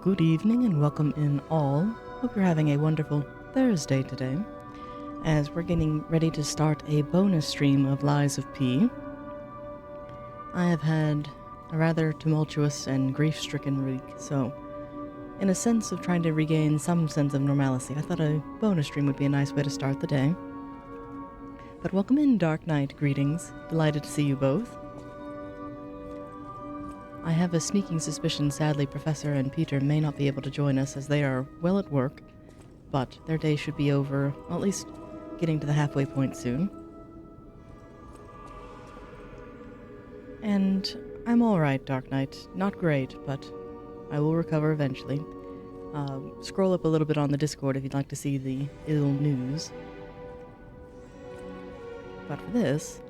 Good evening and welcome in all. Hope you're having a wonderful Thursday today, as we're getting ready to start a bonus stream of Lies of P. I have had a rather tumultuous and grief-stricken week, so in a sense of trying to regain some sense of normalcy, I thought a bonus stream would be a nice way to start the day. But welcome in, Dark Knight. Greetings. Delighted to see you both. I have a sneaking suspicion, sadly, Professor and Peter may not be able to join us as they are well at work, but their day should be over, well, at least getting to the halfway point soon. And I'm alright, Dark Knight. Not great, but I will recover eventually. Scroll up a little bit on the Discord if you'd like to see the ill news. But for this,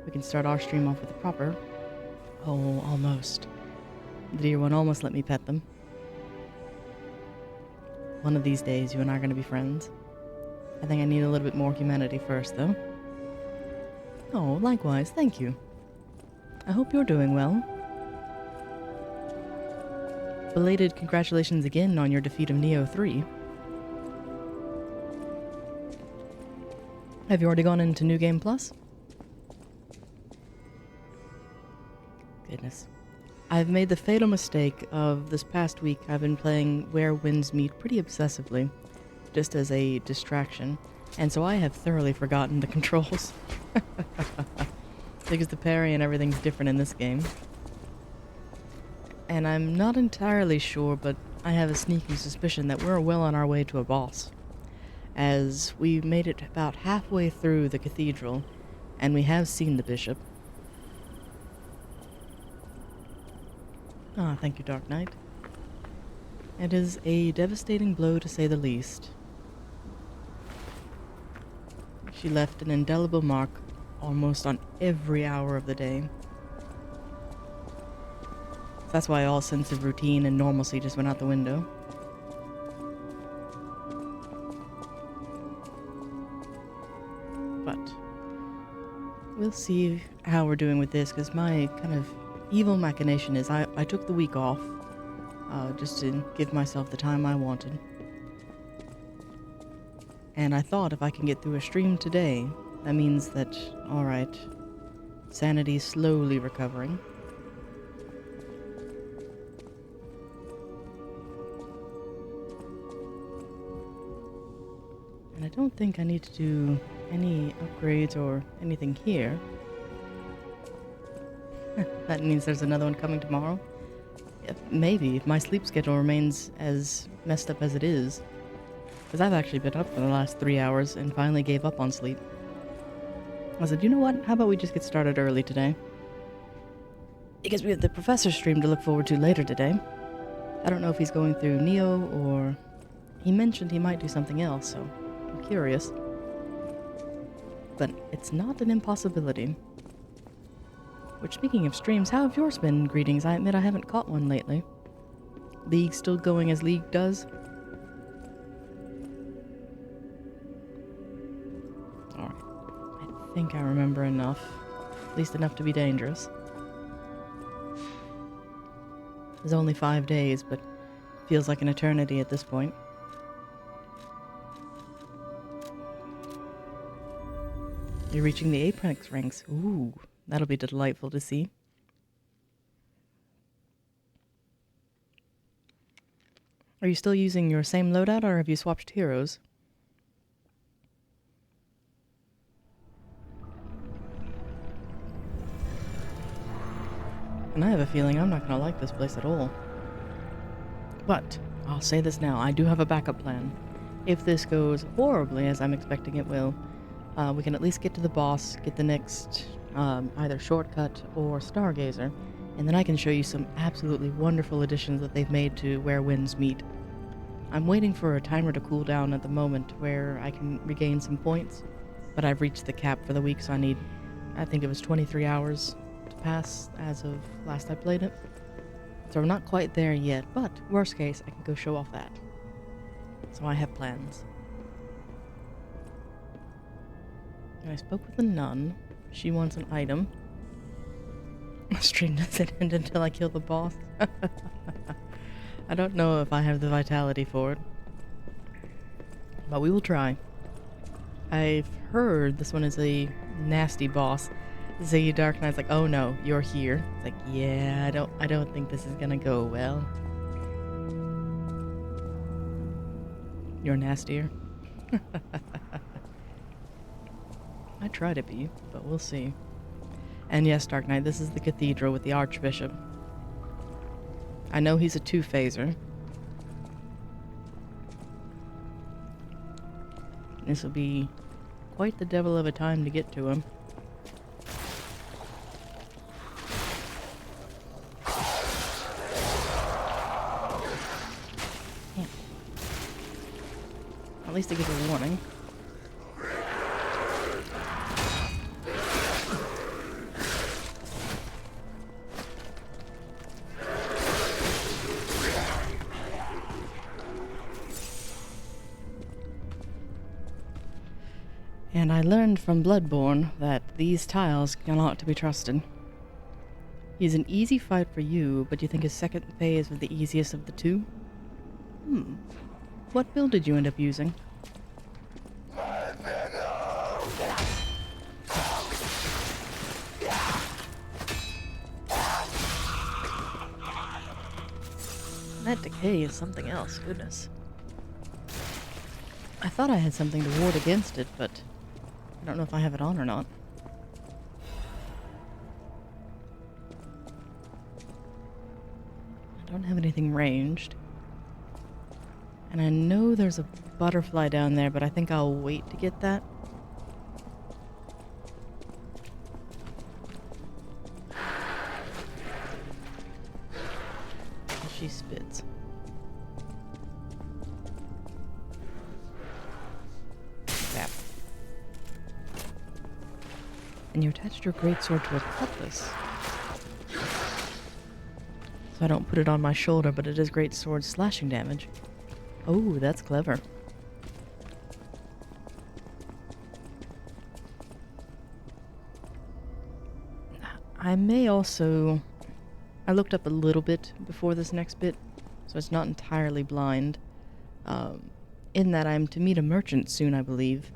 we can start our stream off with a proper... Oh, almost. The dear one almost let me pet them. One of these days, you and I are going to be friends. I think I need a little bit more humanity first, though. Oh, likewise, thank you. I hope you're doing well. Belated congratulations again on your defeat of Neo 3. Have you already gone into New Game Plus? Goodness. I've made the fatal mistake of this past week. I've been playing Where Winds Meet pretty obsessively, just as a distraction, and so I have thoroughly forgotten the controls. Because the parry and everything's different in this game. And I'm not entirely sure, but I have a sneaking suspicion that we're well on our way to a boss, as we made it about halfway through the cathedral, and we have seen the bishop. Ah, thank you, Dark Knight. It is a devastating blow, to say the least. She left an indelible mark almost on every hour of the day. That's why all sense of routine and normalcy just went out the window. But we'll see how we're doing with this, because my kind of evil machination is I took the week off just to give myself the time I wanted. And I thought if I can get through a stream today, that means that, alright, sanity's slowly recovering. And I don't think I need to do any upgrades or anything here. That means there's another one coming tomorrow? Maybe, if my sleep schedule remains as messed up as it is. Because I've actually been up for the last 3 hours and finally gave up on sleep. I said, you know what? How about we just get started early today? Because we have the Professor stream to look forward to later today. I don't know if he's going through Neo or... He mentioned he might do something else, so I'm curious. But it's not an impossibility. Which, speaking of streams, how have yours been? Greetings. I admit I haven't caught one lately. League still going as League does? Alright. I think I remember enough. At least enough to be dangerous. It's only 5 days, but feels like an eternity at this point. You're reaching the Apex ranks. Ooh. That'll be delightful to see. Are you still using your same loadout, or have you swapped heroes? And I have a feeling I'm not going to like this place at all. But, I'll say this now, I do have a backup plan. If this goes horribly, as I'm expecting it will, we can at least get to the boss, get the next... either shortcut or stargazer, and then I can show you some absolutely wonderful additions that they've made to Where Winds Meet. I'm waiting for a timer to cool down at the moment where I can regain some points, but I've reached the cap for the week, so I think it was 23 hours to pass as of last I played it. So we're not quite there yet, but worst case, I can go show off that. So I have plans. And I spoke with the nun. She wants an item. My stream doesn't end until I kill the boss. I don't know if I have the vitality for it. But we will try. I've heard this one is a nasty boss. Ziggy Dark Knight's like, oh no, you're here. It's like, yeah, I don't think this is gonna go well. You're nastier. I try to be, but we'll see. And yes, Dark Knight, this is the cathedral with the Archbishop. I know he's a two-phaser. This will be quite the devil of a time to get to him. Yeah. At least it gives a warning. And I learned from Bloodborne that these tiles cannot be trusted. He's an easy fight for you, but you think his second phase was the easiest of the two? What build did you end up using? That decay is something else, goodness. I thought I had something to ward against it, but I don't know if I have it on or not. I don't have anything ranged. And I know there's a butterfly down there, but I think I'll wait to get that. She spits. Crap. And you attached your greatsword to a cutlass. So I don't put it on my shoulder, but it is greatsword slashing damage. Oh, that's clever. I may also... I looked up a little bit before this next bit, so it's not entirely blind. In that I'm to meet a merchant soon, I believe,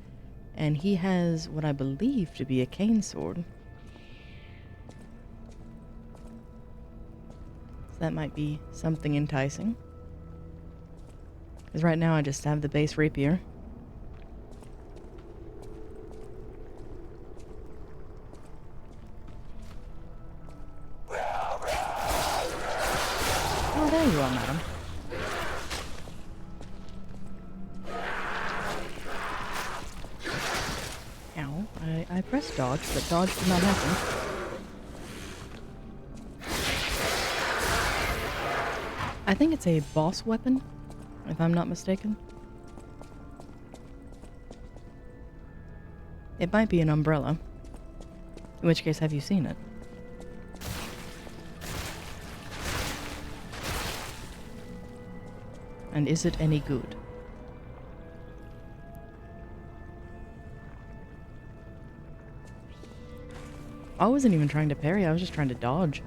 and he has what I believe to be a cane sword. So that might be something enticing. Because right now I just have the base rapier. Oh, there you are, madam. Ow. I pressed dodge, but dodge did not happen. I think it's a boss weapon, if I'm not mistaken. It might be an umbrella. In which case, have you seen it? And is it any good? I wasn't even trying to parry, I was just trying to dodge.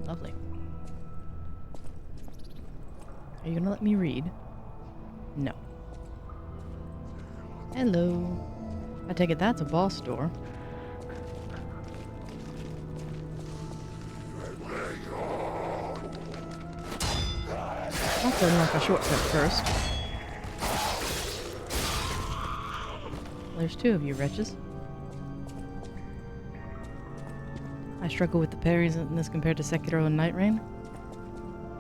Lovely. Are you gonna let me read? No. Hello. I take it that's a boss door. I'll have to unlock a shortcut first. There's two of you wretches. I struggle with the parries in this compared to Sekiro and Night Rain.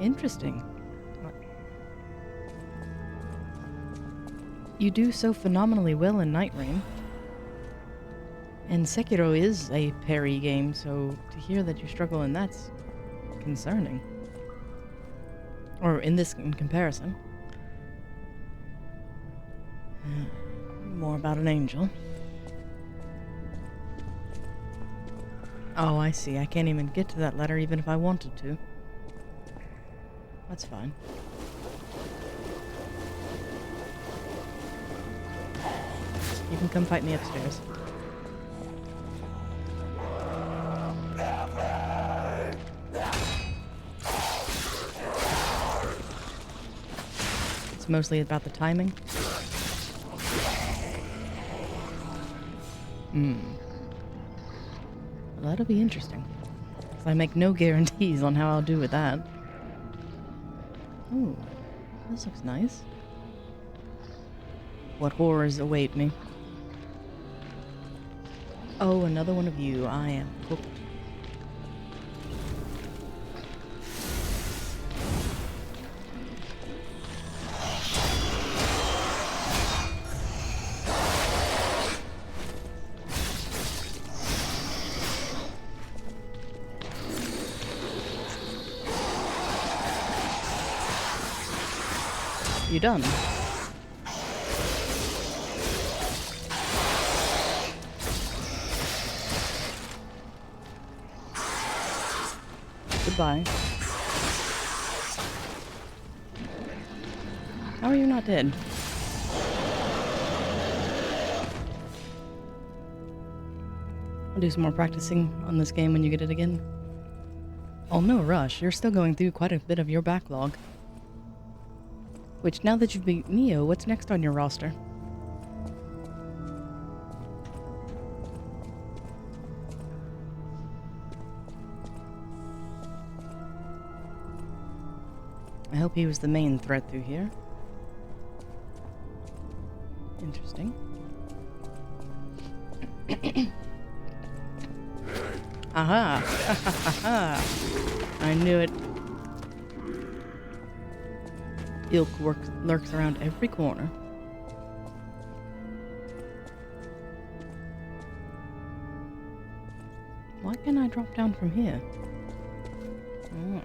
Interesting. You do so phenomenally well in Night Rain. And Sekiro is a parry game, so to hear that you struggle in that's concerning. Or in this in comparison. More about an angel. Oh, I see. I can't even get to that ladder even if I wanted to. That's fine. You can come fight me upstairs. It's mostly about the timing. Well, that'll be interesting. 'Cause I make no guarantees on how I'll do with that. Ooh, this looks nice. What horrors await me? Oh, another one of you. I am cooked. You done? Goodbye. How are you not dead? I'll do some more practicing on this game when you get it again. Oh, no rush. You're still going through quite a bit of your backlog. Which, now that you've beat Neo, what's next on your roster? I hope he was the main threat through here. Interesting. Aha! I knew it. Ilk lurks around every corner. Why can't I drop down from here? Oh.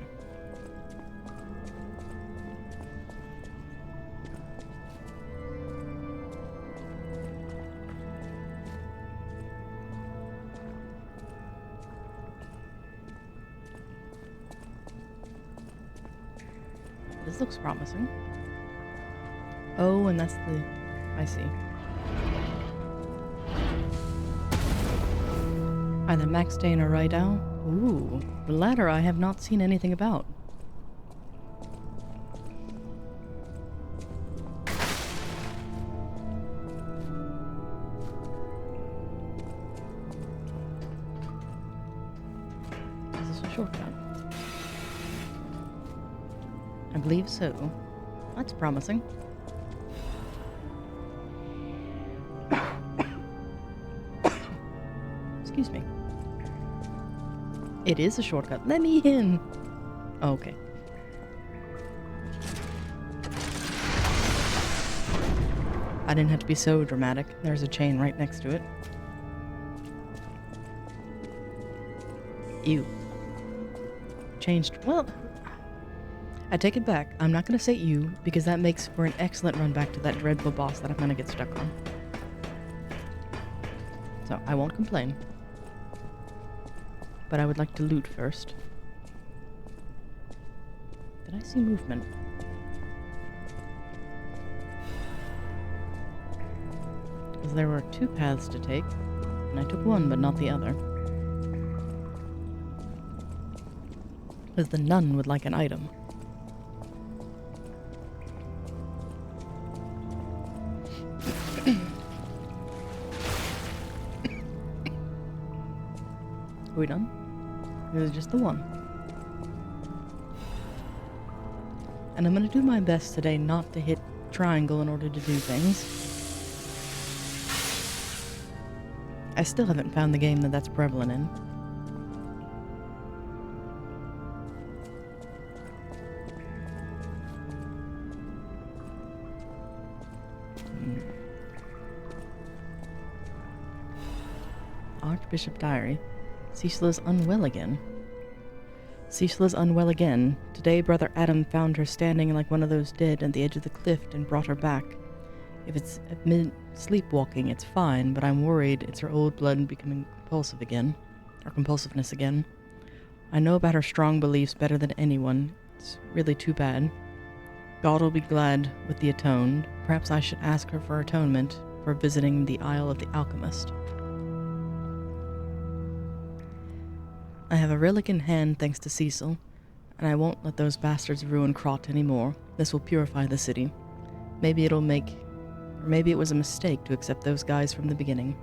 This looks promising. Oh, and that's the... I see. Either Max Dane or Rydell. Ooh, the latter I have not seen anything about. Is this a shortcut? I believe so. That's promising. Excuse me. It is a shortcut. Let me in! Oh, okay. I didn't have to be so dramatic. There's a chain right next to it. Ew. Changed. Well... I take it back. I'm not going to say you, because that makes for an excellent run back to that dreadful boss that I'm going to get stuck on. So, I won't complain. But I would like to loot first. Did I see movement? Because there were two paths to take, and I took one but not the other. Because the nun would like an item. Are we done? It was just the one. And I'm gonna do my best today not to hit triangle in order to do things. I still haven't found the game that's prevalent in. Archbishop Diary. Cecilia's unwell again. Cecilia's unwell again. Today, Brother Adam found her standing like one of those dead at the edge of the cliff and brought her back. If it's sleepwalking, it's fine, but I'm worried it's her old blood becoming compulsive again. or compulsiveness again. I know about her strong beliefs better than anyone. It's really too bad. God will be glad with the atoned. Perhaps I should ask her for atonement for visiting the Isle of the Alchemist. I have a relic in hand thanks to Cecil, and I won't let those bastards ruin Krot anymore. This will purify the city. Maybe it was a mistake to accept those guys from the beginning.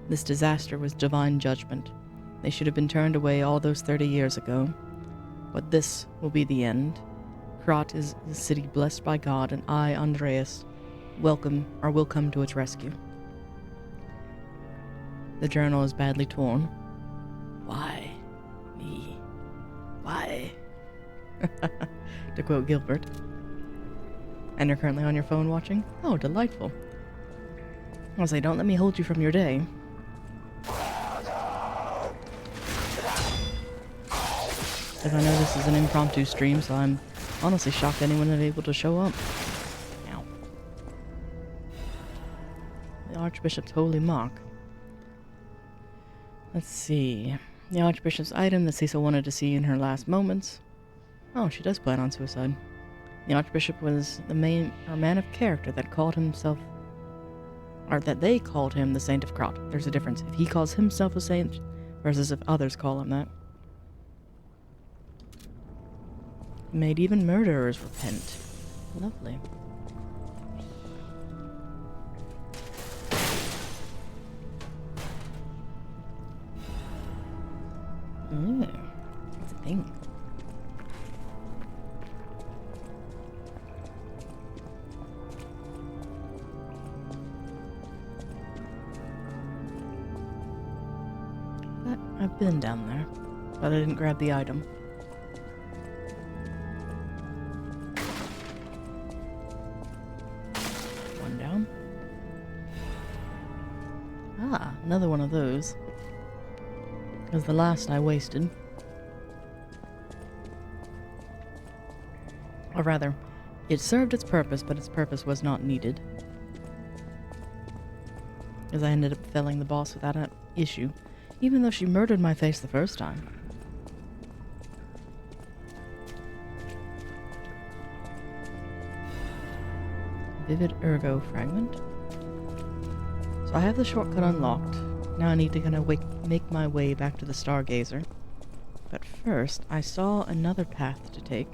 This disaster was divine judgment. They should have been turned away all those 30 years ago. But this will be the end. Krot is a city blessed by God, and I, Andreas, will come to its rescue. The journal is badly torn. Why? Me? Why? To quote Gilbert. And you're currently on your phone watching? Oh, delightful. I'll say, don't let me hold you from your day. Because I know this is an impromptu stream, so I'm honestly shocked anyone is able to show up. Ow. The Archbishop's holy mark. Let's see. The Archbishop's item that Cecil wanted to see in her last moments. Oh, she does plan on suicide. The Archbishop was a man of character that called himself, or that they called him the Saint of Krot. There's a difference if he calls himself a saint versus if others call him that. He made even murderers repent. Lovely. That's a thing. I've been down there, but I didn't grab the item. One down. Ah, another one of those. Because the last I wasted. Or rather, it served its purpose, but its purpose was not needed. Because I ended up felling the boss without an issue. Even though she murdered my face the first time. Vivid Ergo fragment. So I have the shortcut unlocked. Now I need to kind of make my way back to the Stargazer. But first, I saw another path to take.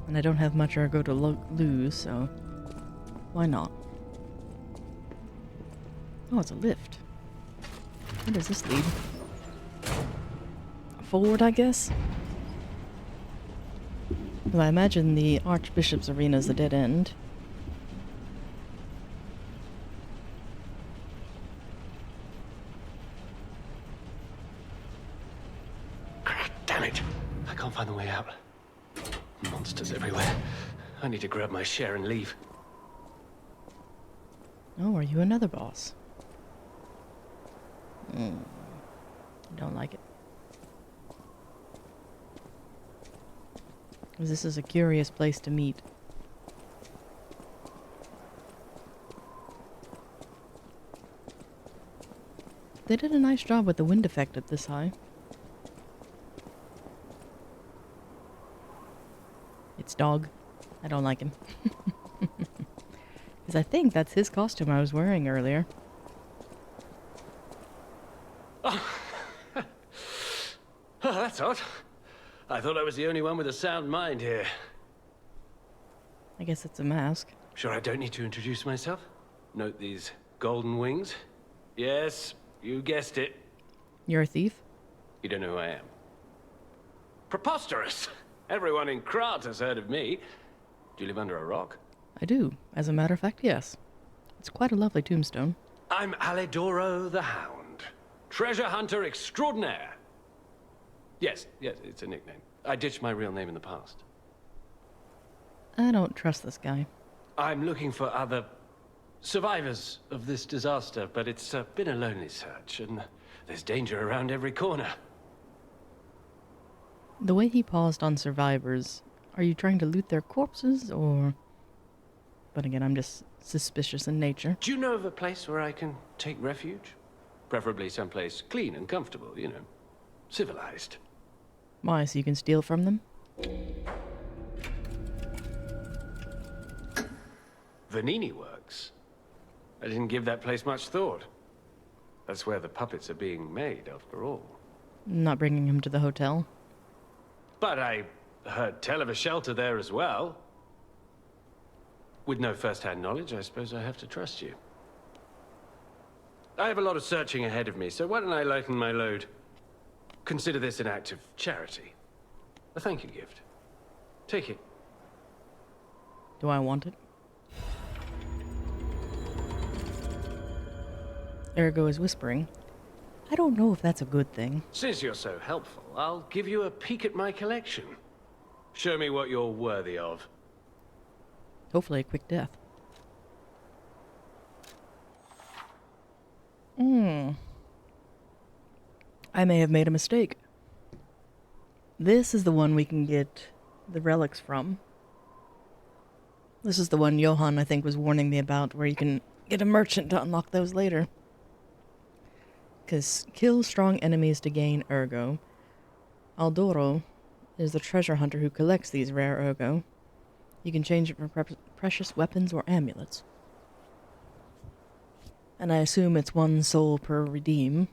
And I don't have much Ergo to lose, so why not? Oh, it's a lift. Where does this lead? Forward, I guess? Well, I imagine the Archbishop's arena is the dead end. Damn it! I can't find the way out. Monsters everywhere. I need to grab my share and leave. Oh, are you another boss? I don't like it. Because this is a curious place to meet. They did a nice job with the wind effect at this high. It's dog. I don't like him. Because I think that's his costume I was wearing earlier. Oh, that's odd. I thought I was the only one with a sound mind here. I guess it's a mask. Sure I don't need to introduce myself? Note these golden wings? Yes, you guessed it. You're a thief? You don't know who I am. Preposterous! Everyone in Krot has heard of me. Do you live under a rock? I do. As a matter of fact, yes. It's quite a lovely tombstone. I'm Alidoro the Hound. Treasure hunter extraordinaire. Yes, it's a nickname. I ditched my real name in the past. I don't trust this guy. I'm looking for other survivors of this disaster, but it's been a lonely search, and there's danger around every corner. The way he paused on survivors, are you trying to loot their corpses, or... But again, I'm just suspicious in nature. Do you know of a place where I can take refuge? Preferably someplace clean and comfortable, you know. Civilized. Why, so you can steal from them? Vanini Works. I didn't give that place much thought. That's where the puppets are being made, after all. Not bringing him to the hotel. But I heard tell of a shelter there as well. With no first-hand knowledge, I suppose I have to trust you. I have a lot of searching ahead of me, so why don't I lighten my load? Consider this an act of charity. A thank you gift. Take it. Do I want it? Ergo is whispering. I don't know if that's a good thing. Since you're so helpful, I'll give you a peek at my collection. Show me what you're worthy of. Hopefully a quick death. I may have made a mistake. This is the one we can get the relics from. This is the one Johan, I think, was warning me about, where you can get a merchant to unlock those later. Because kill strong enemies to gain Ergo. Aldoro is the treasure hunter who collects these rare Ergo. You can change it for precious weapons or amulets. And I assume it's 1 soul per redeem.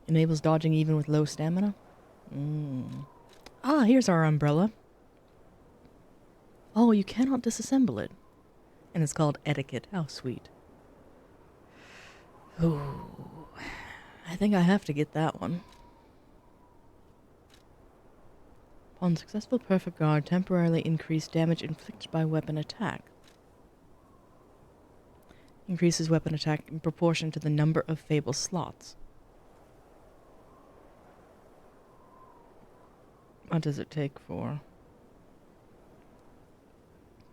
Enables dodging even with low stamina. Ah, here's our umbrella. Oh, you cannot disassemble it. And it's called Etiquette. How sweet. Ooh. I think I have to get that one. Upon successful perfect guard, temporarily increase damage inflicted by weapon attack. Increases weapon attack in proportion to the number of Fable slots. What does it take for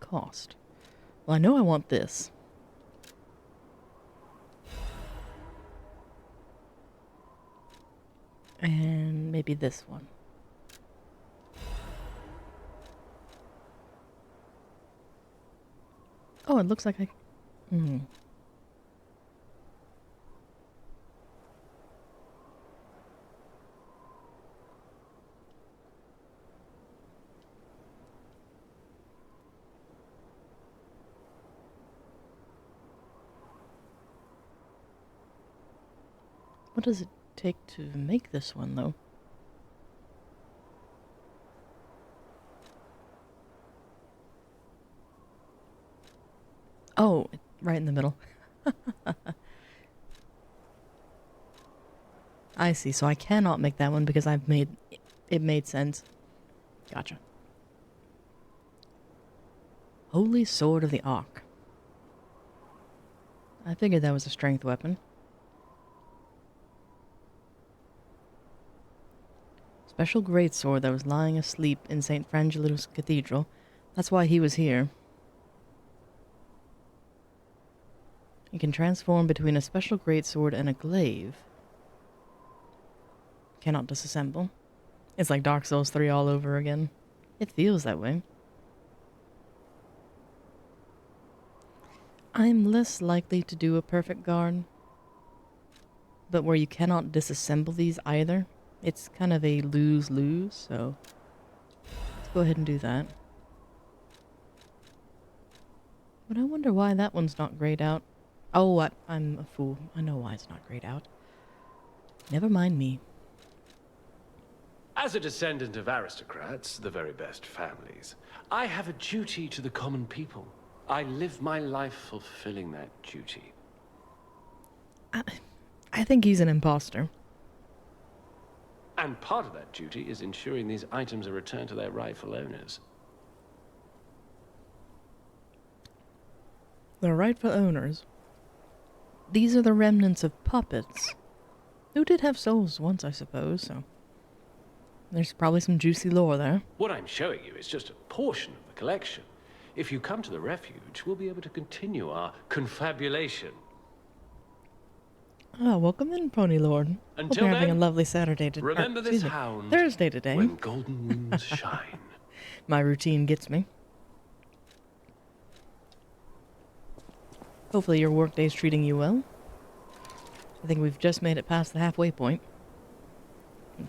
cost? Well, I know I want this. And maybe this one. Oh, it looks like I... What does it take to make this one, though? Oh, right in the middle. I see, so I cannot make that one because I've made... It made sense. Gotcha. Holy Sword of the Ark. I figured that was a strength weapon. Special greatsword that was lying asleep in St. Frangelus Cathedral. That's why he was here. You can transform between a special greatsword and a glaive. Cannot disassemble. It's like Dark Souls 3 all over again. It feels that way. I'm less likely to do a perfect guard, but where you cannot disassemble these either. It's kind of a lose-lose, so let's go ahead and do that. But I wonder why that one's not grayed out. Oh, I'm a fool. I know why it's not grayed out. Never mind me. As a descendant of aristocrats, the very best families, I have a duty to the common people. I live my life fulfilling that duty. I think he's an imposter. And part of that duty is ensuring these items are returned to their rightful owners. The rightful owners. These are the remnants of puppets. Who did have souls once, I suppose, so... There's probably some juicy lore there. What I'm showing you is just a portion of the collection. If you come to the refuge, we'll be able to continue our confabulation. Ah, welcome in, Pony Lord. Until Hope you're having a then, lovely Saturday today. remember this hound Thursday today. when golden moons shine. My routine gets me. Hopefully your workday's treating you well. I think we've just made it past the halfway point.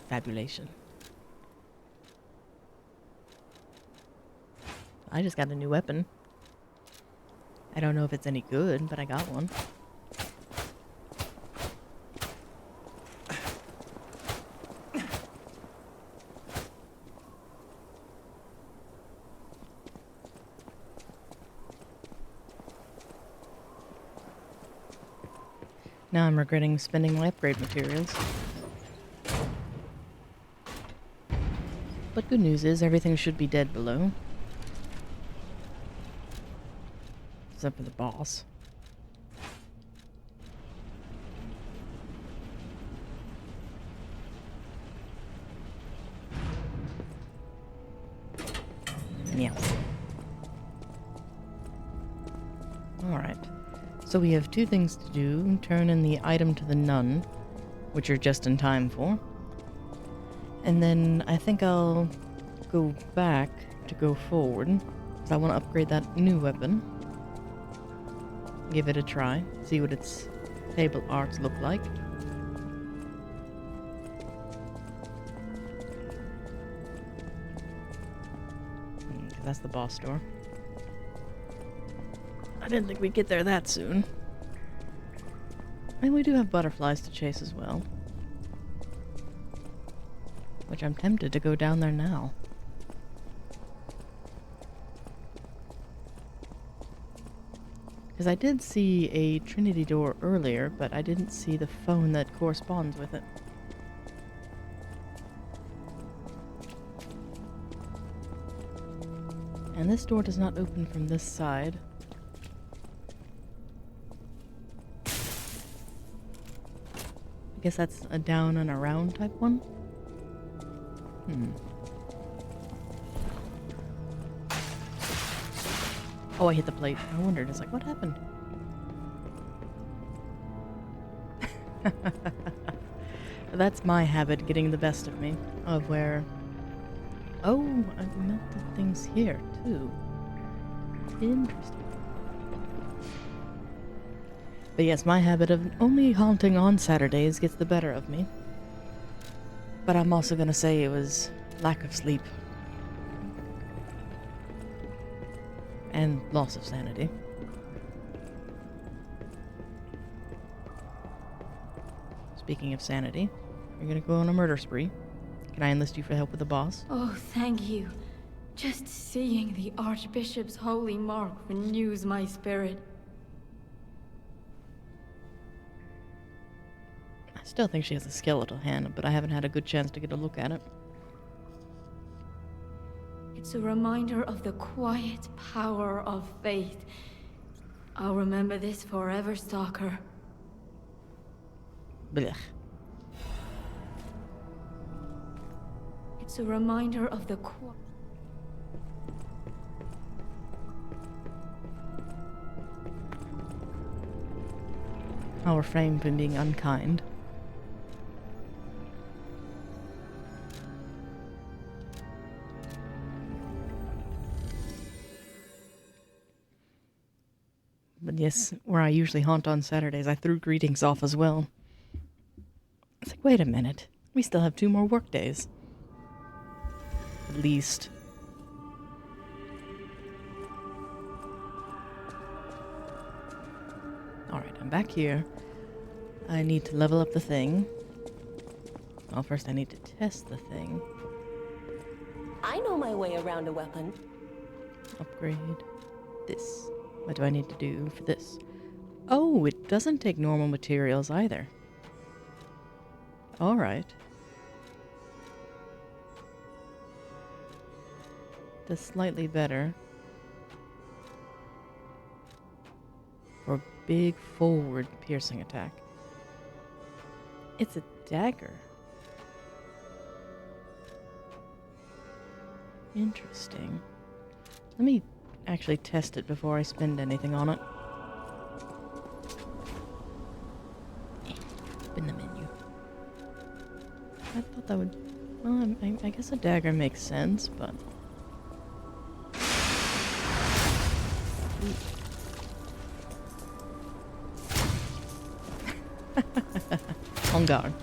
Fabulation. I just got a new weapon. I don't know if it's any good, but I got one. Now I'm regretting spending my upgrade materials. But good news is everything should be dead below. Except for the boss. Yeah. Alright. So we have two things to do. Turn in the item to the nun, which you're just in time for. And then I think I'll go back to go forward, because I want to upgrade that new weapon. Give it a try, see what its table arts look like. Because that's the boss door. I didn't think we'd get there that soon. And we do have butterflies to chase as well. Which I'm tempted to go down there now. Because I did see a Trinity door earlier, but I didn't see the phone that corresponds with it. And this door does not open from this side. I guess that's a down and around type one? Oh, I hit the plate. I wondered. It's like, what happened? That's my habit getting the best of me. Of where... Oh, I melted things here, too. Interesting. But yes, my habit of only haunting on Saturdays gets the better of me. But I'm also gonna say it was lack of sleep. And loss of sanity. Speaking of sanity, you're gonna go on a murder spree. Can I enlist you for help with the boss? Oh, thank you. Just seeing the Archbishop's holy mark renews my spirit. I still think she has a skeletal hand, but I haven't had a good chance to get a look at it. It's a reminder of the quiet power of faith. I'll remember this forever, Stalker. Blech. It's a reminder of the I'll refrain from being unkind. But yes, where I usually haunt on Saturdays, I threw greetings off as well. It's like, wait a minute. We still have 2 more work days. At least. Alright, I'm back here. I need to level up the thing. Well, first I need to test the thing. I know my way around a weapon. Upgrade this. What do I need to do for this? Oh, it doesn't take normal materials either. Alright. That's slightly better. For a big forward piercing attack. It's a dagger. Interesting. Let me actually test it before I spend anything on it. In the menu. I thought that would... Well, I guess a dagger makes sense, but... On guard.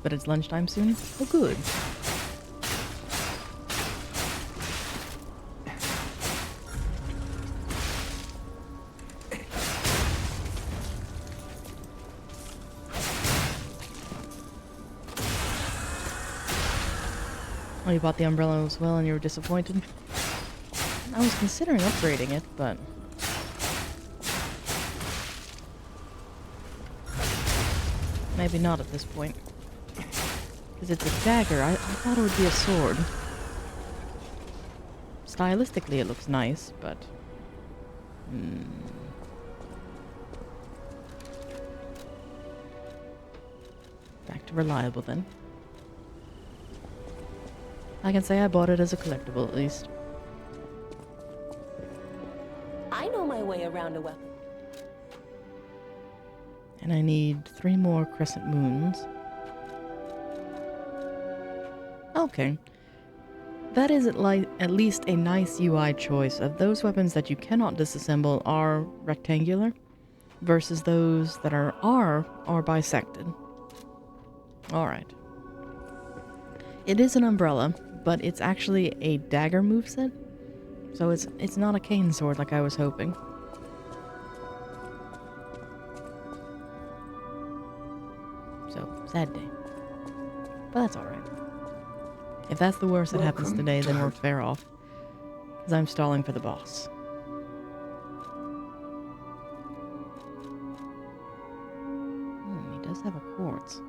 But it's lunchtime soon? Oh, good. Oh, you bought the umbrella as well and you were disappointed? I was considering upgrading it, but... maybe not at this point. Because it's a dagger. I thought it would be a sword. Stylistically it looks nice, but... Back to reliable then. I can say I bought it as a collectible, at least. I know my way around a weapon. And I need 3 more crescent moons. Okay. That is at least a nice UI choice of those weapons that you cannot disassemble are rectangular versus those that are bisected. Alright. It is an umbrella, but it's actually a dagger moveset, so it's not a cane sword like I was hoping. So, sad day. But that's alright. If that's the worst that happens today, then we're fair off. Because I'm stalling for the boss. He does have a quartz.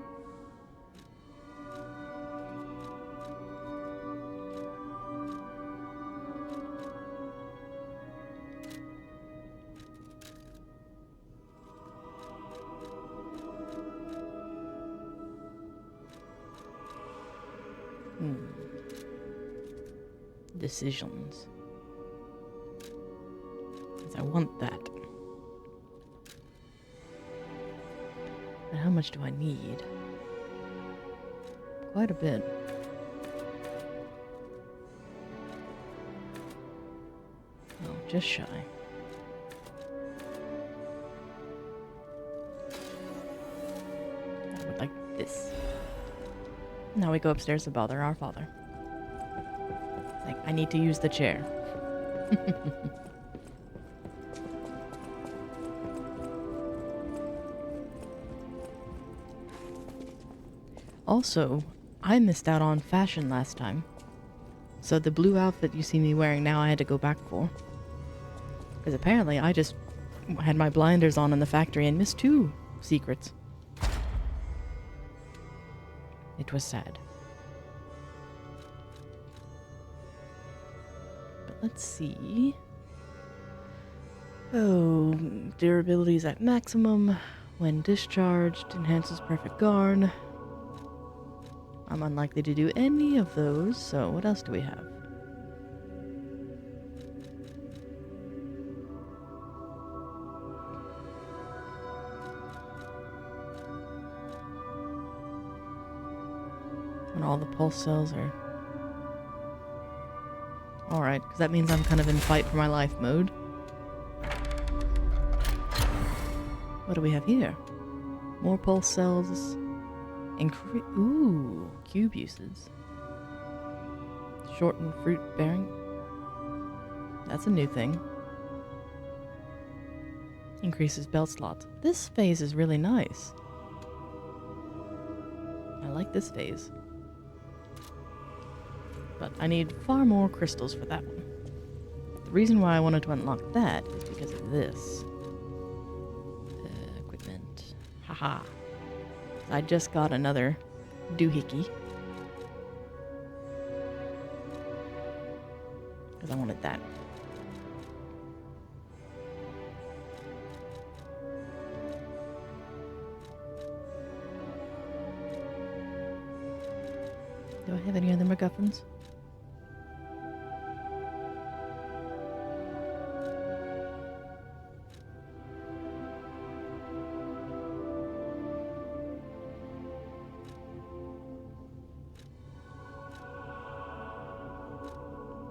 Decisions. Because I want that. But how much do I need? Quite a bit. Oh, just shy. I would like this. Now we go upstairs to bother our father. Like, I need to use the chair. Also, I missed out on fashion last time. So the blue outfit you see me wearing now I had to go back for. Because apparently I just had my blinders on in the factory and missed 2 secrets. It was sad. Let's see. Oh, durability is at maximum. When discharged, enhances perfect guard. I'm unlikely to do any of those, so what else do we have? When all the pulse cells are... Alright, because that means I'm kind of in fight for my life mode. What do we have here? More pulse cells. Ooh, cube uses. Shortened fruit bearing. That's a new thing. Increases belt slots. This phase is really nice. I like this phase. But I need far more crystals for that one. The reason why I wanted to unlock that is because of this. Equipment. Haha. I just got another doohickey. Because I wanted that. Do I have any other MacGuffins?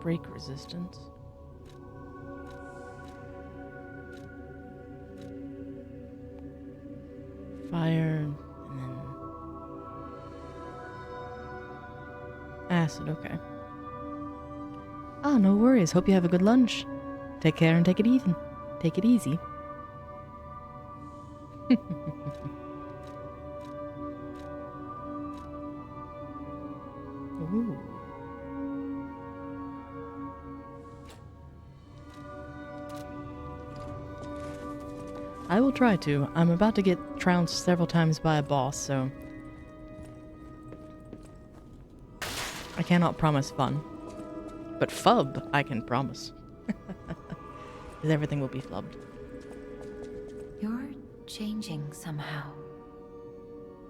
Break resistance. Acid, okay. Ah, no worries. Hope you have a good lunch. Take care and take it even. Take it easy. Ooh. I will try to. I'm about to get trounced several times by a boss, so I cannot promise fun. But fub, I can promise. Because everything will be flubbed. You're changing somehow.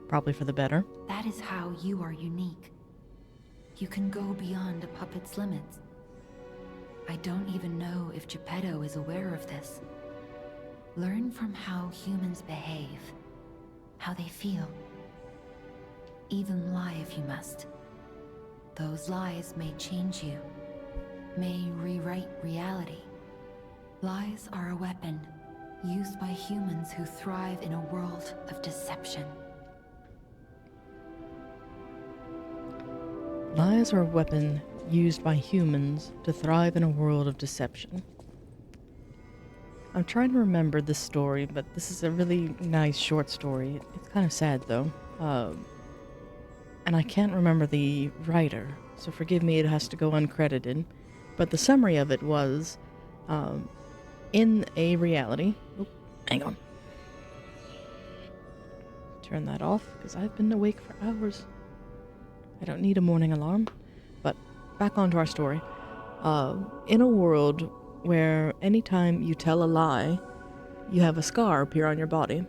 Probably for the better. That is how you are unique. You can go beyond a puppet's limits. I don't even know if Geppetto is aware of this. Learn from how humans behave, how they feel. Even lie if you must. Those lies may change you, may rewrite reality. Lies are a weapon used by humans who thrive in a world of deception. Lies are a weapon used by humans to thrive in a world of deception. I'm trying to remember this story, but this is a really nice short story. It's kind of sad, though. And I can't remember the writer, so forgive me, it has to go uncredited. But the summary of it was, in a reality... Oh, hang on. Turn that off, because I've been awake for hours. I don't need a morning alarm. But back onto our story. In a world where anytime you tell a lie, you have a scar appear on your body.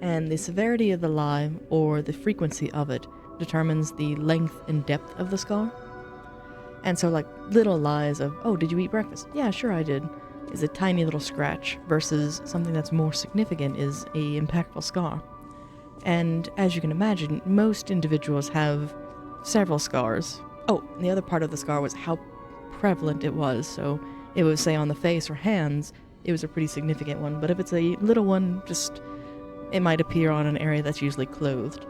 And the severity of the lie, or the frequency of it, determines the length and depth of the scar. And so, like, little lies of, oh, did you eat breakfast? Yeah, sure I did, is a tiny little scratch, versus something that's more significant is a impactful scar. And as you can imagine, most individuals have several scars. Oh, and the other part of the scar was how prevalent it was. So it was, say, on the face or hands, it was a pretty significant one. But if it's a little one, just, it might appear on an area that's usually clothed.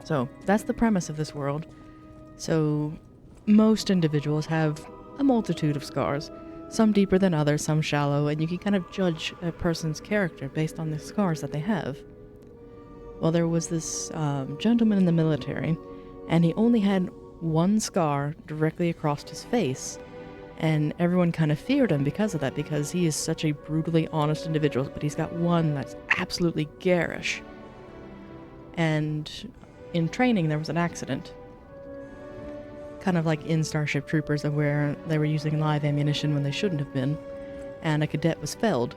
So that's the premise of this world. So most individuals have a multitude of scars. Some deeper than others, some shallow, and you can kind of judge a person's character based on the scars that they have. Well, there was this gentleman in the military, and he only had one scar directly across his face. And everyone kind of feared him because of that, because he is such a brutally honest individual, but he's got one that's absolutely garish. And in training, there was an accident. Kind of like in Starship Troopers, of where they were using live ammunition when they shouldn't have been, and a cadet was felled.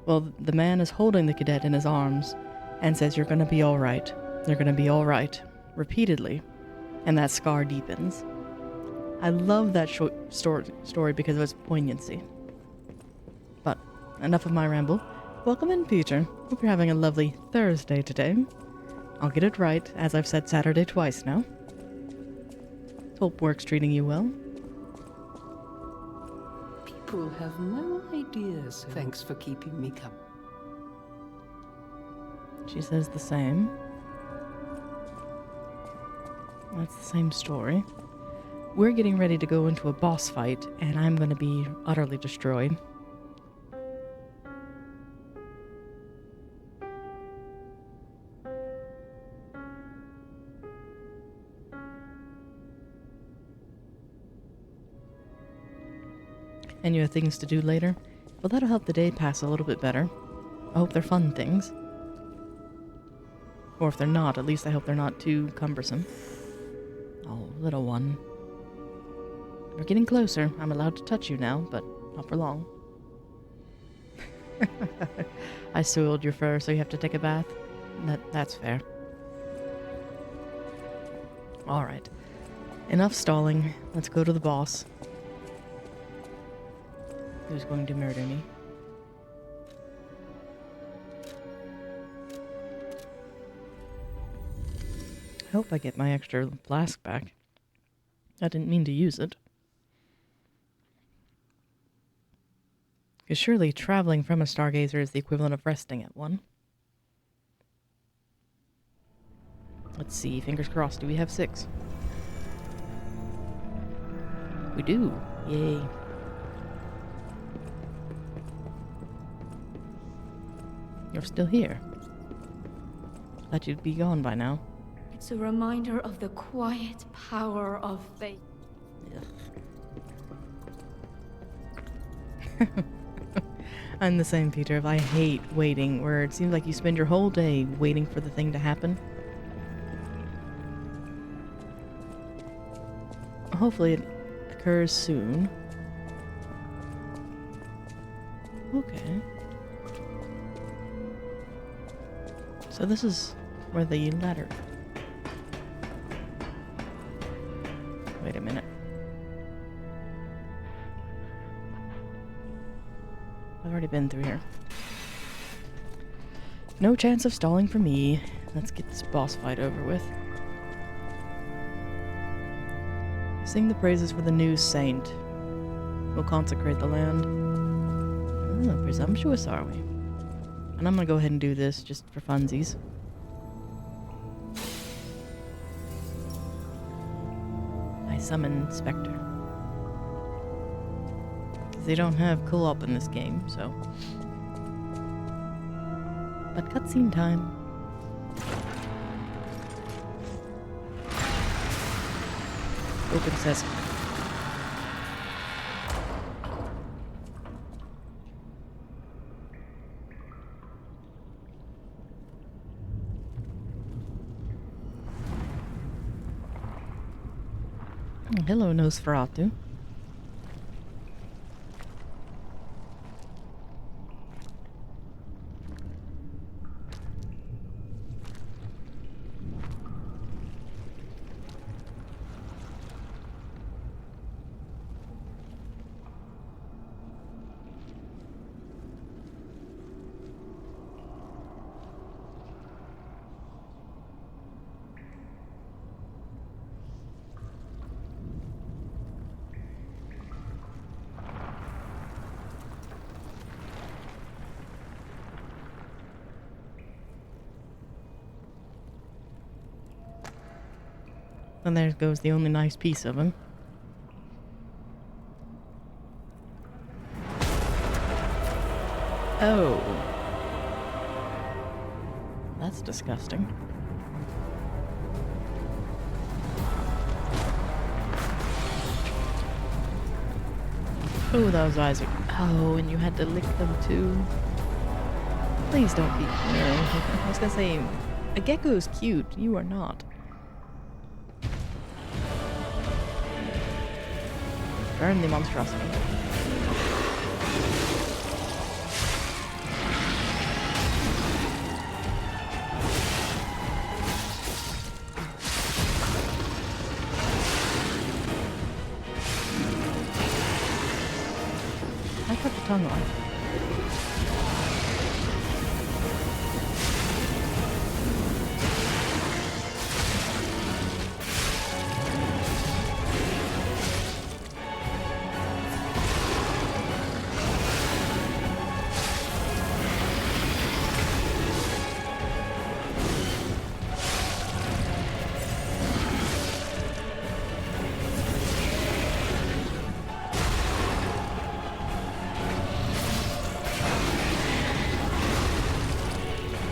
Well, the man is holding the cadet in his arms and says, "You're gonna be alright. You're gonna be alright," repeatedly. And that scar deepens. I love that short story because of its poignancy. But enough of my ramble. Welcome in, Peter. Hope you're having a lovely Thursday today. I'll get it right, as I've said Saturday twice now. Hope work's treating you well. People have no idea, so thanks for keeping me company. She says the same. That's the same story. We're getting ready to go into a boss fight, and I'm going to be utterly destroyed. And you have things to do later? Well, that'll help the day pass a little bit better. I hope they're fun things. Or if they're not, at least I hope they're not too cumbersome. Oh, little one. We're getting closer. I'm allowed to touch you now, but not for long. I soiled your fur, so you have to take a bath? That's fair. Alright. Enough stalling. Let's go to the boss. Who's going to murder me? I hope I get my extra flask back. I didn't mean to use it. Because surely traveling from a stargazer is the equivalent of resting at one. Let's see, fingers crossed, do we have 6? We do. Yay. You're still here. Thought you'd be gone by now. It's a reminder of the quiet power of faith. I'm the same, Peter. I hate waiting, where it seems like you spend your whole day waiting for the thing to happen. Hopefully it occurs soon. Okay. So this is where the ladder... Wait a minute. I've already been through here. No chance of stalling for me. Let's get this boss fight over with. Sing the praises for the new saint. We'll consecrate the land. Oh, presumptuous are we? And I'm gonna go ahead and do this just for funsies. I summon Spectre. They don't have co-op in this game, so. But cutscene time. Open sesame. Oh, hello, Nosferatu. And there goes the only nice piece of him. Oh. That's disgusting. Oh, those eyes are... Oh, and you had to lick them too. Please don't be... No. I was gonna say, a gecko's cute. You are not. Burn the monstrosity. I cut the tongue off.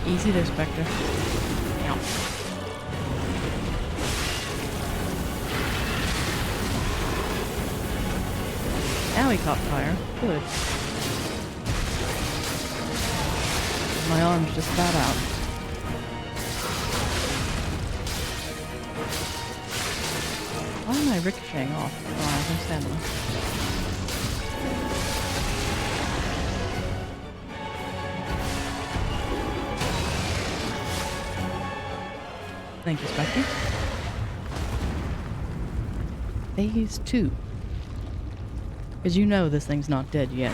Easy there, Spectre. Ow. Now he caught fire. Good. My arm's just flat out. Why am I ricocheting off? Oh, I have no stamina. Thank you, Spectre. Phase 2. Because you know this thing's not dead yet.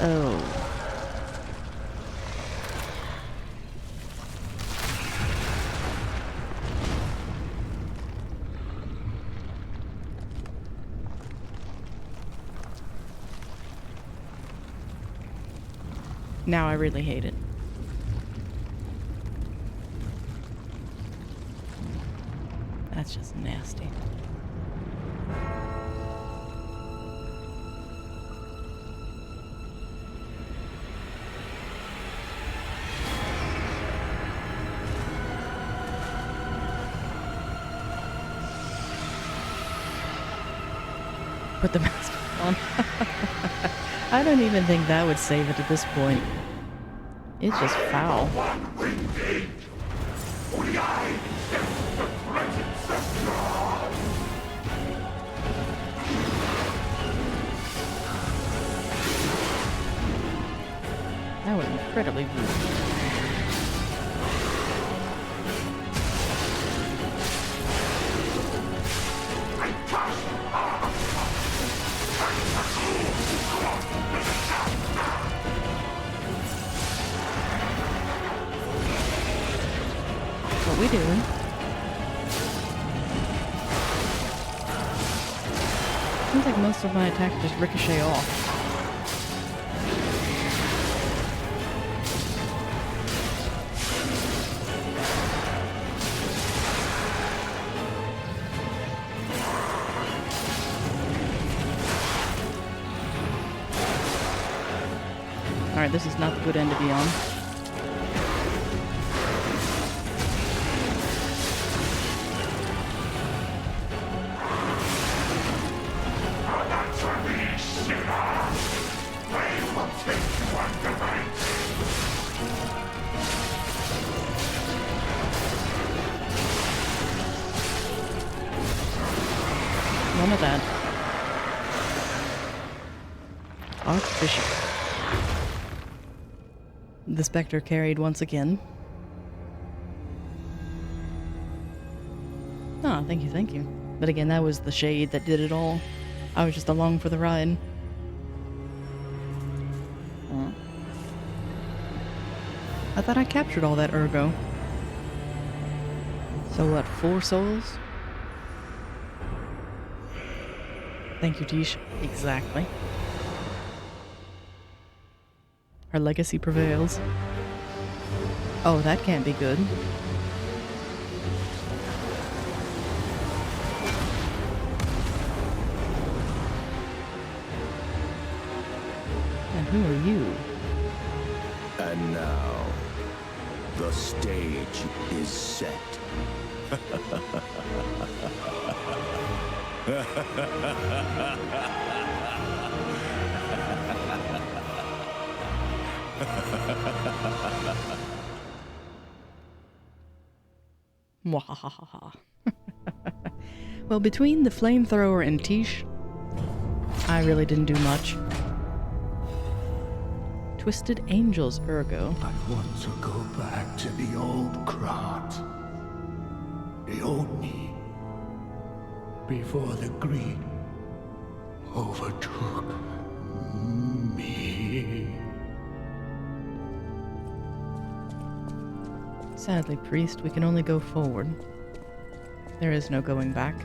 Oh. Now I really hate it. That's just nasty. Put the mask on. I don't even think that would save it at this point. It's just foul. That was incredibly rude. What we doing? Seems like most of my attacks just ricochet off. Alright, this is not the good end to be on. None of that. Archbishop. The Spectre carried once again. Ah, thank you, thank you. But again, that was the shade that did it all. I was just along for the ride. I thought I captured all that ergo. So what, 4 souls? Thank you, Tish. Exactly. Our legacy prevails. Oh, that can't be good. And who are you? And now, the stage is set. Mwahahaha. Well, between the flamethrower and Tish, I really didn't do much. Twisted Angel's ergo. I want to go back to the old Krat. The old me. Before the greed overtook me. Sadly, priest, we can only go forward. There is no going back.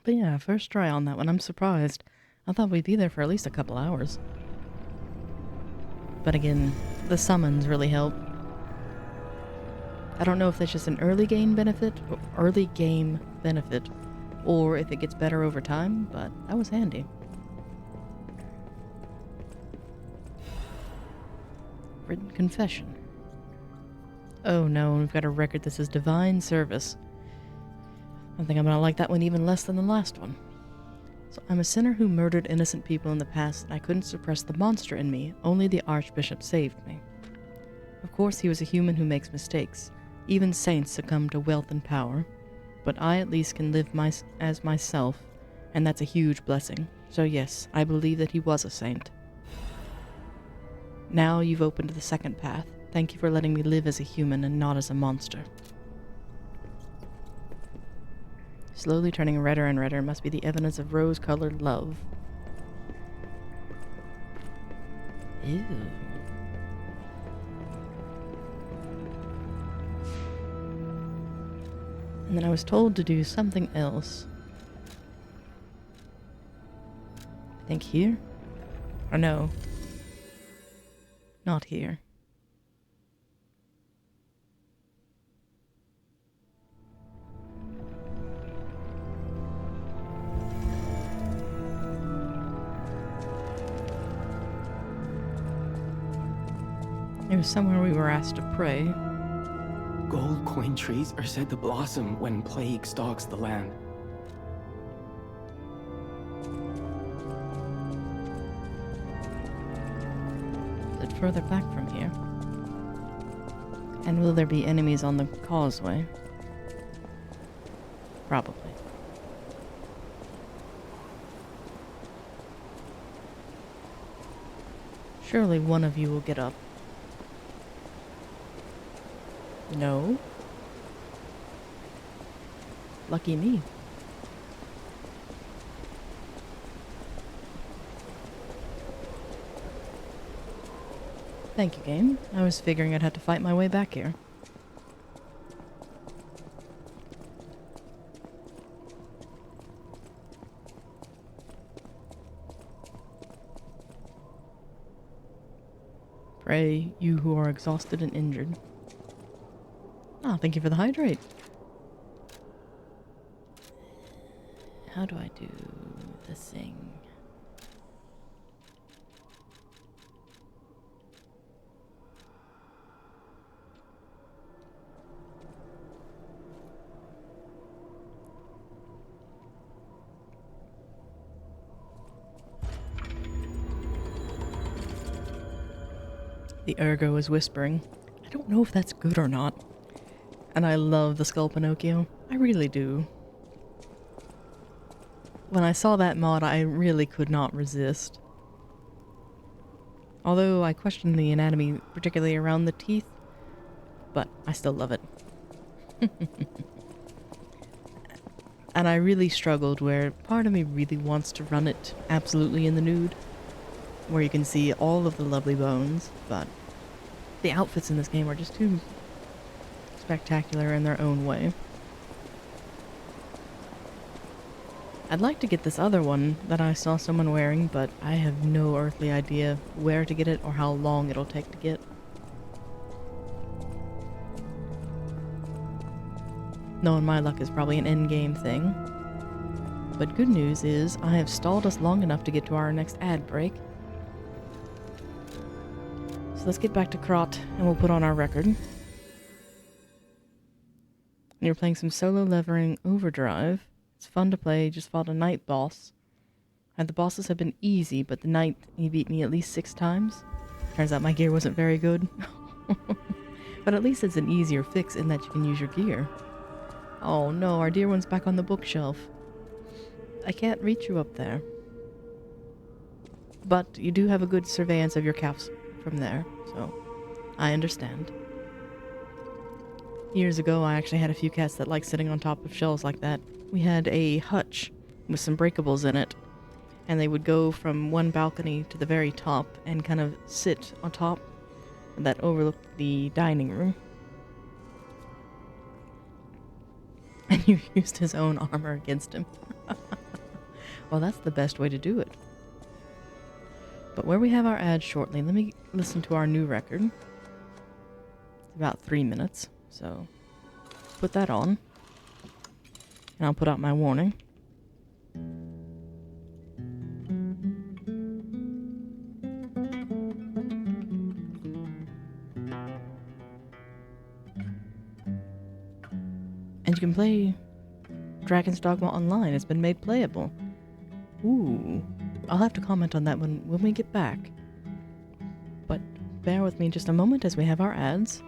But yeah, first try on that one. I'm surprised. I thought we'd be there for at least a couple hours. But again, the summons really help. I don't know if that's just an early game benefit, or if it gets better over time, but that was handy. Written confession. Oh no, we've got a record that says divine service. I think I'm gonna like that one even less than the last one. So I'm a sinner who murdered innocent people in the past, and I couldn't suppress the monster in me. Only the Archbishop saved me. Of course, he was a human who makes mistakes. Even saints succumb to wealth and power. But I at least can live as myself, and that's a huge blessing. So yes, I believe that he was a saint. Now you've opened the second path. Thank you for letting me live as a human and not as a monster. Slowly turning redder and redder must be the evidence of rose-colored love. Ew. And then I was told to do something else. I think here? Or no. Not here. It was somewhere we were asked to pray. Gold coin trees are said to blossom when plague stalks the land. Is it further back from here? And will there be enemies on the causeway? Probably. Surely one of you will get up. No? Lucky me. Thank you, game. I was figuring I'd have to fight my way back here. Pray, you who are exhausted and injured. Ah, thank you for the hydrate. How do I do the thing? The Ergo is whispering. I don't know if that's good or not. And I love the Skull Pinocchio. I really do. When I saw that mod, I really could not resist. Although I question the anatomy, particularly around the teeth, but I still love it. And I really struggled where part of me really wants to run it absolutely in the nude, where you can see all of the lovely bones, but the outfits in this game are just too spectacular in their own way. I'd like to get this other one that I saw someone wearing, but I have no earthly idea where to get it or how long it'll take to get. Knowing my luck is probably an endgame thing. But good news is, I have stalled us long enough to get to our next ad break. So let's get back to Krot, and we'll put on our record. You're playing some solo levering Overdrive. It's fun to play, just fought a night boss. And the bosses have been easy, but the night he beat me at least 6 times. Turns out my gear wasn't very good. But at least it's an easier fix in that you can use your gear. Oh no, our dear one's back on the bookshelf. I can't reach you up there. But you do have a good surveillance of your calves from there, so I understand. Years ago, I actually had a few cats that liked sitting on top of shelves like that. We had a hutch with some breakables in it, and they would go from one balcony to the very top and kind of sit on top that overlooked the dining room. And you used his own armor against him. Well, that's the best way to do it. But where we have our ad shortly, let me listen to our new record. It's about 3 minutes, so put that on. And I'll put out my warning. And you can play Dragon's Dogma Online. It's been made playable. Ooh. I'll have to comment on that when we get back. But bear with me just a moment as we have our ads.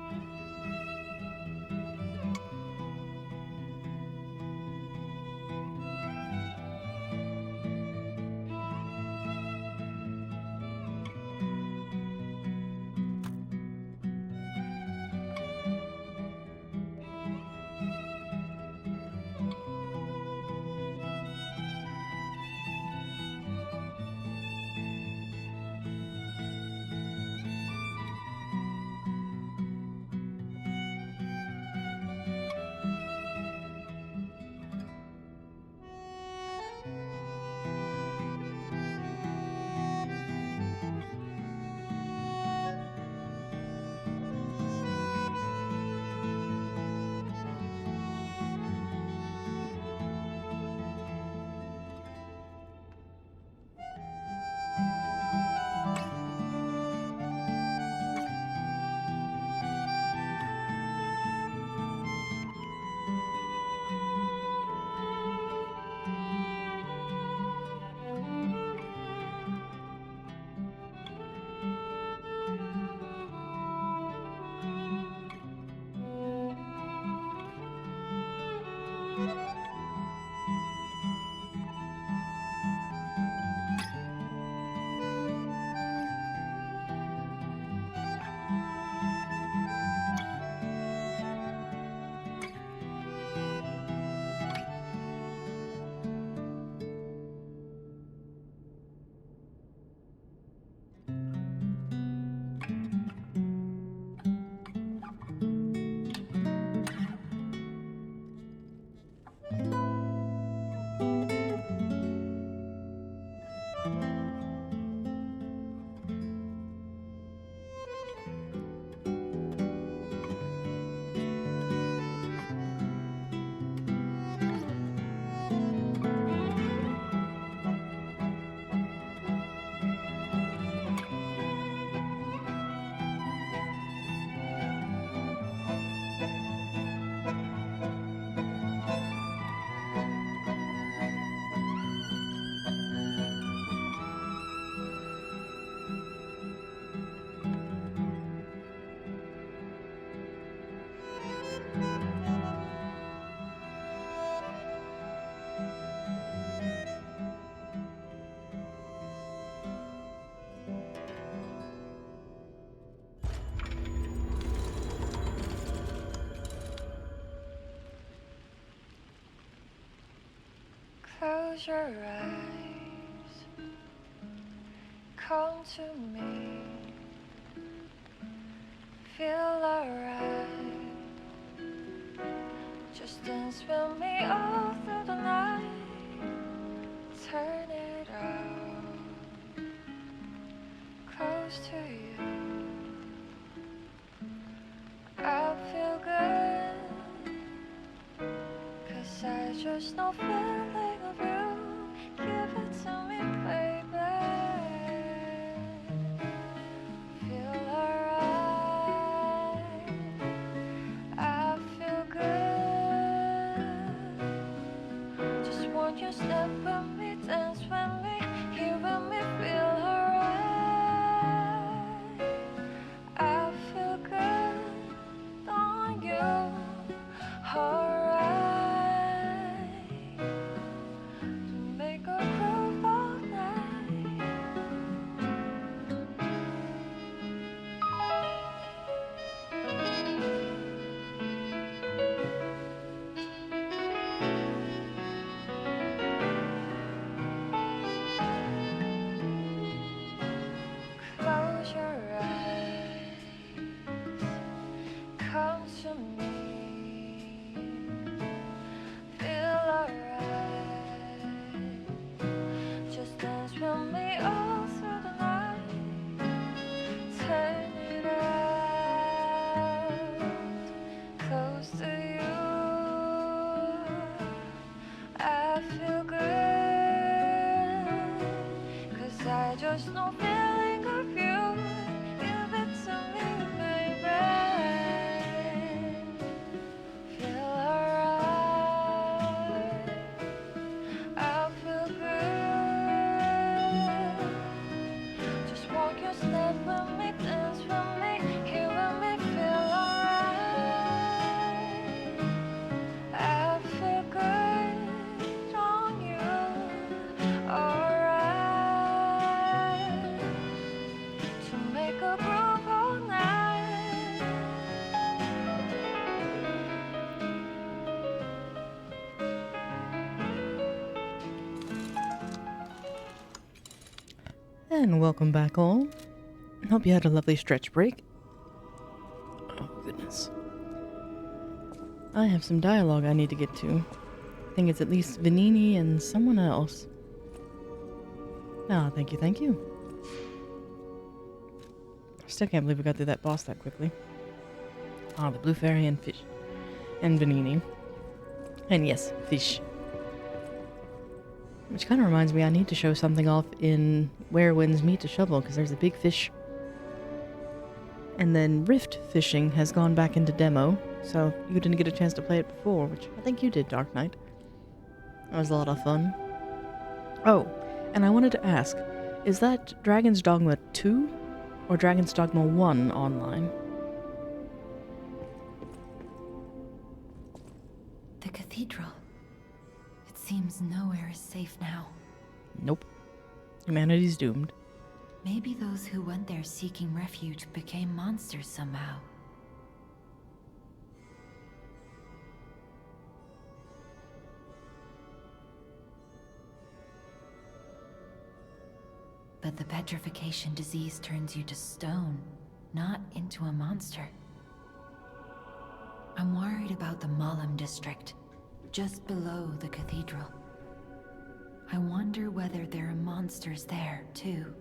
Close your eyes. Come to me. Feel alright. Just dance with me all through the night. Turn it out. Close to you. I feel good. 'Cause I just know feeling of you. Give it to me, baby. Feel alright. I feel good. Just want you step with me, dance with me, here with me, feel alright. I feel good on you, alright. To make a groove all night. Close your eyes. Come to me. Feel alright. Just dance with me all through the night. Turn it out. Close to you. I feel good. 'Cause I just know feeling of you. Give it to me, baby. Feel alright. I feel good. Just walk your step with me, dance with me, here with me, feel alright. I feel good on you, alright. To make a groove all night. And welcome back all. Hope you had a lovely stretch break. Oh goodness. I have some dialogue I need to get to. I think it's at least Vanini and someone else. Ah, thank you, thank you. Still can't believe we got through that boss that quickly. Ah, the blue fairy and fish. And Vanini. And yes, fish. Which kind of reminds me, I need to show something off in Where Winds Meet to Shovel, because there's a big fish. And then Rift Fishing has gone back into demo, so you didn't get a chance to play it before, which I think you did, Dark Knight. That was a lot of fun. Oh, and I wanted to ask, is that Dragon's Dogma 2 or Dragon's Dogma 1 online? The cathedral. It seems nowhere is safe now. Nope. Humanity's doomed. Maybe those who went there seeking refuge became monsters somehow. But the petrification disease turns you to stone, not into a monster. I'm worried about the Malam district, just below the cathedral. I wonder whether there are monsters there, too.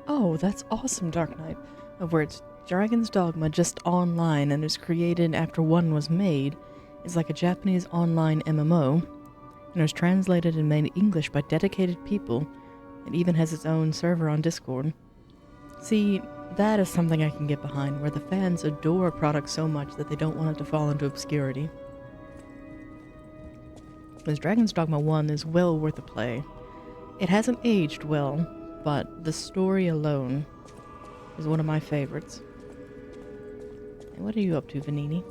Oh, that's awesome, Dark Knight. Where it's Dragon's Dogma just online and is created after 1 was made. It's like a Japanese online MMO, and it was translated and made English by dedicated people. It even has its own server on Discord. See, that is something I can get behind, where the fans adore a product so much that they don't want it to fall into obscurity. Because Dragon's Dogma 1 is well worth a play. It hasn't aged well, but the story alone is one of my favorites. And what are you up to, Vanini?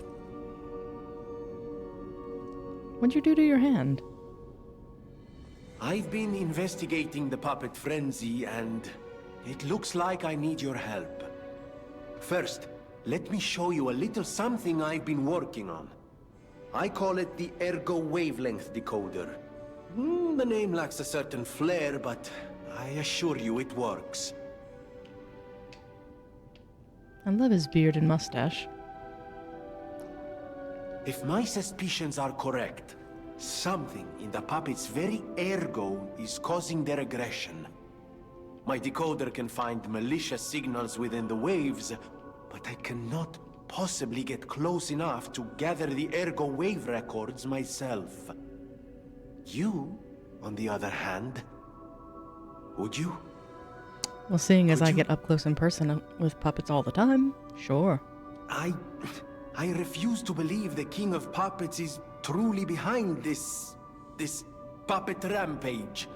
What'd you do to your hand? I've been investigating the puppet frenzy, and it looks like I need your help. First, let me show you a little something I've been working on. I call it the Ergo Wavelength Decoder. The name lacks a certain flair, but I assure you it works. I love his beard and mustache. If my suspicions are correct, something in the puppet's very ergo is causing their aggression. My decoder can find malicious signals within the waves, but I cannot possibly get close enough to gather the ergo wave records myself. You, on the other hand, would you? Well, seeing as Could I you- get up close and personal with puppets all the time, sure. I refuse to believe the King of Puppets is truly behind this puppet rampage.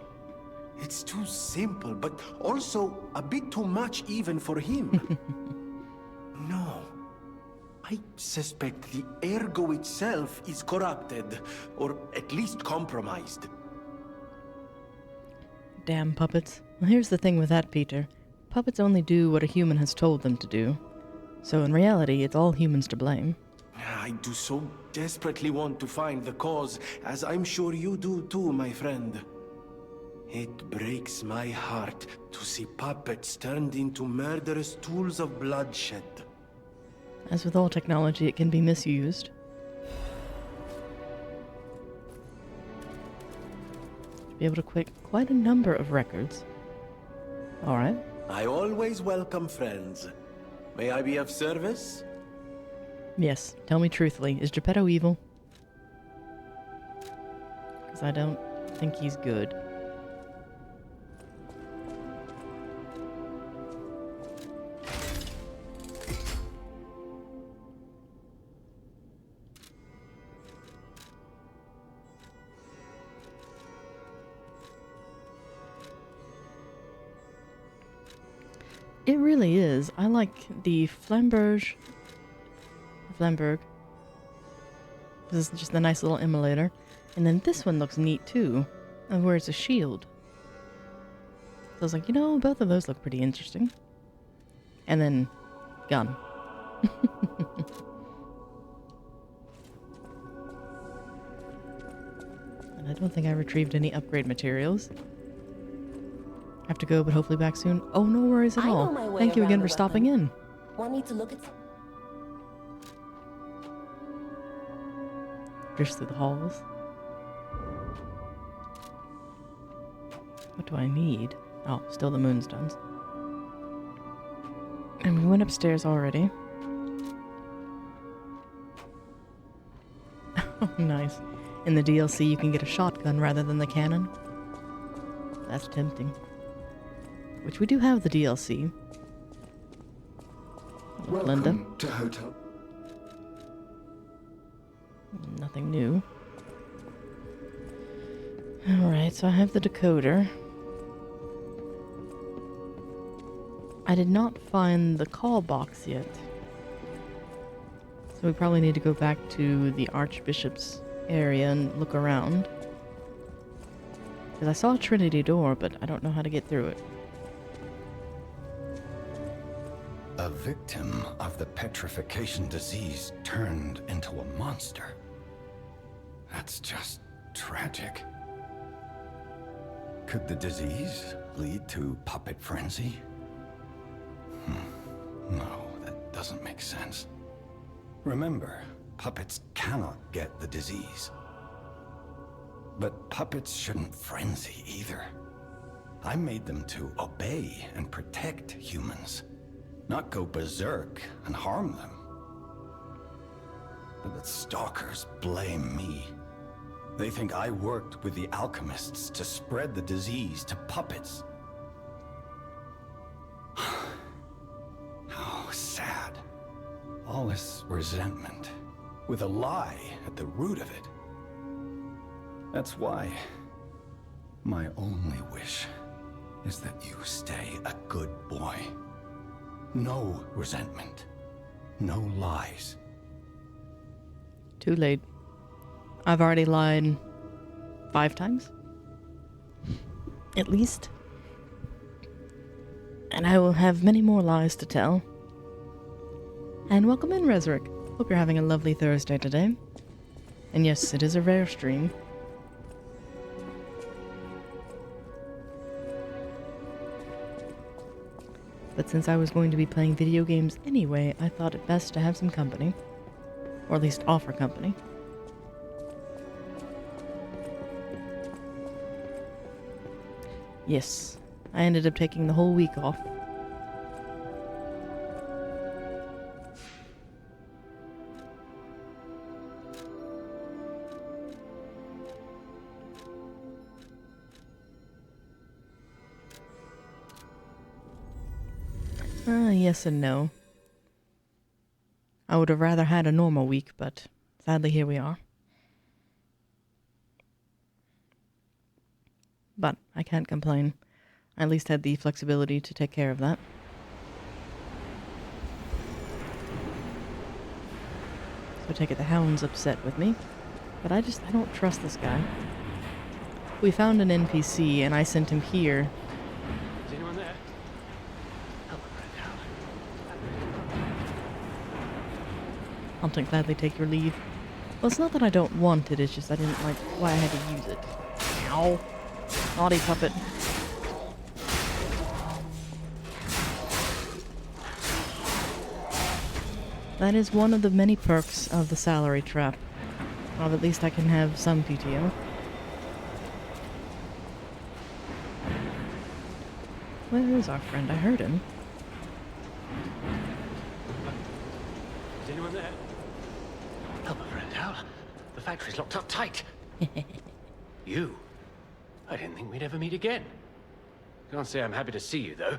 It's too simple, but also a bit too much even for him. No. I suspect the ergo itself is corrupted, or at least compromised. Damn puppets. Well, here's the thing with that, Peter. Puppets only do what a human has told them to do. So in reality, it's all humans to blame. I do so desperately want to find the cause, as I'm sure you do too, my friend. It breaks my heart to see puppets turned into murderous tools of bloodshed. As with all technology, it can be misused. Be able to quit quite a number of records. Alright. I always welcome friends. May I be of service? Yes, tell me truthfully, is Geppetto evil? Because I don't think he's good. It really is. I like the Flamberg. This is just a nice little immolator. And then this one looks neat too, of where it's a shield. So I was like, you know, both of those look pretty interesting. And then, gun. And I don't think I retrieved any upgrade materials. Have to go, but hopefully back soon. Oh, no worries at I know all. my way Thank you around again the for stopping weapon. in. Want me to look at... Just through the halls. What do I need? Oh, still the moonstones. And we went upstairs already. Oh, nice. In the DLC, you can get a shotgun rather than the cannon. That's tempting. Which we do have the DLC. Linda. Welcome to Hotel. Nothing new. Alright, so I have the decoder. I did not find the call box yet. So we probably need to go back to the Archbishop's area and look around. Because I saw a Trinity door, but I don't know how to get through it. A victim of the petrification disease turned into a monster. That's just tragic. Could the disease lead to puppet frenzy? No, that doesn't make sense. Remember, puppets cannot get the disease. But puppets shouldn't frenzy either. I made them to obey and protect humans, not go berserk and harm them. But the stalkers blame me. They think I worked with the alchemists to spread the disease to puppets. How sad. All this resentment, with a lie at the root of it. That's why my only wish is that you stay a good boy. No resentment. No lies. Too late. I've already lied 5 times. At least. And I will have many more lies to tell. And welcome in, Resrick. Hope you're having a lovely Thursday today. And yes, it is a rare stream. But since I was going to be playing video games anyway, I thought it best to have some company. Or at least offer company. Yes, I ended up taking the whole week off. Yes and no. I would have rather had a normal week, but sadly here we are. But I can't complain. I at least had the flexibility to take care of that. So I take it the Hound's upset with me. But I don't trust this guy. We found an NPC and I sent him here. Is anyone there? I'll gladly take your leave. Well, it's not that I don't want it, it's just I didn't like why I had to use it. Ow. Naughty puppet. That is one of the many perks of the salary trap. Well, at least I can have some PTO. Where is our friend? I heard him. Is anyone there? Help, my friend, Hal. The factory's locked up tight. You? I didn't think we'd ever meet again. Can't say I'm happy to see you, though.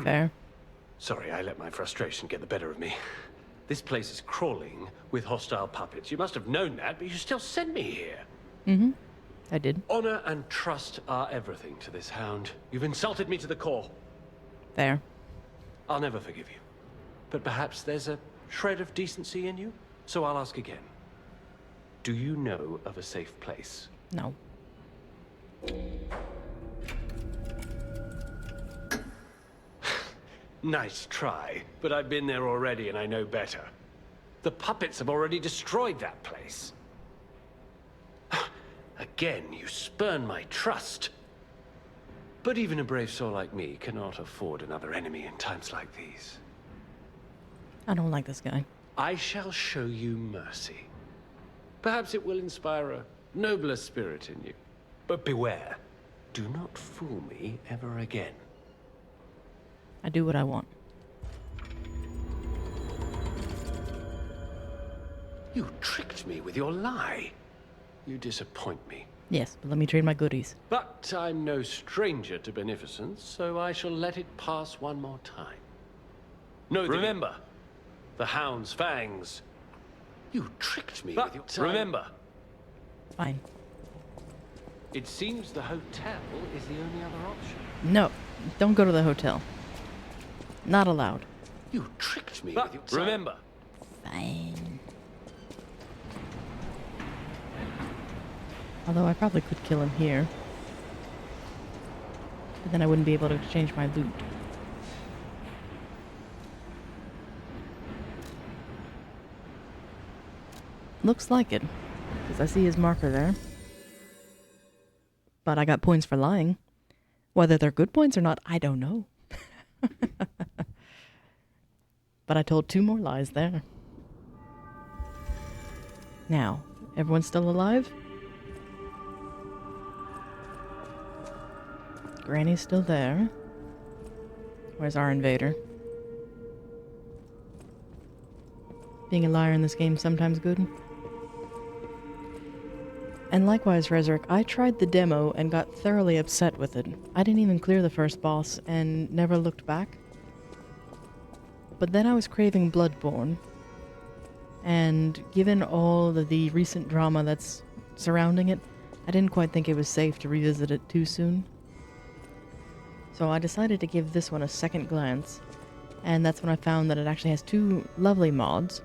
Fair. Sorry, I let my frustration get the better of me. This place is crawling with hostile puppets. You must have known that, but you still sent me here. Mm-hmm. I did. Honor and trust are everything to this Hound. You've insulted me to the core. Fair. I'll never forgive you. But perhaps there's a shred of decency in you? So I'll ask again. Do you know of a safe place? No. Nice try, but I've been there already and I know better. The puppets have already destroyed that place. Again, you spurn my trust. But even a brave soul like me cannot afford another enemy in times like these. I don't like this guy. I shall show you mercy. Perhaps it will inspire a nobler spirit in you. But beware, do not fool me ever again. I do what I want. You tricked me with your lie. You disappoint me. Yes, but let me trade my goodies. But I'm no stranger to beneficence, so I shall let it pass one more time. No, remember, the Hound's fangs. You tricked me with your time. Remember. Fine. It seems the hotel is the only other option. No, don't go to the hotel. Not allowed. You tricked me with your time. Remember. Fine. Although I probably could kill him here. But then I wouldn't be able to exchange my loot. Looks like it. Because I see his marker there. But I got points for lying. Whether they're good points or not, I don't know. But I told 2 more lies there. Now, everyone's still alive? Granny's still there. Where's our invader? Being a liar in this game is sometimes good. And likewise, Resurrect, I tried the demo and got thoroughly upset with it. I didn't even clear the first boss and never looked back. But then I was craving Bloodborne. And given all the recent drama that's surrounding it, I didn't quite think it was safe to revisit it too soon. So I decided to give this one a second glance. And that's when I found that it actually has 2 lovely mods.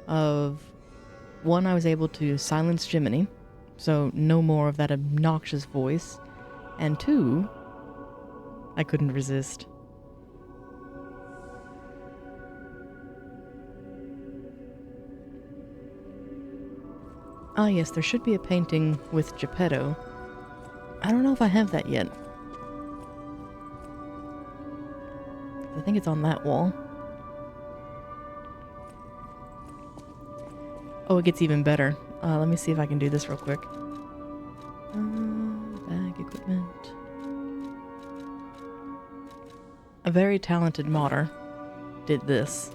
One, I was able to silence Gemini. So no more of that obnoxious voice. And 2, I couldn't resist. Ah, yes, there should be a painting with Geppetto. I don't know if I have that yet. I think it's on that wall. Oh, it gets even better. Let me see if I can do this real quick. Bag equipment. A very talented modder did this.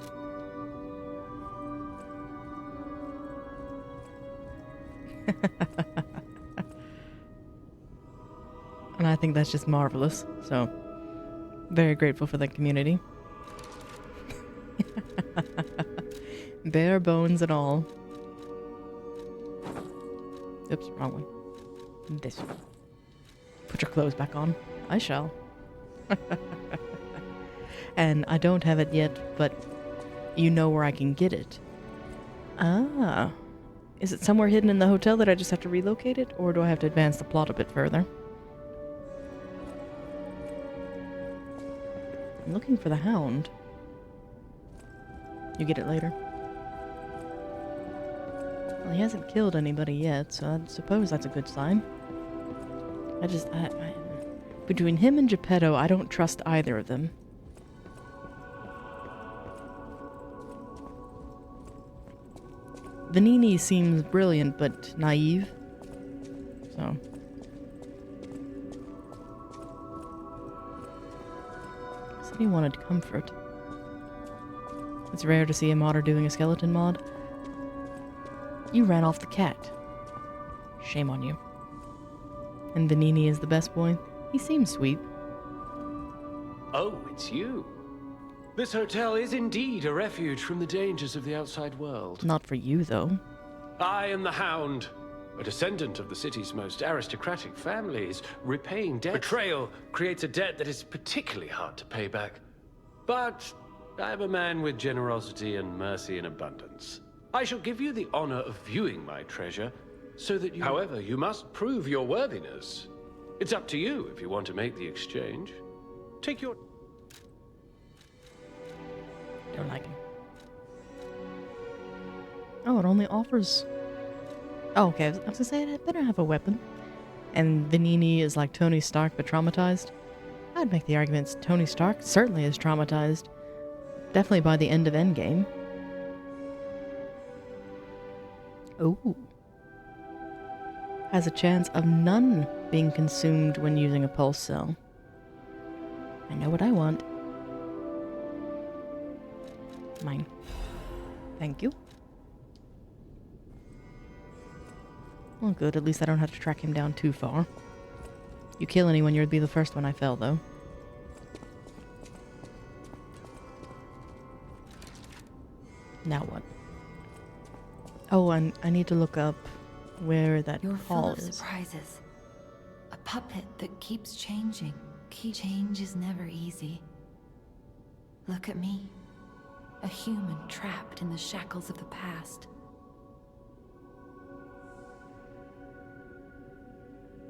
And I think that's just marvelous. So, very grateful for the community. Bare bones and all. Oops, wrong one. This one. Put your clothes back on. I shall. And I don't have it yet, but you know where I can get it. Ah. Is it somewhere hidden in the hotel that I just have to relocate it? Or do I have to advance the plot a bit further? I'm looking for the hound. You get it later. Well, he hasn't killed anybody yet, so I suppose that's a good sign. Between him and Geppetto, I don't trust either of them. Vanini seems brilliant, but naive. So. Said he wanted comfort. It's rare to see a modder doing a skeleton mod. You ran off the cat. Shame on you. And Vanini is the best boy. He seems sweet. Oh, it's you. This hotel is indeed a refuge from the dangers of the outside world. Not for you, though. I am the Hound, a descendant of the city's most aristocratic families. Repaying debt. Betrayal creates a debt that is particularly hard to pay back. But I am a man with generosity and mercy in abundance. I shall give you the honor of viewing my treasure, so that you... However, you must prove your worthiness. It's up to you if you want to make the exchange. Take your... Don't like him. Oh, it only offers... Oh, okay. I was gonna say, I better have a weapon. And Vanini is like Tony Stark, but traumatized. I'd make the argument Tony Stark certainly is traumatized. Definitely by the end of Endgame. Ooh. Has a chance of none being consumed when using a pulse cell. I know what I want. Mine. Thank you. Well, good. At least I don't have to track him down too far. You kill anyone, you'd be the first one I fell, though. Now what? Oh, and I need to look up where that You're hall full of is. surprises. A puppet that keeps changing. Change is never easy. Look at me. A human trapped in the shackles of the past.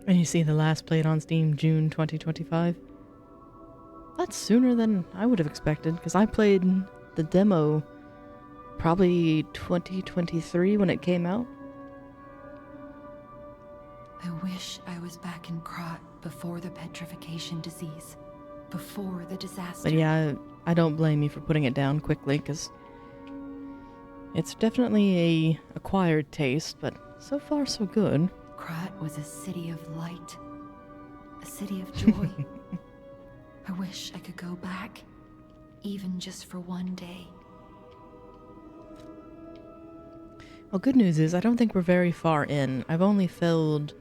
And you see the last played on Steam, June 2025. That's sooner than I would have expected, because I played the demo probably 2023 when it came out. I wish I was back in Krat before the petrification disease. Before the disaster. But yeah, I don't blame you for putting it down quickly, because it's definitely a acquired taste, but so far so good. Krat was a city of light. A city of joy. I wish I could go back, even just for one day. Well, good news is I don't think we're very far in. I've only felled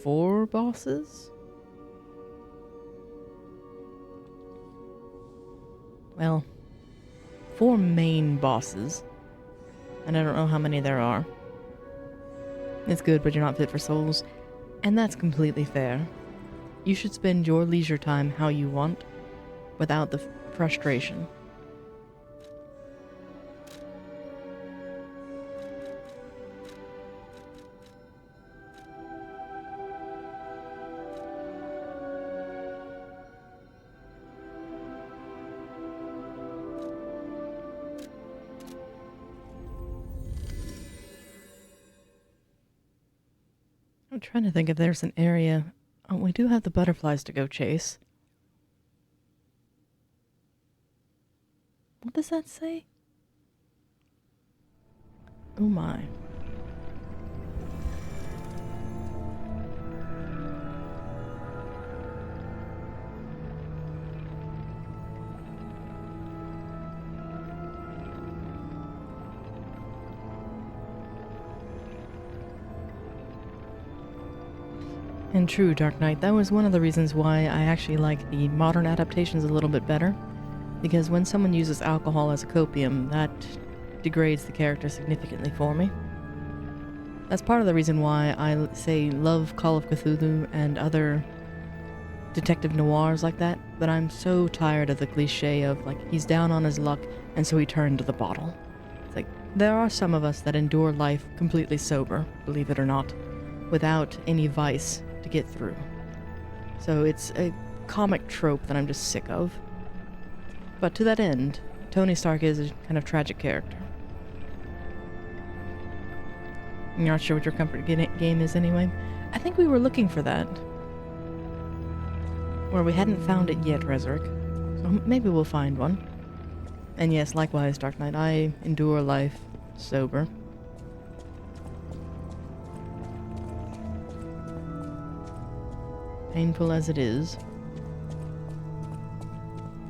4 bosses? Well, 4 main bosses. And I don't know how many there are. It's good, but you're not fit for souls. And that's completely fair. You should spend your leisure time how you want, without the frustration. I'm trying to think if there's an area. Oh, we do have the butterflies to go chase. What does that say? Oh my. And true, Dark Knight, that was one of the reasons why I actually like the modern adaptations a little bit better. Because when someone uses alcohol as a copium, that degrades the character significantly for me. That's part of the reason why I say love Call of Cthulhu and other detective noirs like that, but I'm so tired of the cliche of, like, he's down on his luck and so he turned to the bottle. It's like, there are some of us that endure life completely sober, believe it or not, without any vice to get through. So it's a comic trope that I'm just sick of. But to that end, Tony Stark is a kind of tragic character. You're not sure what your comfort game is anyway? I think we were looking for that. Or we hadn't found it yet, Resurrec. So maybe we'll find one. And yes, likewise, Dark Knight, I endure life sober. Painful as it is.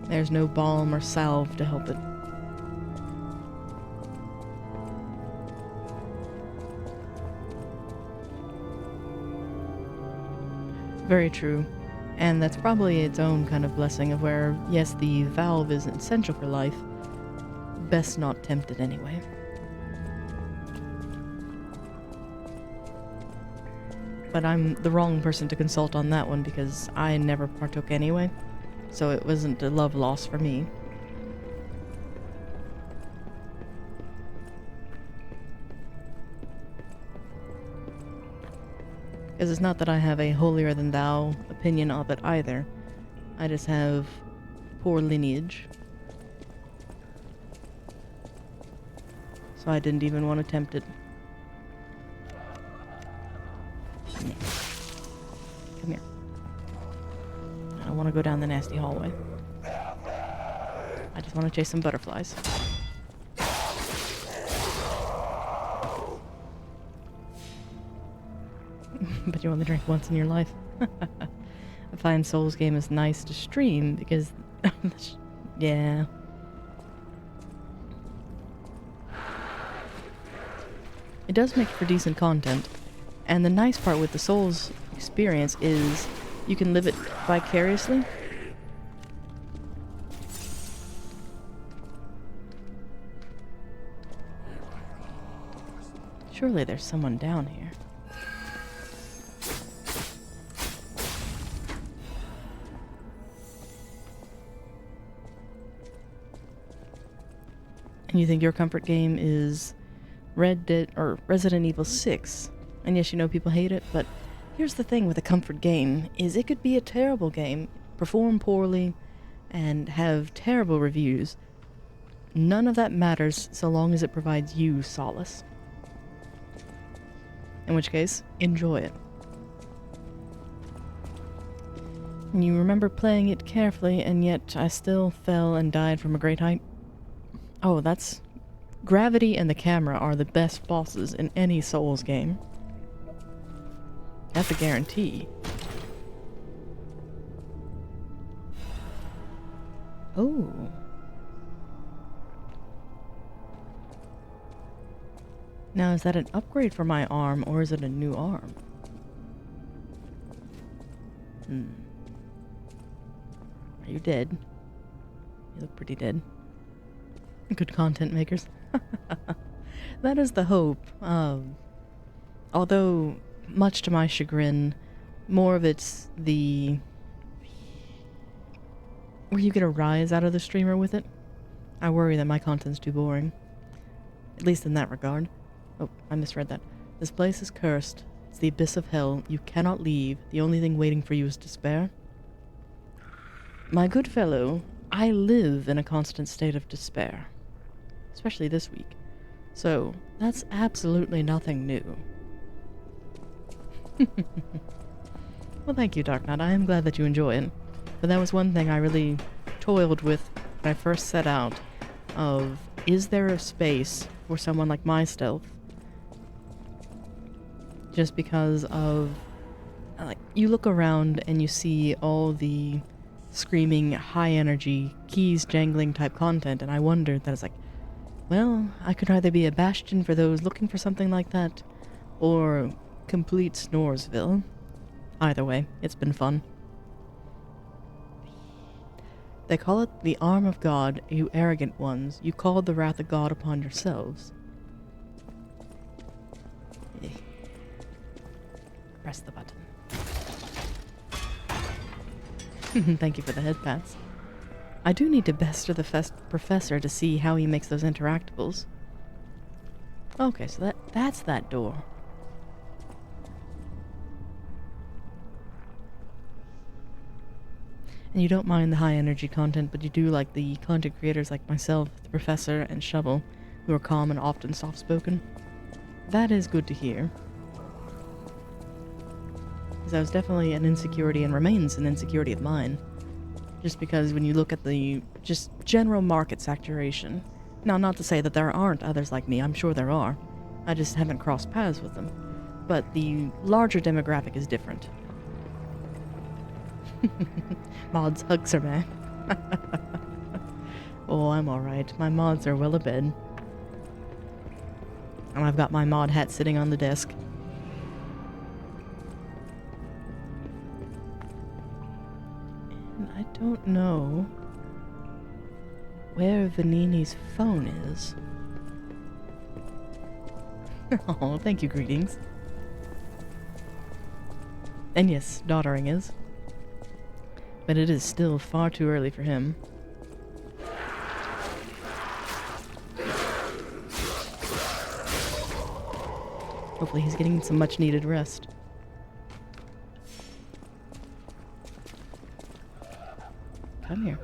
There's no balm or salve to help it. Very true. And that's probably its own kind of blessing of where, yes, the valve is essential for life. Best not tempt it anyway. But I'm the wrong person to consult on that one because I never partook anyway. So it wasn't a love loss for me. Because it's not that I have a holier-than-thou opinion of it either. I just have poor lineage. So I didn't even want to tempt it. Come here. I don't want to go down the nasty hallway. I just want to chase some butterflies. But you only drink once in your life. I find Souls game is nice to stream because... yeah. It does make for decent content. And the nice part with the Souls experience is you can live it vicariously. Surely there's someone down here. And you think your comfort game is Red Dead or Resident Evil 6. And yes, you know people hate it, but here's the thing with a comfort game is it could be a terrible game, perform poorly, and have terrible reviews. None of that matters so long as it provides you solace. In which case, enjoy it. And you remember playing it carefully, and yet I still fell and died from a great height. Oh, that's... Gravity and the camera are the best bosses in any Souls game. That's a guarantee. Oh. Now, is that an upgrade for my arm, or is it a new arm? Are you dead? You look pretty dead. Good content makers. That is the hope. Although, much to my chagrin, more of it's the... where you get a rise out of the streamer with it. I worry that my content's too boring. At least in that regard. Oh, I misread that. This place is cursed. It's the abyss of hell. You cannot leave. The only thing waiting for you is despair. My good fellow, I live in a constant state of despair. Especially this week. So, that's absolutely nothing new. Well, thank you, Dark Knight. I am glad that you enjoy it. But that was one thing I really toiled with when I first set out, of, is there a space for someone like myself? Just because of, like, you look around and you see all the screaming, high-energy, keys-jangling type content, and I wondered that it's like, well, I could either be a bastion for those looking for something like that, or complete Snoresville. Either way, it's been fun. They call it the arm of God, you arrogant ones. You called the wrath of God upon yourselves. Eh. Press the button. Thank you for the head pats. I do need to pester the professor to see how he makes those interactables. Okay, so that's that door. And you don't mind the high energy content, but you do like the content creators like myself, the professor, and Shovel, who are calm and often soft-spoken. That is good to hear. Because that was definitely an insecurity and remains an insecurity of mine. Just because when you look at the just general market saturation, now not to say that there aren't others like me, I'm sure there are. I just haven't crossed paths with them. But the larger demographic is different. Mods hugs her man. Oh, I'm alright. My mods are well abed. And I've got my mod hat sitting on the desk. And I don't know where Vanini's phone is. Oh, thank you, greetings. And yes, daughtering is. But it is still far too early for him. Hopefully he's getting some much needed rest. Come here.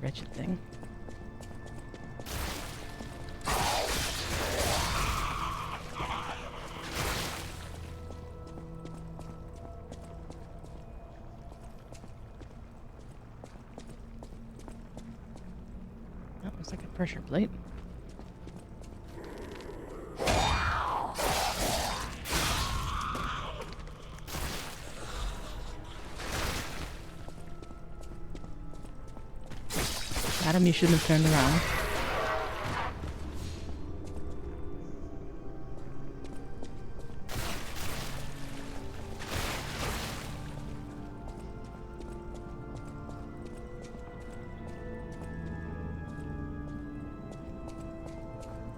Wretched thing. That looks like a pressure plate. Adam, you shouldn't have turned around.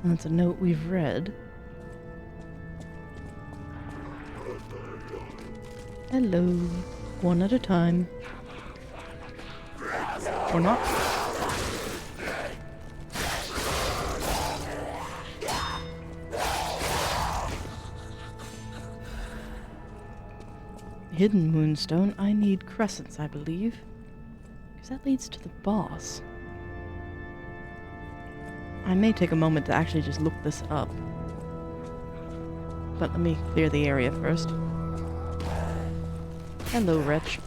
And that's a note we've read. Hello. One at a time. Or not. Hidden moonstone. I need crescents, I believe. Because that leads to the boss. I may take a moment to actually just look this up. But let me clear the area first. Hello, wretch.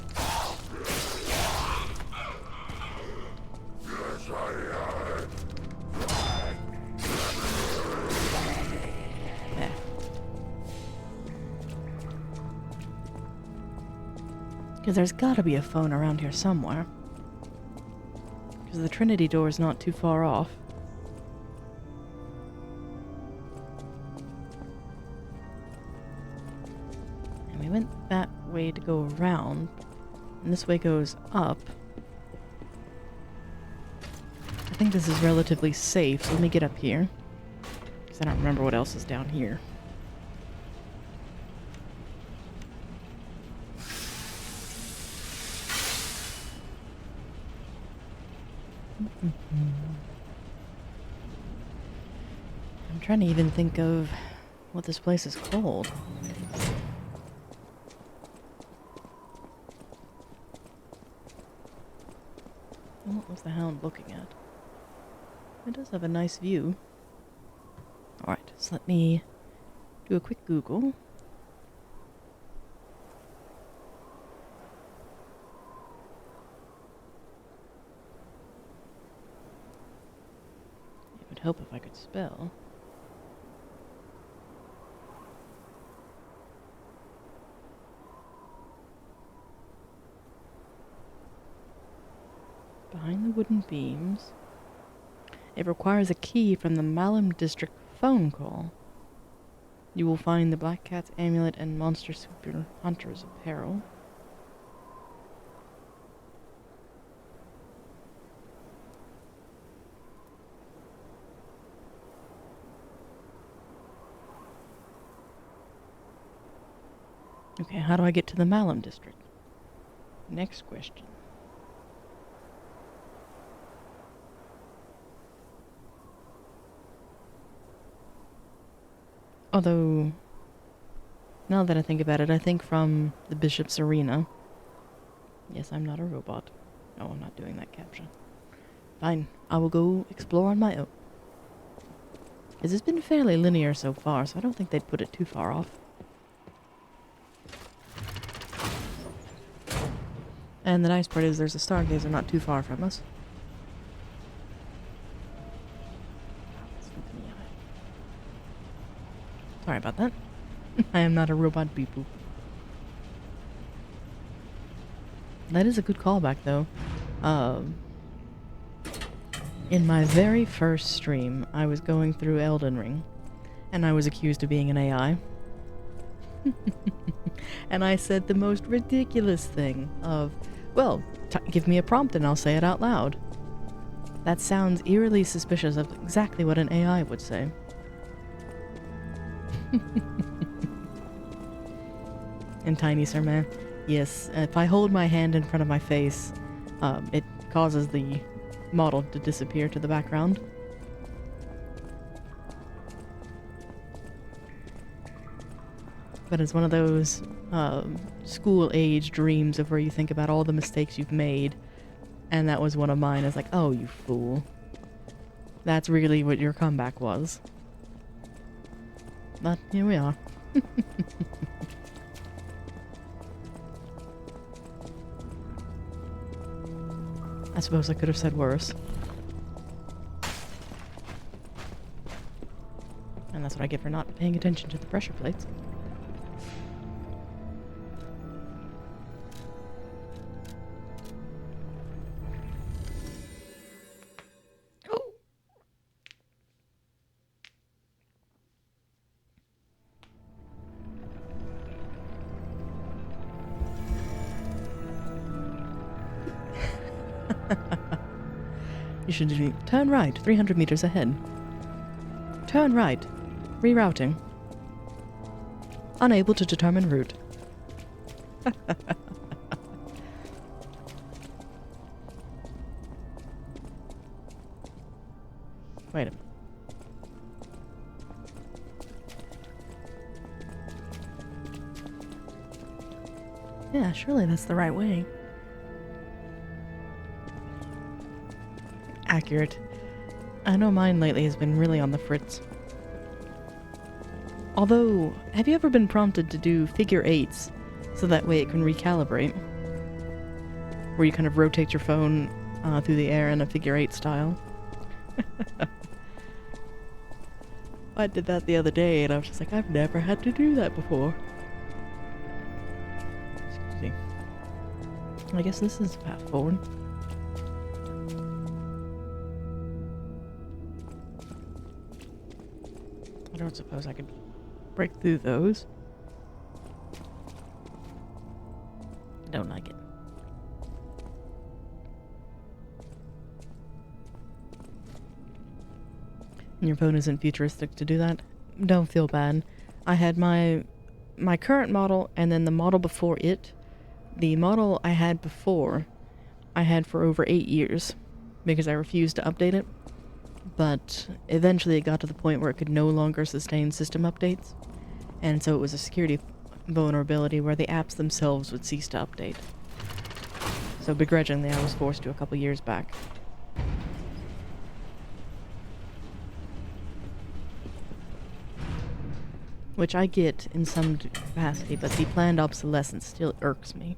There. Because there's gotta be a phone around here somewhere. Because the Trinity door is not too far off. And we went that way to go around. And this way goes up. I think this is relatively safe, so let me get up here. Because I don't remember what else is down here. I'm trying to even think of what this place is called. What was the hound looking at? It does have a nice view. Alright, so let me do a quick Google. Would help if I could spell. Behind the wooden beams. It requires a key from the Malum District phone call. You will find the Black Cat's amulet and Monster Super Hunter's apparel. Okay, how do I get to the Malum District? Next question. Although, now that I think about it, I think from the Bishop's Arena. Yes, I'm not a robot. No, I'm not doing that caption. Fine, I will go explore on my own. This has been fairly linear so far, so I don't think they'd put it too far off. And the nice part is there's a stargazer not too far from us. Sorry about that. I am not a robot beep boop. That is a good callback, though. In my very first stream, I was going through Elden Ring, and I was accused of being an AI. And I said the most ridiculous thing of, well, give me a prompt and I'll say it out loud. That sounds eerily suspicious of exactly what an AI would say. And Tiny Sir Man, yes, if I hold my hand in front of my face, it causes the model to disappear to the background. But it's one of those school-age dreams of where you think about all the mistakes you've made, and that was one of mine. It's like, oh, you fool. That's really what your comeback was. But here we are. I suppose I could have said worse. And that's what I get for not paying attention to the pressure plates. You should do turn right, 300 meters ahead. Turn right. Rerouting. Unable to determine route. Wait a minute. Yeah, surely that's the right way. Accurate. I know mine lately has been really on the fritz. Although, have you ever been prompted to do figure eights so that way it can recalibrate? Where you kind of rotate your phone through the air in a figure eight style. I did that the other day and I was just like, I've never had to do that before. Excuse me. I guess this is the path forward. I don't suppose I could break through those. I don't like it. And your phone isn't futuristic to do that? Don't feel bad. I had my current model and then the model before it. The model I had before, I had for over 8 years because I refused to update it. But eventually it got to the point where it could no longer sustain system updates, and so it was a security vulnerability where the apps themselves would cease to update. So begrudgingly I was forced to a couple years back. Which I get in some capacity, but the planned obsolescence still irks me.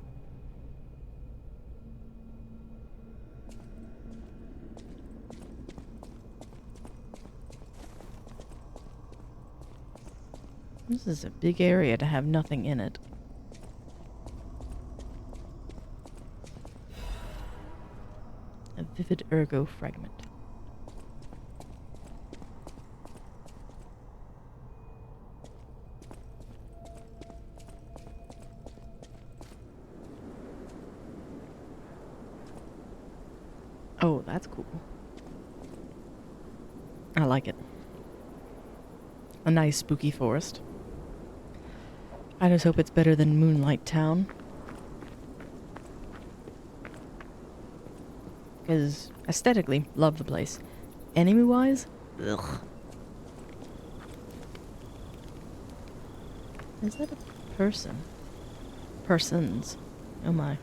This is a big area to have nothing in it. A vivid ergo fragment. Oh, that's cool. I like it. A nice spooky forest. I just hope it's better than Moonlight Town. Because aesthetically, love the place. Enemy-wise, ugh. Is that a person? Persons. Oh my.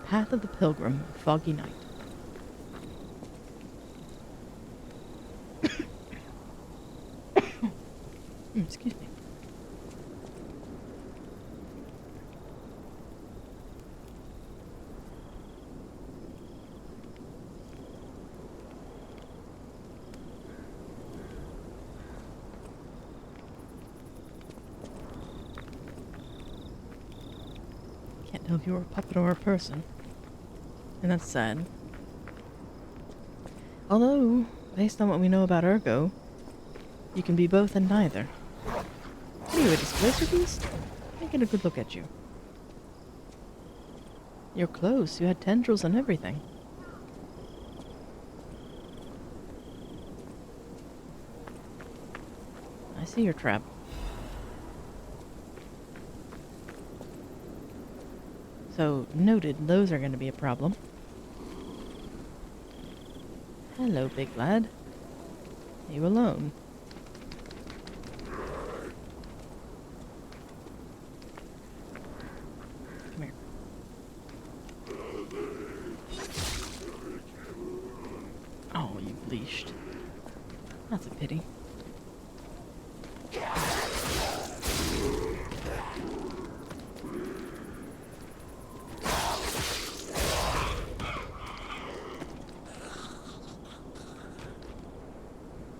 Path of the Pilgrim, Foggy Night. Excuse me. Can't tell if you were a puppet or a person. And that's sad. Although, based on what we know about Ergo, you can be both and neither. What are you, a displacer beast? Let me get a good look at you. You're close. You had tendrils and everything. I see your trap. So, noted, those are going to be a problem. Hello, big lad. Are you alone? Come here. Oh, you've leashed. That's a pity.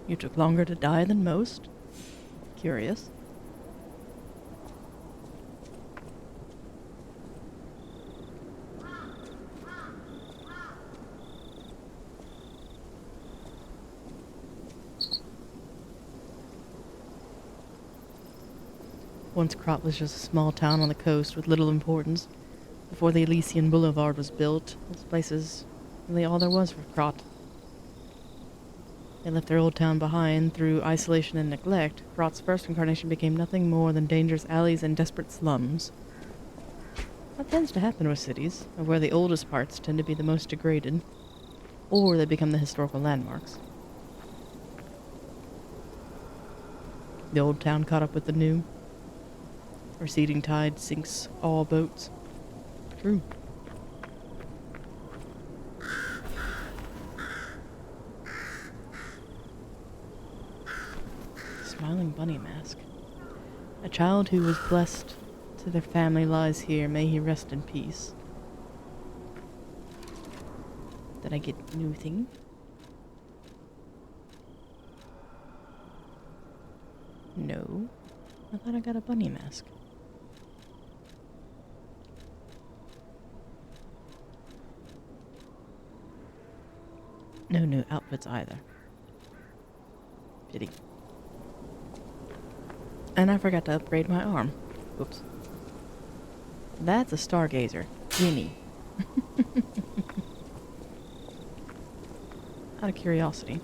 You took longer to die than most? Curious. Once Krot was just a small town on the coast with little importance. Before the Elysian Boulevard was built, this place is really all there was for Krot. They left their old town behind through isolation and neglect. Krot's first incarnation became nothing more than dangerous alleys and desperate slums. That tends to happen with cities, where the oldest parts tend to be the most degraded, or they become the historical landmarks. The old town caught up with the new. Receding tide sinks all boats. True. Smiling bunny mask. A child who was blessed to their family lies here. May he rest in peace. Did I get a new thing? No. I thought I got a bunny mask. No new outfits either. Pity. And I forgot to upgrade my arm. Whoops. That's a stargazer. Guinea. Out of curiosity.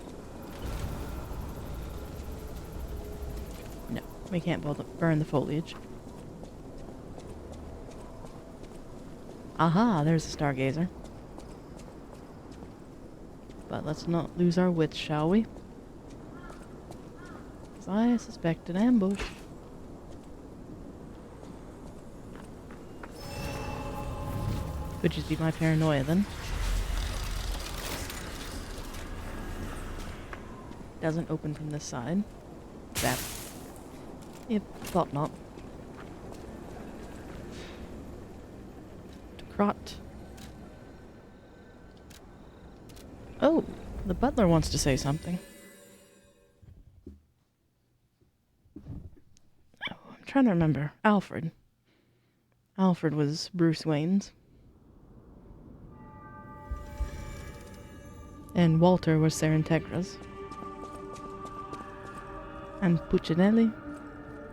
No, we can't burn the foliage. Aha, there's a stargazer. But let's not lose our wits, shall we? Because I suspect an ambush. Could just be my paranoia then. Doesn't open from this side. That. Yep, thought not. To Krot. Oh, The butler wants to say something. Oh, I'm trying to remember. Alfred. Alfred was Bruce Wayne's. And Walter was Sarentegra's. And Puccinelli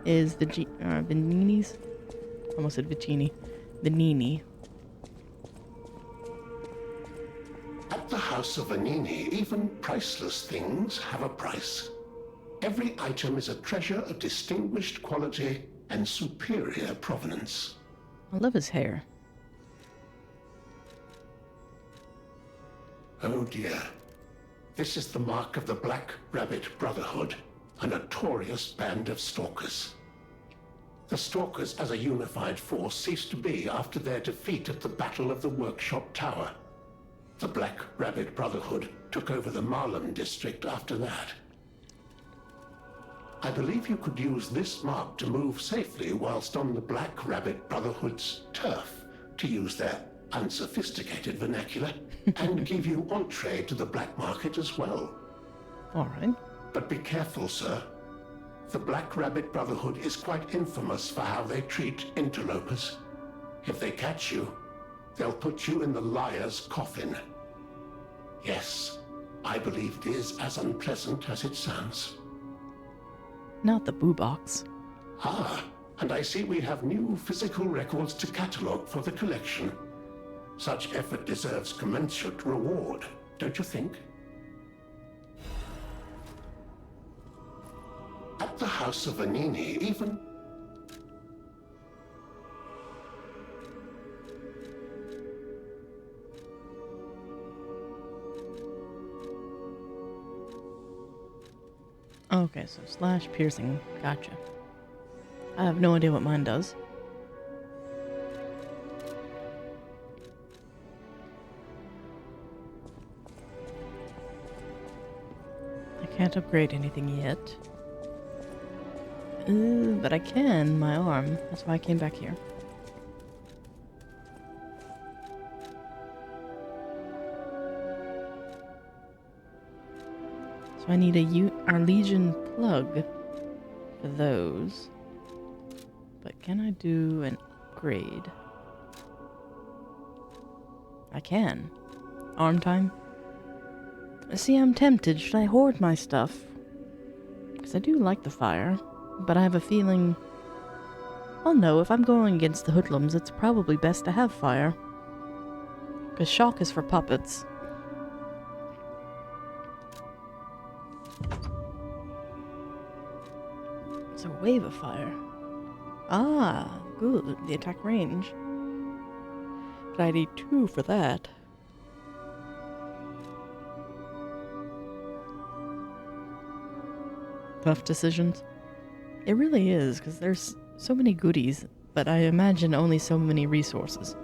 is the Venini's. Almost said Vicini. Venini. At the House of Venini, even priceless things have a price. Every item is a treasure of distinguished quality and superior provenance. I love his hair. Oh dear. This is the mark of the Black Rabbit Brotherhood, a notorious band of stalkers. The Stalkers as a unified force ceased to be after their defeat at the Battle of the Workshop Tower. The Black Rabbit Brotherhood took over the Marlem district after that. I believe you could use this mark to move safely whilst on the Black Rabbit Brotherhood's turf, to use their unsophisticated vernacular, and give you entree to the black market as well. All right. But be careful, sir. The Black Rabbit Brotherhood is quite infamous for how they treat interlopers. If they catch you, they'll put you in the liar's coffin. Yes, I believe it is as unpleasant as it sounds. Not the boo box. Ah, and I see we have new physical records to catalogue for the collection. Such effort deserves commensurate reward, don't you think? At the House of Venini, even... Okay, so slash piercing. Gotcha. I have no idea what mine does. I can't upgrade anything yet. But I can my arm. That's why I came back here. So I need our Legion plug for those. But can I do an upgrade? I can. Arm time? See, I'm tempted. Should I hoard my stuff? Because I do like the fire. But I have a feeling... Well, no, if I'm going against the hoodlums, it's probably best to have fire. Because shock is for puppets. It's a wave of fire. Ah, good. The attack range. But I need 2 for that. Tough decisions. It really is, because there's so many goodies, but I imagine only so many resources.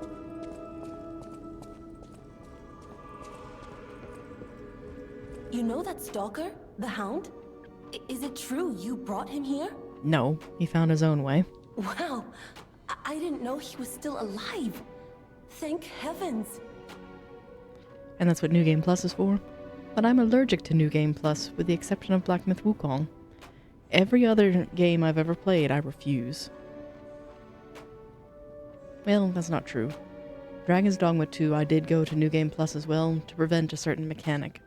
You know that stalker? The Hound? Is it true you brought him here? No, he found his own way. Wow! I didn't know he was still alive! Thank heavens! And that's what New Game Plus is for. But I'm allergic to New Game Plus, with the exception of Black Myth Wukong. Every other game I've ever played, I refuse. Well, that's not true. Dragon's Dogma 2, I did go to New Game Plus as well, to prevent a certain mechanic.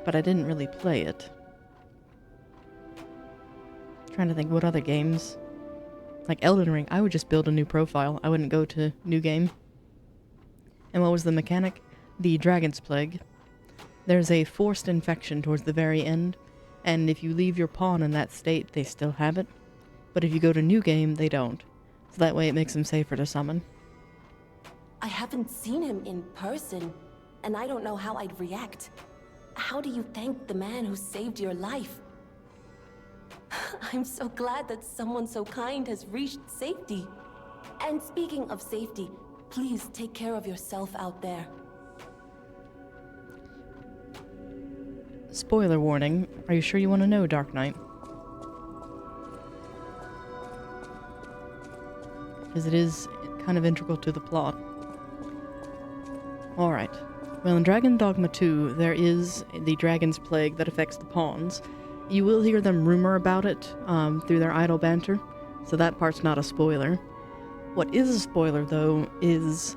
But I didn't really play it. Trying to think what other games. Like Elden Ring, I would just build a new profile. I wouldn't go to New Game. And what was the mechanic? The Dragon's Plague. There's a forced infection towards the very end, and if you leave your pawn in that state, they still have it. But if you go to New Game, they don't. So that way it makes them safer to summon. I haven't seen him in person, and I don't know how I'd react. How do you thank the man who saved your life? I'm so glad that someone so kind has reached safety. And speaking of safety, please take care of yourself out there. Spoiler warning. Are you sure you want to know, Dark Knight? Because it is kind of integral to the plot. Alright. Well, in Dragon Dogma 2, there is the Dragon's Plague that affects the pawns. You will hear them rumor about it through their idle banter, so that part's not a spoiler. What is a spoiler, though, is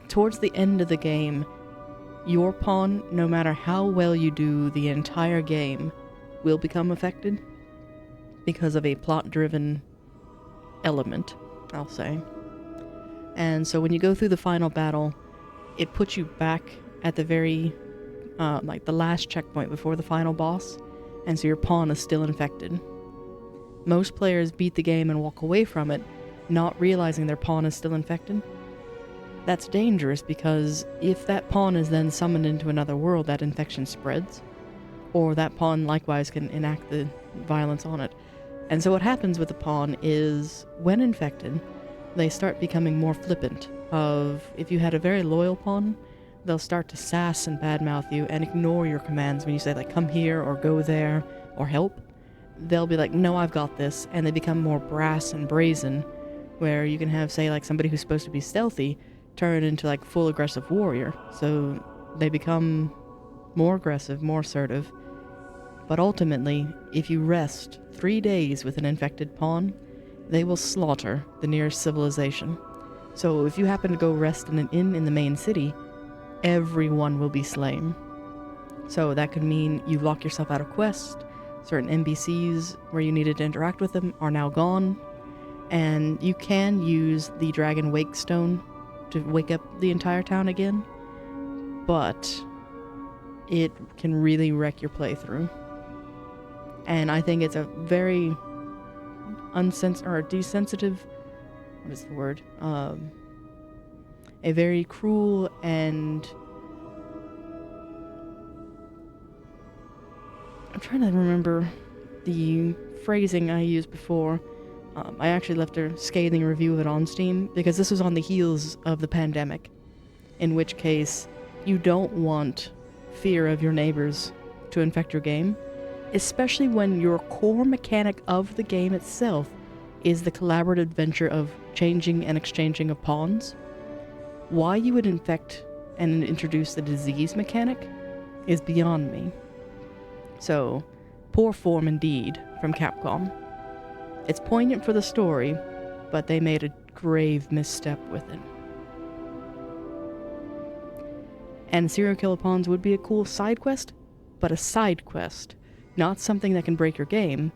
towards the end of the game, your pawn, no matter how well you do the entire game, will become affected because of a plot-driven element, I'll say. And so when you go through the final battle, it puts you back at the very, like the last checkpoint before the final boss, and so your pawn is still infected. Most players beat the game and walk away from it, not realizing their pawn is still infected. That's dangerous because if that pawn is then summoned into another world, that infection spreads, or that pawn likewise can enact the violence on it. And so what happens with the pawn is, when infected, they start becoming more flippant. If you had a very loyal pawn, they'll start to sass and badmouth you and ignore your commands when you say, like, come here or go there or help. They'll be like, no, I've got this, and they become more brass and brazen, where you can have, say, like somebody who's supposed to be stealthy turn into like full aggressive warrior. So they become more aggressive, more assertive. But ultimately, if you rest 3 days with an infected pawn, they will slaughter the nearest civilization. So if you happen to go rest in an inn in the main city, everyone will be slain. So that could mean you lock yourself out of quest, certain NPCs where you needed to interact with them are now gone, and you can use the Dragon Wake Stone to wake up the entire town again, but it can really wreck your playthrough. And I think it's a very desensitive, what is the word? A very cruel and... I'm trying to remember the phrasing I used before. I actually left a scathing review of it on Steam, because this was on the heels of the pandemic, in which case you don't want fear of your neighbors to infect your game, especially when your core mechanic of the game itself is the collaborative adventure of changing and exchanging of pawns. Why you would infect and introduce the disease mechanic is beyond me. So, poor form indeed from Capcom. It's poignant for the story, but they made a grave misstep with it. And serial killer pawns would be a cool side quest, but a side quest, not something that can break your game.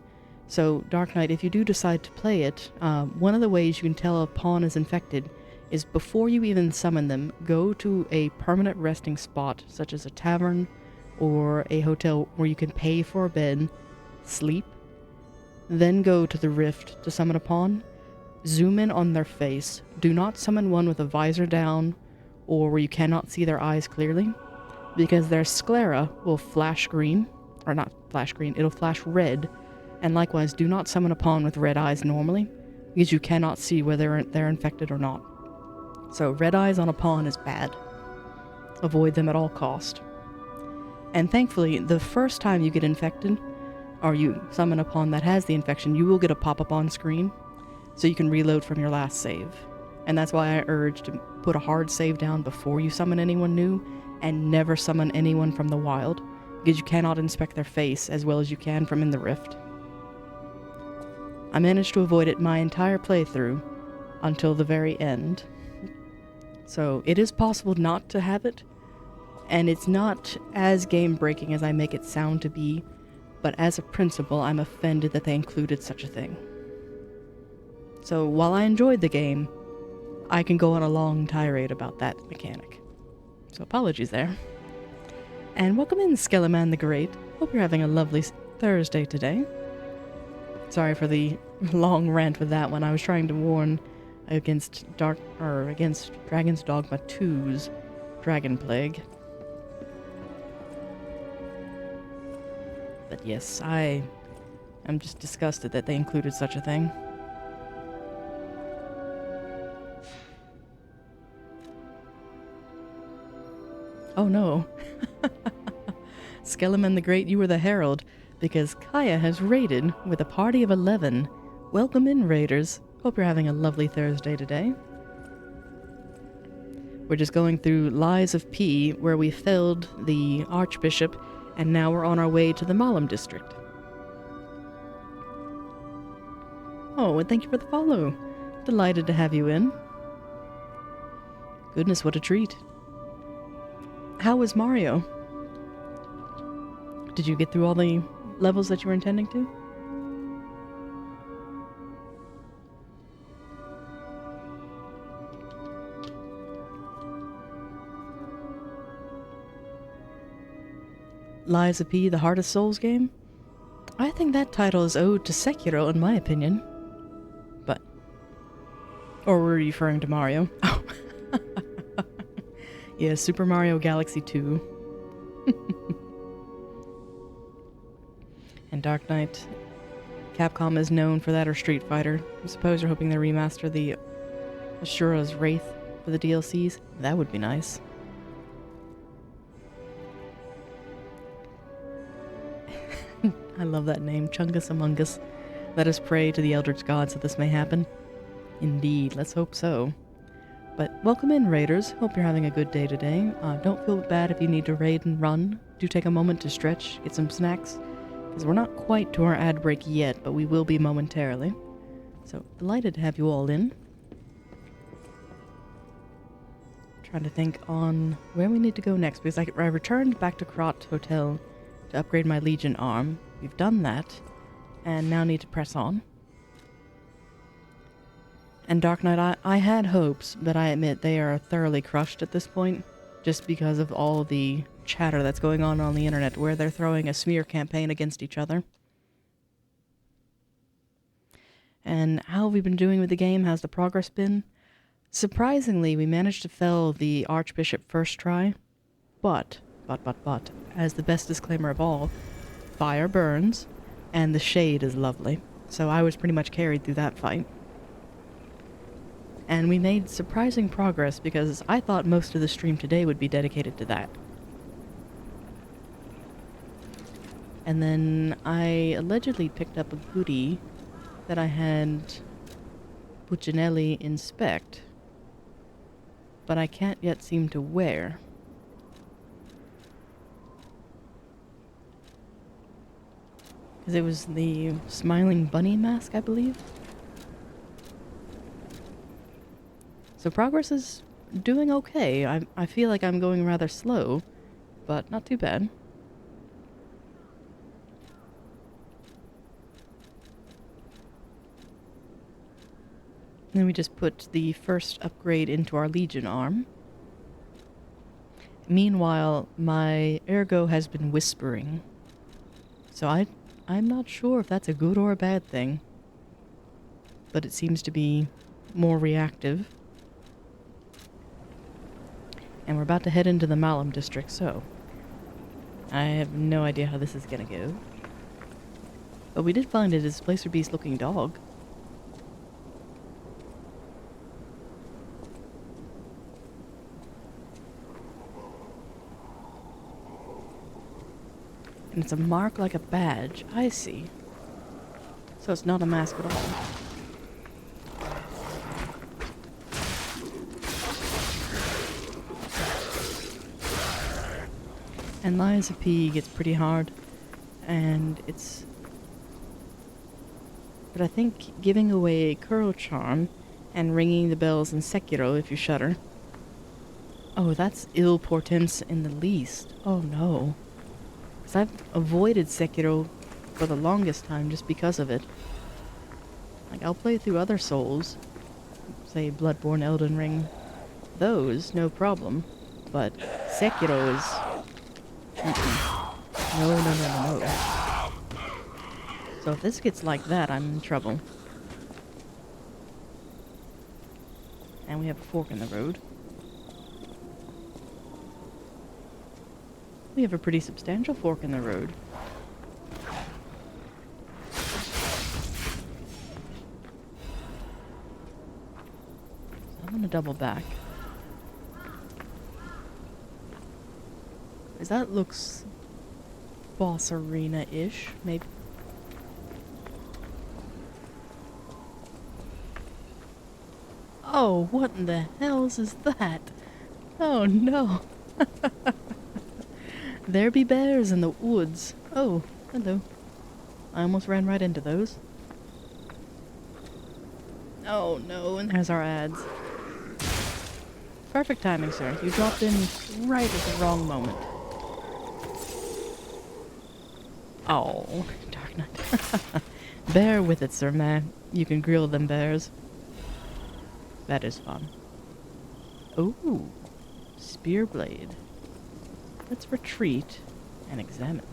So, Dark Knight, if you do decide to play it, one of the ways you can tell a pawn is infected is before you even summon them, go to a permanent resting spot, such as a tavern or a hotel where you can pay for a bed, sleep, then go to the rift to summon a pawn, zoom in on their face, do not summon one with a visor down or where you cannot see their eyes clearly, because their sclera will flash green, or not flash green, it'll flash red, and likewise do not summon a pawn with red eyes normally, because you cannot see whether they're infected or not. So red eyes on a pawn is bad. Avoid them at all cost. And thankfully, the first time you get infected, or you summon a pawn that has the infection, you will get a pop-up on screen, so you can reload from your last save. And that's why I urge to put a hard save down before you summon anyone new, and never summon anyone from the wild, because you cannot inspect their face as well as you can from in the rift. I managed to avoid it my entire playthrough until the very end. So it is possible not to have it, and it's not as game-breaking as I make it sound to be, but as a principle, I'm offended that they included such a thing. So while I enjoyed the game, I can go on a long tirade about that mechanic. So apologies there. And welcome in, Skeleman the Great. Hope you're having a lovely Thursday today. Sorry for the long rant with that one. I was trying to warn against Dragon's Dogma 2's Dragon Plague. But yes, I am just disgusted that they included such a thing. Oh no. Skeleman the Great, you were the herald, because Kaya has raided with a party of 11. Welcome in, raiders. Hope you're having a lovely Thursday today. We're just going through Lies of P, where we felled the Archbishop, and now we're on our way to the Malum district. Oh, and thank you for the follow. Delighted to have you in. Goodness, what a treat. How was Mario? Did you get through all the levels that you were intending to? Lies of P, the hardest Souls game? I think that title is owed to Sekiro, in my opinion. But... Or were you referring to Mario? Oh. Yeah, Super Mario Galaxy 2. And Dark Knight. Capcom is known for that, or Street Fighter. I suppose you're hoping they remaster the Ashura's Wraith for the DLCs? That would be nice. I love that name, Chungus Among Us. Let us pray to the Eldritch Gods that this may happen. Indeed, let's hope so. But welcome in, raiders. Hope you're having a good day today. Don't feel bad if you need to raid and run. Do take a moment to stretch, get some snacks, because we're not quite to our ad break yet, but we will be momentarily. So, delighted to have you all in. Trying to think on where we need to go next, because I returned back to Krot Hotel to upgrade my Legion arm. We've done that, and now need to press on. And Dark Knight, I had hopes, but I admit they are thoroughly crushed at this point, just because of all the chatter that's going on the internet, where they're throwing a smear campaign against each other. And how have we been doing with the game? How's the progress been? Surprisingly, we managed to fell the Archbishop first try, but, as the best disclaimer of all, fire burns, and the shade is lovely. So I was pretty much carried through that fight. And we made surprising progress because I thought most of the stream today would be dedicated to that. And then I allegedly picked up a goodie that I had Puccinelli inspect, but I can't yet seem to wear. Because it was the smiling bunny mask, I believe. So progress is doing okay. I feel like I'm going rather slow, but not too bad. Then we just put the first upgrade into our Legion arm. Meanwhile, my ergo has been whispering. So I'm not sure if that's a good or a bad thing. But it seems to be more reactive. And we're about to head into the Malum district, so I have no idea how this is gonna go. But we did find a Displacer Beast looking dog. And it's a mark like a badge. I see. So it's not a mask at all. And Lies of P gets pretty hard, and it's... But I think giving away Curl Charm and ringing the bells in Sekiro if you shudder. Oh, that's ill portents in the least. Oh no. Because I've avoided Sekiro for the longest time just because of it. Like, I'll play through other Souls, say Bloodborne, Elden Ring, those, no problem. But Sekiro is... No. So if this gets like that, I'm in trouble. And we have a fork in the road. We have a pretty substantial fork in the road. I'm gonna double back. Because that looks boss arena-ish, maybe. Oh, what in the hells is that? Oh no. There be bears in the woods. Oh, hello. I almost ran right into those. Oh no, and there's our ads. Perfect timing, sir. You dropped in right at the wrong moment. Oh, Dark Knight. Bear with it, sir, man. You can grill them bears. That is fun. Ooh, spear blade. Let's retreat and examine.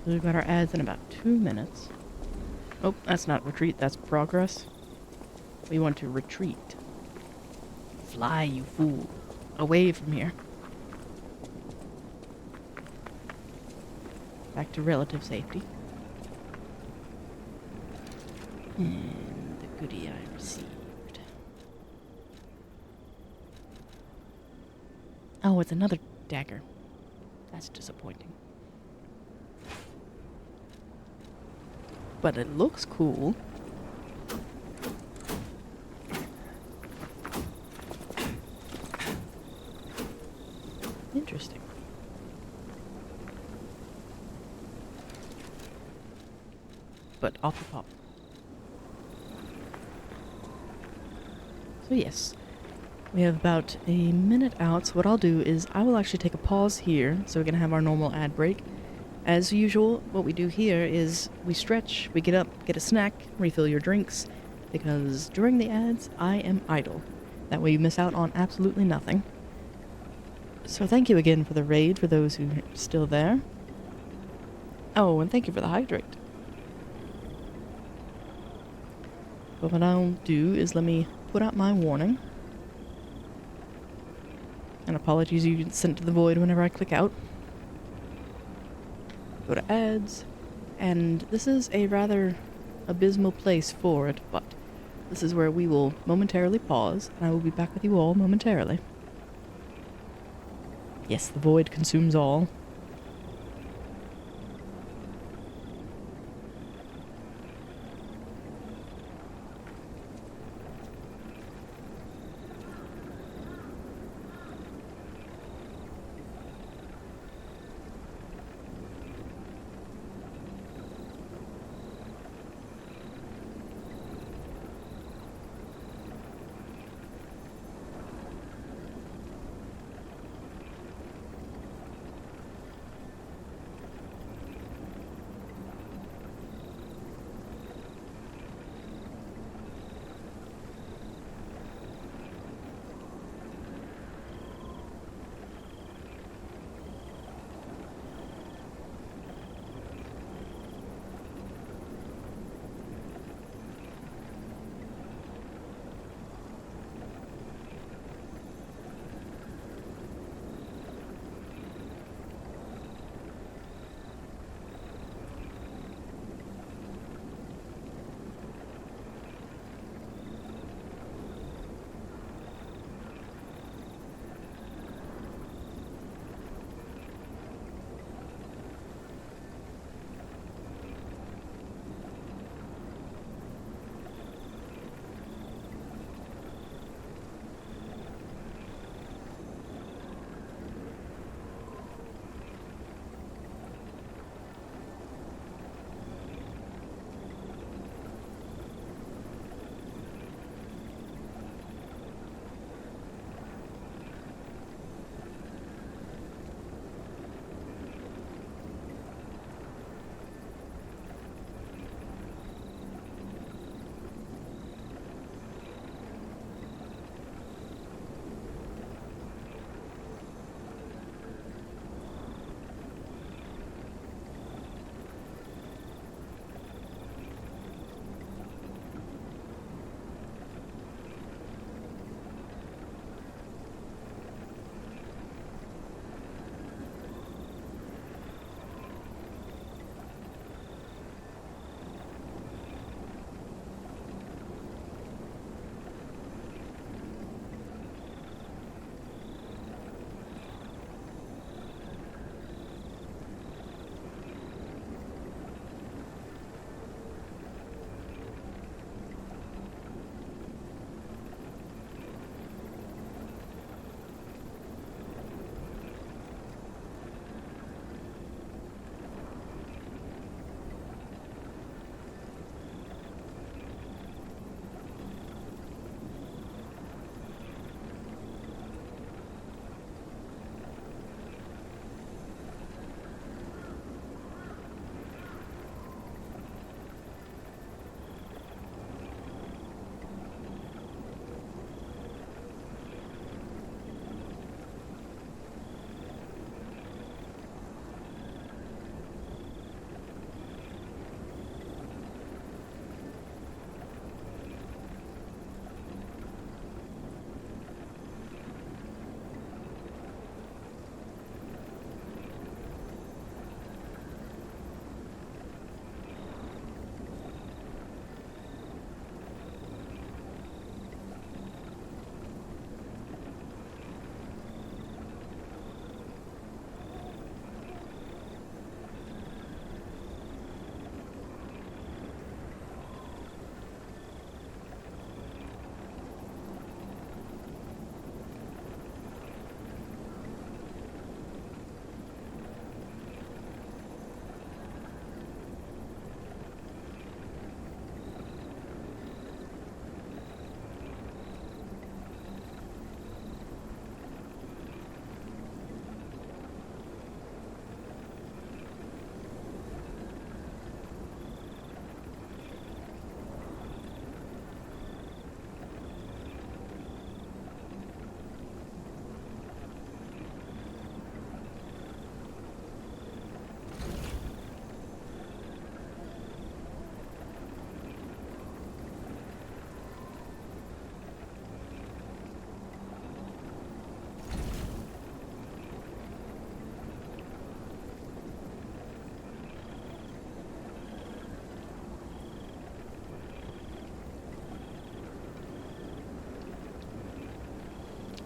So we've got our ads in about 2 minutes. Oh, that's not retreat, that's progress. We want to retreat. Fly, you fool. Away from here. Back to relative safety. And the goodie I received. Oh, it's another dagger. That's disappointing. But it looks cool. Interesting. But off the pop. So yes, we have about a minute out, so what I'll do is I will actually take a pause here so we can have our normal ad break. As usual, what we do here is we stretch, we get up, get a snack, refill your drinks, because during the ads, I am idle. That way you miss out on absolutely nothing. So thank you again for the raid, for those who are still there. Oh, and thank you for the hydrate. But what I'll do is let me put out my warning. And apologies you get sent to the void whenever I click out. Go to ads. And this is a rather abysmal place for it, but this is where we will momentarily pause, and I will be back with you all momentarily. Yes, the void consumes all.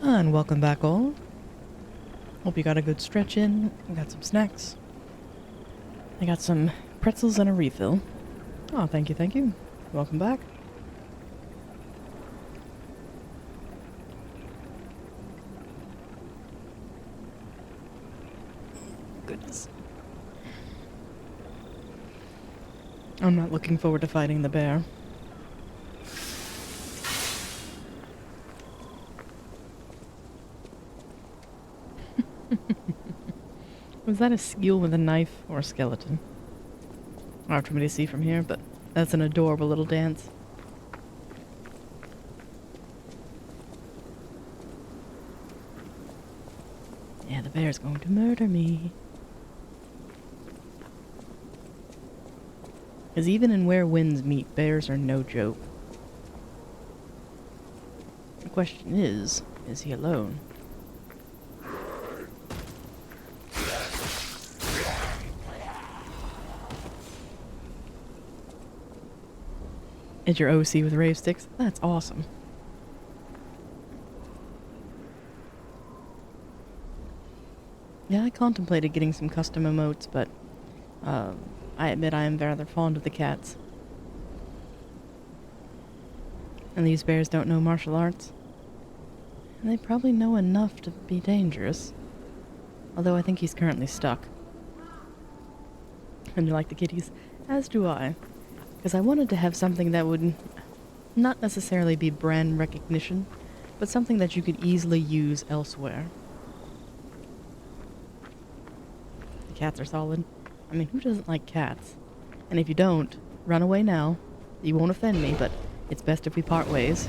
And welcome back all. Hope you got a good stretch in. I got some snacks. I got some pretzels and a refill. Oh, thank you, thank you. Welcome back. Goodness. I'm not looking forward to fighting the bear. Was that a seal with a knife or a skeleton? Hard for me to see from here, but that's an adorable little dance. Yeah, the bear's going to murder me. Because even in Where Winds Meet, bears are no joke. The question is he alone? Is your OC with rave sticks? That's awesome. Yeah, I contemplated getting some custom emotes, but I admit I am rather fond of the cats. And these bears don't know martial arts. And they probably know enough to be dangerous. Although I think he's currently stuck. And you like the kitties? As do I. Because I wanted to have something that would not necessarily be brand recognition, but something that you could easily use elsewhere. The cats are solid. I mean, who doesn't like cats? And if you don't, run away now. You won't offend me, but it's best if we part ways.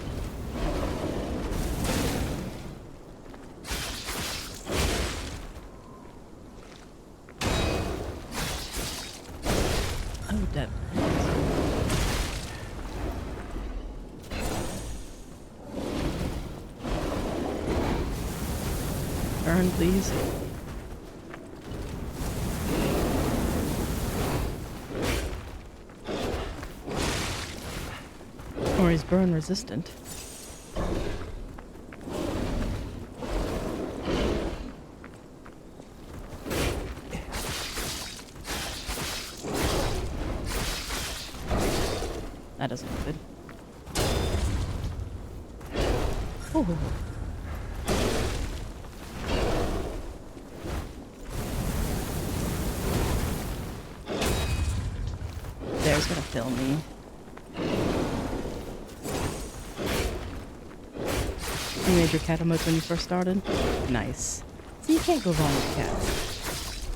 Oh, dead. Burn, please. Or he's burn resistant. That doesn't look good. Oh. There's gonna kill me. You made your cat emotes when you first started? Nice. So you can't go wrong with cats.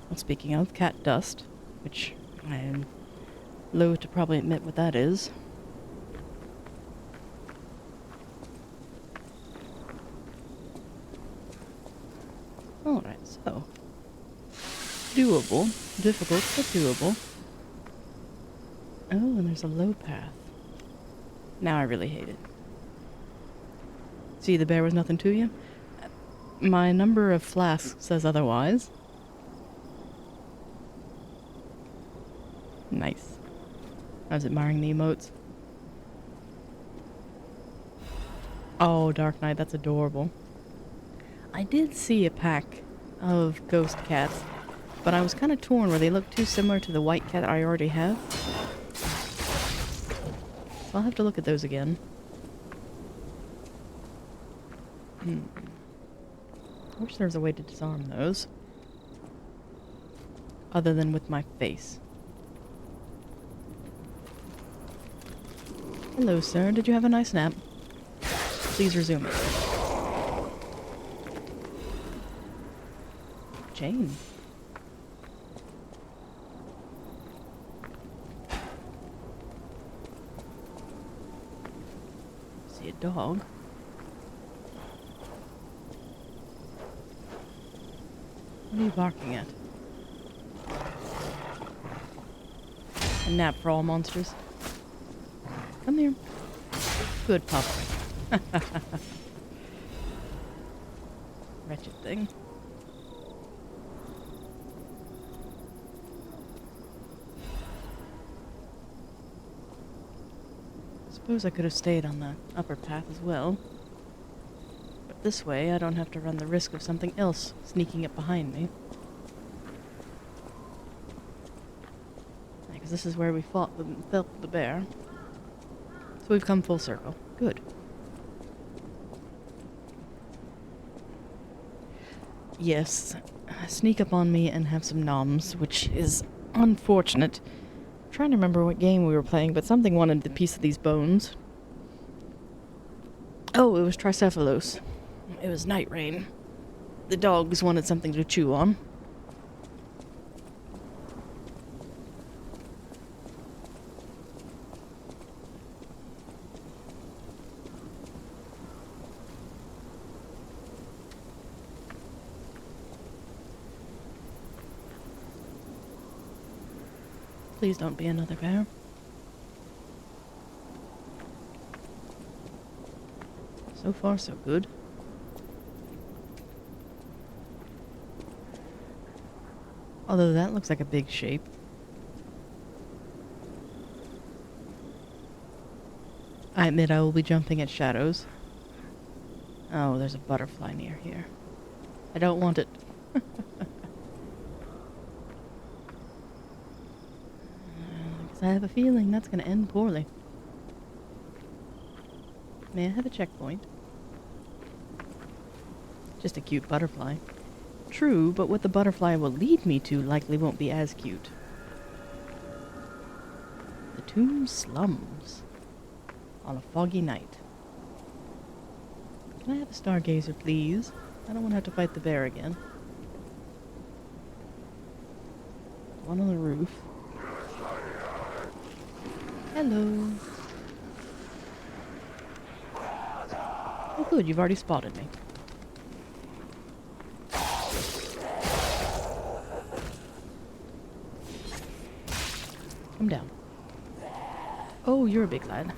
Well, speaking of cat dust, which I am loath to probably admit what that is. Alright, so. Doable. Difficult, but doable. Oh, and there's a low path. Now I really hate it. See, the bear was nothing to you? My number of flasks says otherwise. Nice. I was admiring the emotes. Oh, Dark Knight, that's adorable. I did see a pack of ghost cats, but I was kind of torn where they look too similar to the white cat I already have. So I'll have to look at those again. I wish there was a way to disarm those. Other than with my face. Hello, sir. Did you have a nice nap? Please resume it. Jane. See a dog. What are you barking at? A nap for all monsters. Come here. Good pup. Wretched thing. Suppose I could have stayed on the upper path as well. But this way, I don't have to run the risk of something else sneaking up behind me. Because this is where we fought the bear. So we've come full circle. Good. Yes, sneak up on me and have some noms, which is unfortunate. I'm trying to remember what game we were playing, but something wanted a piece of these bones. Oh, it was Tricephalos. It was Night Rain. The dogs wanted something to chew on. Please don't be another bear. So far, so good. Although that looks like a big shape. I admit I will be jumping at shadows. Oh, there's a butterfly near here. I don't want it. I have a feeling that's going to end poorly. May I have a checkpoint? Just a cute butterfly. True, but what the butterfly will lead me to likely won't be as cute. The tomb slums. On a foggy night. Can I have a stargazer, please? I don't want to have to fight the bear again. One on the roof. Hello. Oh good, you've already spotted me. Come down. Oh, you're a big lad.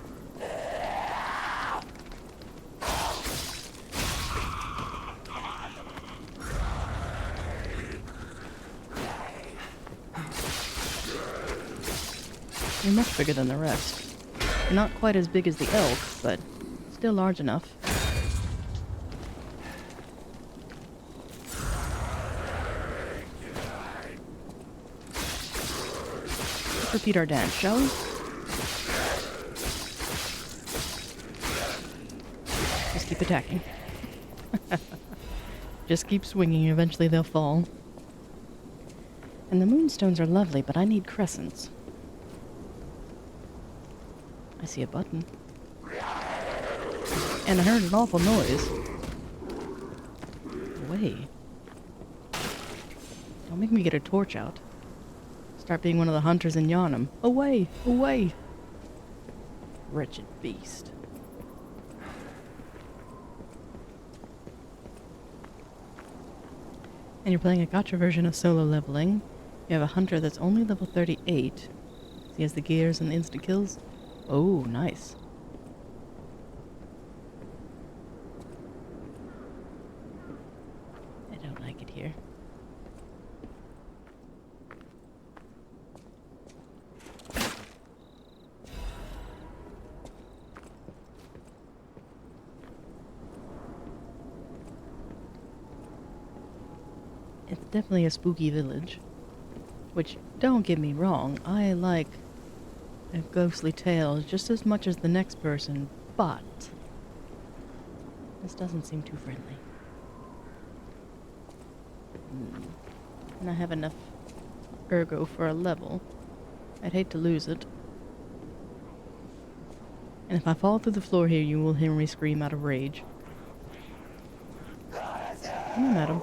You're much bigger than the rest. Not quite as big as the elk, but still large enough. Let's repeat our dance, shall we? Just keep attacking. Just keep swinging, eventually they'll fall. And the moonstones are lovely, but I need crescents. I see a button. And I heard an awful noise. Away. Don't make me get a torch out. Start being one of the hunters in Yharnam. Away! Away! Wretched beast. And you're playing a gacha version of solo leveling. You have a hunter that's only level 38. He has the gears and the instant kills. Oh, nice. I don't like it here. It's definitely a spooky village. Which, don't get me wrong, I like a ghostly tale just as much as the next person, but this doesn't seem too friendly. And I have enough ergo for a level. I'd hate to lose it. And if I fall through the floor here, you will hear me scream out of rage. Come on, madam.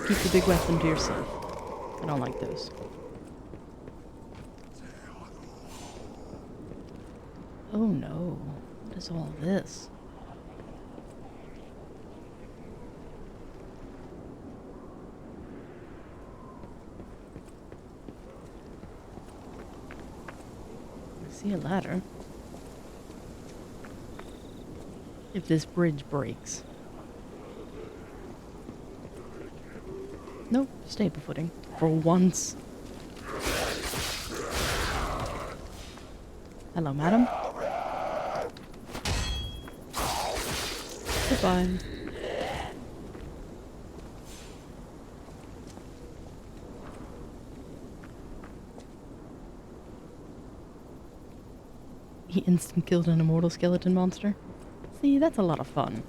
Keep the big weapon to yourself. I don't like those. Oh no. What is all this? I see a ladder. if this bridge breaks. Nope, stable footing. For once. Hello, madam. Goodbye. He instant killed an immortal skeleton monster. See, that's a lot of fun.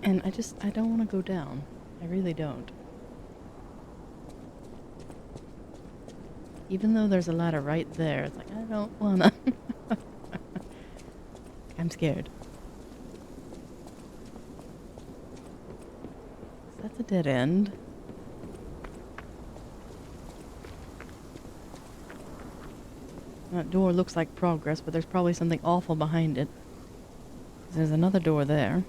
And I don't want to go down. I really don't. Even though there's a ladder right there, it's like, I don't wanna. I'm scared. So that's a dead end. That door looks like progress, but there's probably something awful behind it. There's another door there.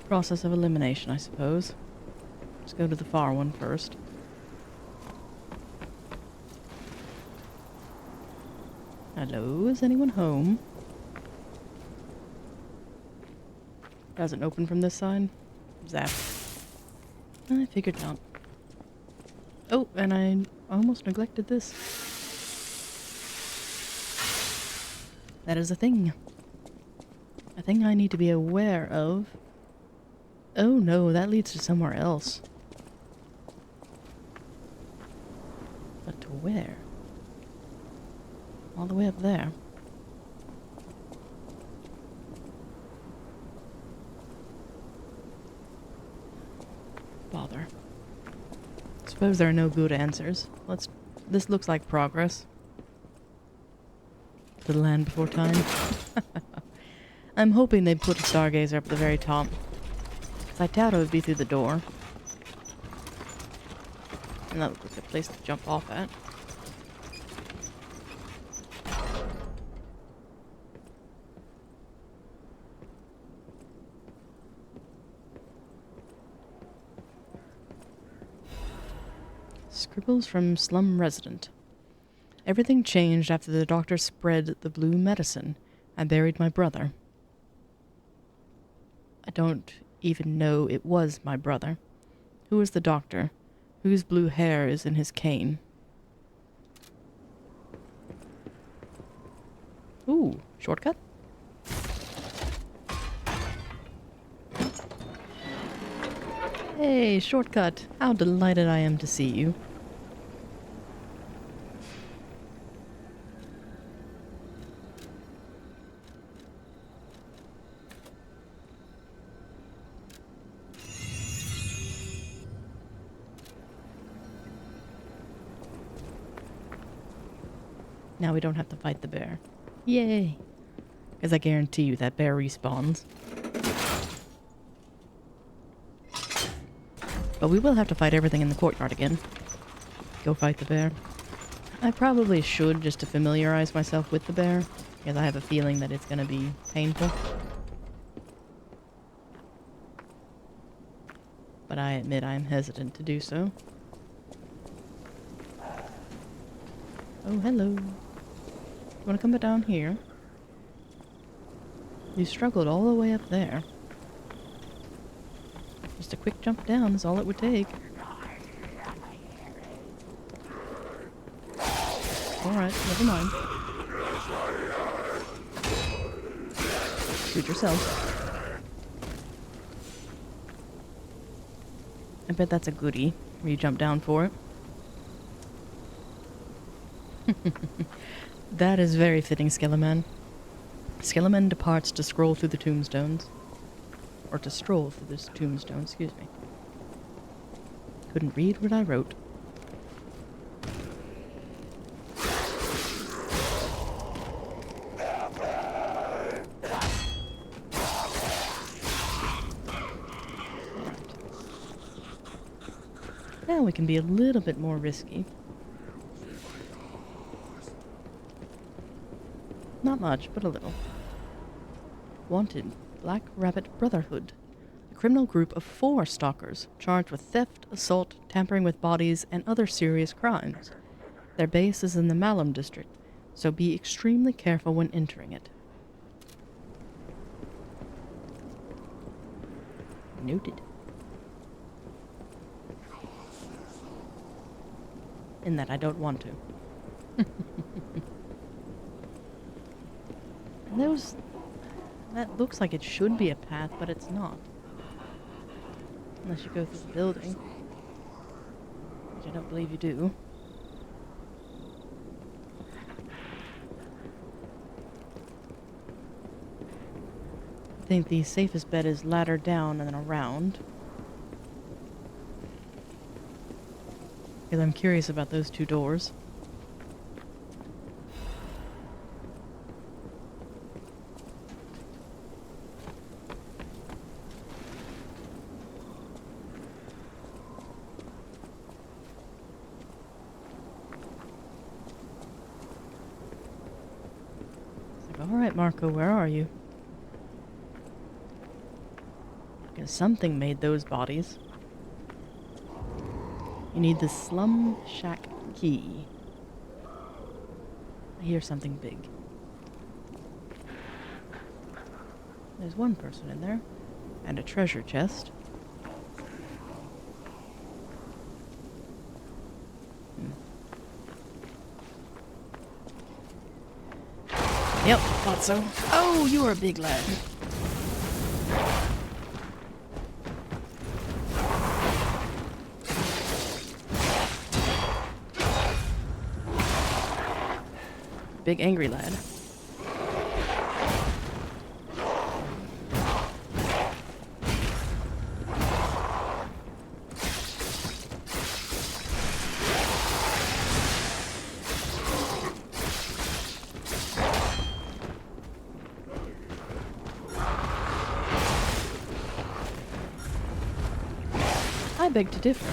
Process of elimination, I suppose. Let's go to the far one first. Hello, is anyone home? Doesn't open from this side. Zap. I figured not. Oh, and I almost neglected this. That is a thing. A thing I need to be aware of. Oh no, that leads to somewhere else. But to where? All the way up there. Bother. Suppose there are no good answers. This looks like progress. To the land before time. I'm hoping they put a stargazer up at the very top. Because I doubt it would be through the door. And that looks like a place to jump off at. Scribbles from slum resident. Everything changed after the doctor spread the blue medicine. I buried my brother. I don't even know it was my brother. Who is the doctor? Whose blue hair is in his cane? Ooh, shortcut? Hey, shortcut. How delighted I am to see you. Now we don't have to fight the bear. Yay! Because I guarantee you that bear respawns. But we will have to fight everything in the courtyard again. Go fight the bear. I probably should, just to familiarize myself with the bear, because I have a feeling that it's going to be painful. But I admit I am hesitant to do so. Oh, hello. You want to come down here? You struggled all the way up there. Just a quick jump down is all it would take. Alright, never mind. Shoot yourself. I bet that's a goodie, where you jump down for it. That is very fitting, Skeleman. Skeleman departs to scroll through the tombstones. Or to stroll through this tombstone, excuse me. Couldn't read what I wrote. Now we can be a little bit more risky. Not much, but a little. Wanted, Black Rabbit Brotherhood. A criminal group of 4 stalkers charged with theft, assault, tampering with bodies, and other serious crimes. Their base is in the Malum district, so be extremely careful when entering it. Noted. In that I don't want to. That looks like it should be a path, but it's not. Unless you go through the building. Which I don't believe you do. I think the safest bet is ladder down and then around. Because I'm curious about those 2 doors. Alright, Marco, where are you? Because something made those bodies. You need the Slum Shack key. I hear something big. There's one person in there. And a treasure chest. Yep, thought so. Oh, you are a big lad. Big angry lad. I beg to differ.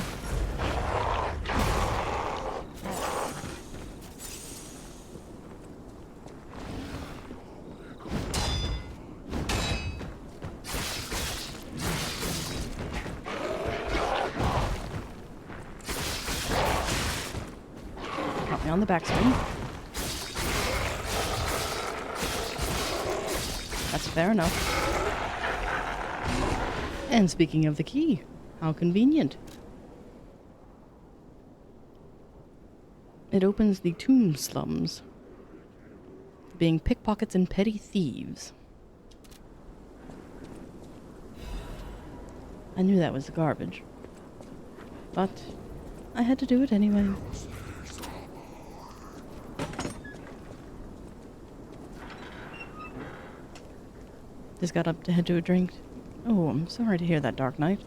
Got me on the backswing. That's fair enough. And speaking of the key, how convenient. It opens the tomb slums, being pickpockets and petty thieves. I knew that was garbage, but I had to do it anyway. Just got up to head to a drink. Oh, I'm sorry to hear that, Dark Knight.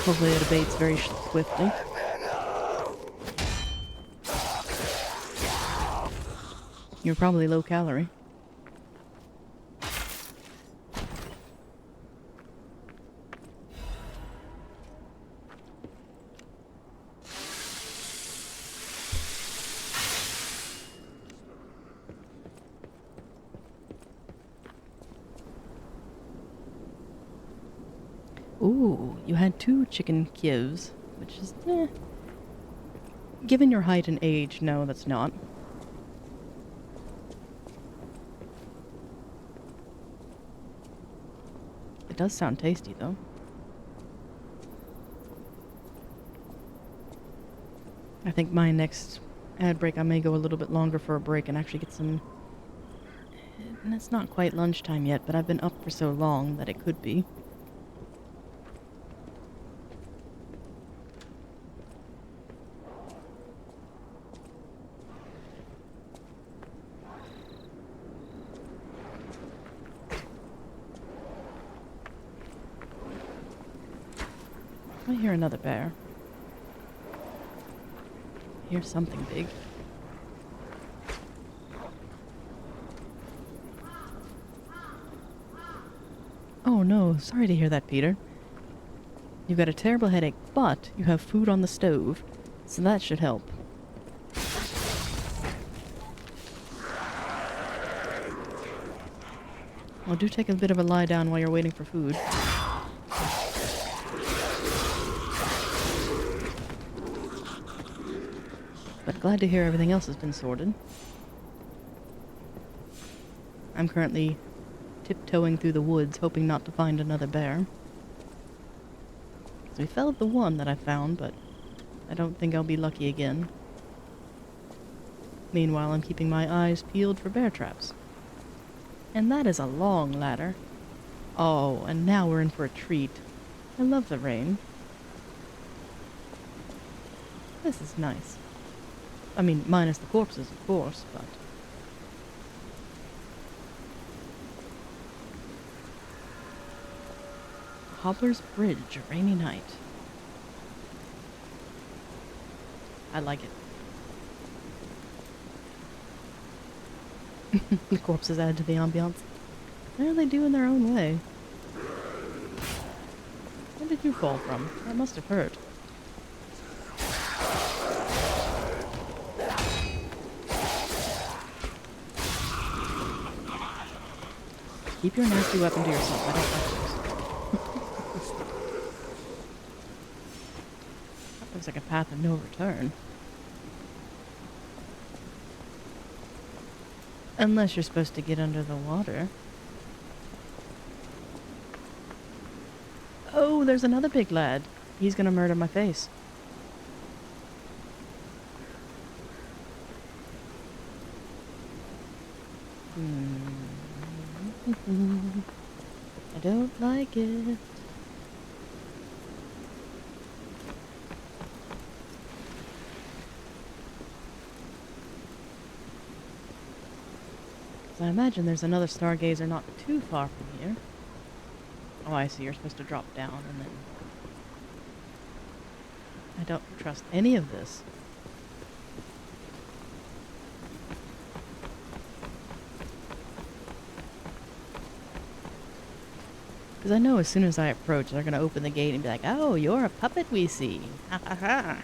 Hopefully it abates very swiftly. You're probably low calorie. Ooh, you had 2 chicken kievs, which is, given your height and age, no, that's not. It does sound tasty, though. I think my next ad break, I may go a little bit longer for a break and actually get some... And it's not quite lunchtime yet, but I've been up for so long that it could be. I hear another bear. I hear something big. Oh no, sorry to hear that, Peter. You've got a terrible headache, but you have food on the stove, so that should help. Well, do take a bit of a lie down while you're waiting for food. But glad to hear everything else has been sorted. I'm currently tiptoeing through the woods, hoping not to find another bear. So we felled the one that I found, but I don't think I'll be lucky again. Meanwhile, I'm keeping my eyes peeled for bear traps. And that is a long ladder. Oh, and now we're in for a treat. I love the rain. This is nice. I mean, minus the corpses, of course, but... Hobbler's Bridge, a rainy night. I like it. The corpses add to the ambiance. What are they doing their own way? Where did you fall from? That must have hurt. Keep your nasty weapon to yourself. I don't like those. That looks like a path of no return. Unless you're supposed to get under the water. Oh, there's another big lad. He's gonna murder my face. I don't like it. So I imagine there's another stargazer not too far from here. Oh, I see. You're supposed to drop down and then... I don't trust any of this. Because I know as soon as I approach, they're going to open the gate and be like, oh, you're a puppet we see. Ha ha ha.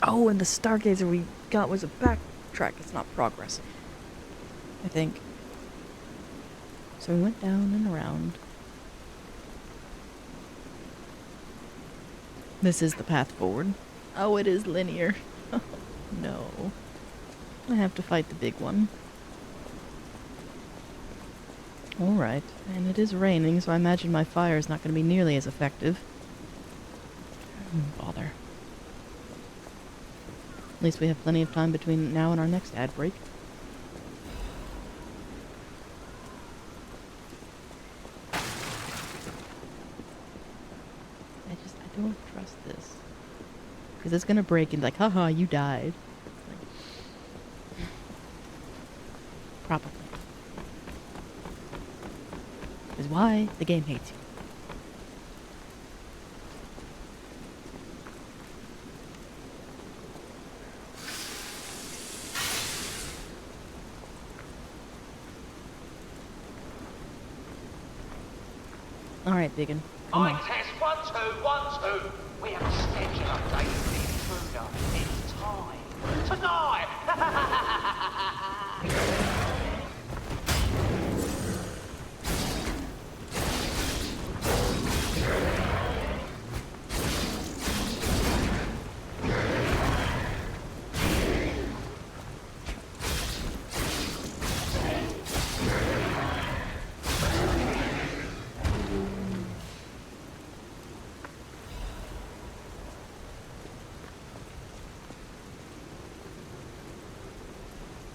Oh, and the stargazer we got was a backtrack. It's not progress, I think. So we went down and around. This is the path forward. Oh, it is linear. No. I have to fight the big one. Alright, and it is raining, so I imagine my fire is not going to be nearly as effective. Bother. At least we have plenty of time between now and our next ad break. I don't trust this. Because it's going to break and be like, haha, you died. Probably. Is why the game hates you. Alright, Biggin. Come on. Test 1, 2, 1, 2. We have a schedule update for the intruder. It's time. Tonight!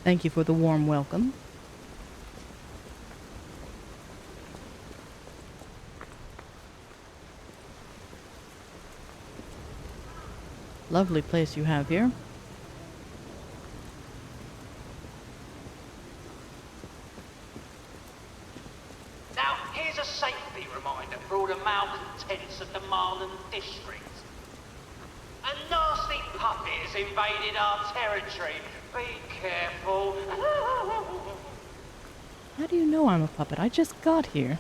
Thank you for the warm welcome. Lovely place you have here. Now, here's a safety reminder for all the malcontents of the Marlin district. A nasty puppet has invaded our territory. Be careful. How do you know I'm a puppet? I just got here.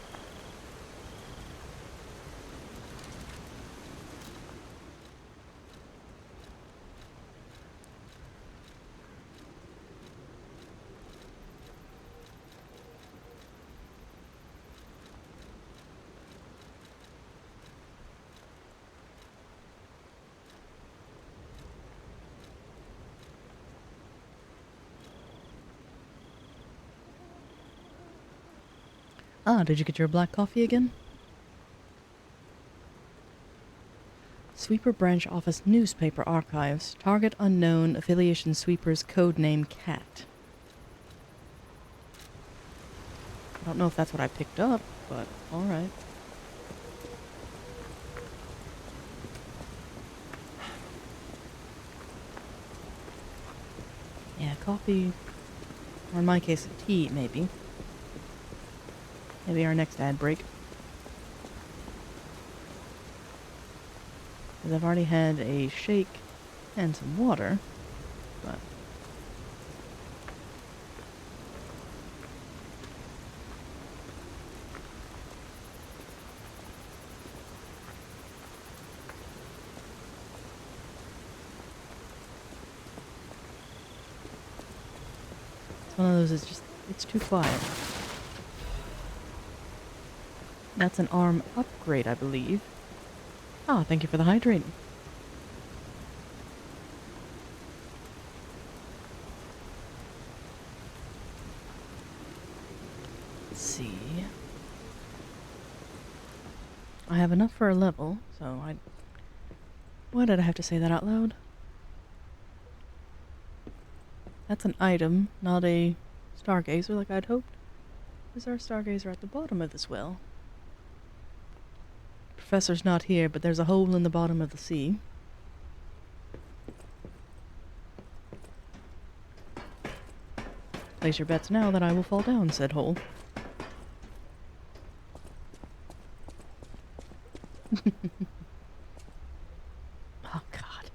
Ah, did you get your black coffee again? Sweeper Branch Office Newspaper Archives. Target unknown. Affiliation Sweepers. Codename Cat. I don't know if that's what I picked up, but alright. Yeah, coffee, or in my case, tea, maybe. Maybe our next ad break. Because I've already had a shake and some water, but... It's one of those, it's too quiet. That's an arm upgrade, I believe. Ah, thank you for the hydrating. Let's see. I have enough for a level, so why did I have to say that out loud? That's an item, not a stargazer like I'd hoped. Is our stargazer at the bottom of this well? Professor's not here, but there's a hole in the bottom of the sea. Place your bets now that I will fall down said hole. Oh god.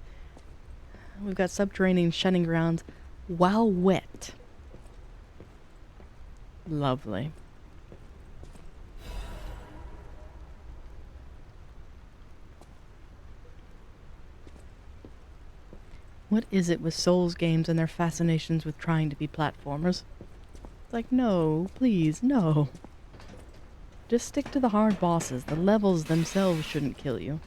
We've got subterranean shunning grounds while wet. Lovely. What is it with Souls games and their fascinations with trying to be platformers? It's like, no, please, no. Just stick to the hard bosses. The levels themselves shouldn't kill you.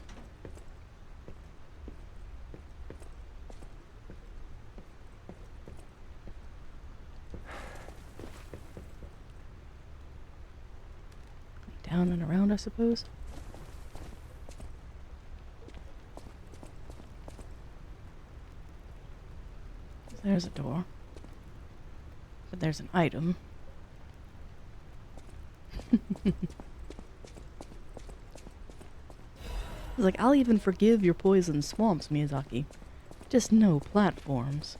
Down and around, I suppose. There's a door. But there's an item. It's like, I'll even forgive your poison swamps, Miyazaki. Just no platforms.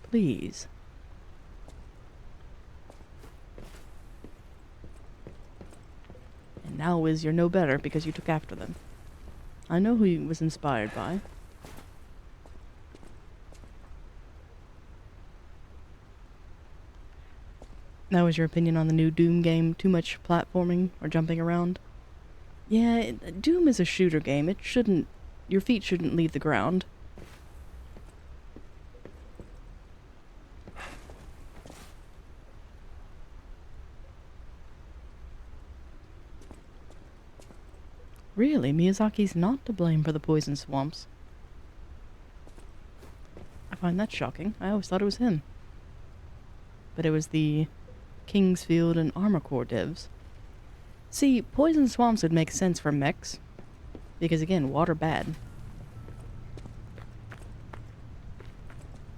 Please. And Neowiz, you're no better because you took after them. I know who he was inspired by. That was your opinion on the new Doom game? Too much platforming or jumping around? Yeah, Doom is a shooter game. It shouldn't... Your feet shouldn't leave the ground. Really, Miyazaki's not to blame for the poison swamps. I find that shocking. I always thought it was him. But it was the Kingsfield and Armor Core devs. See, poison swamps would make sense for mechs. Because again, water bad.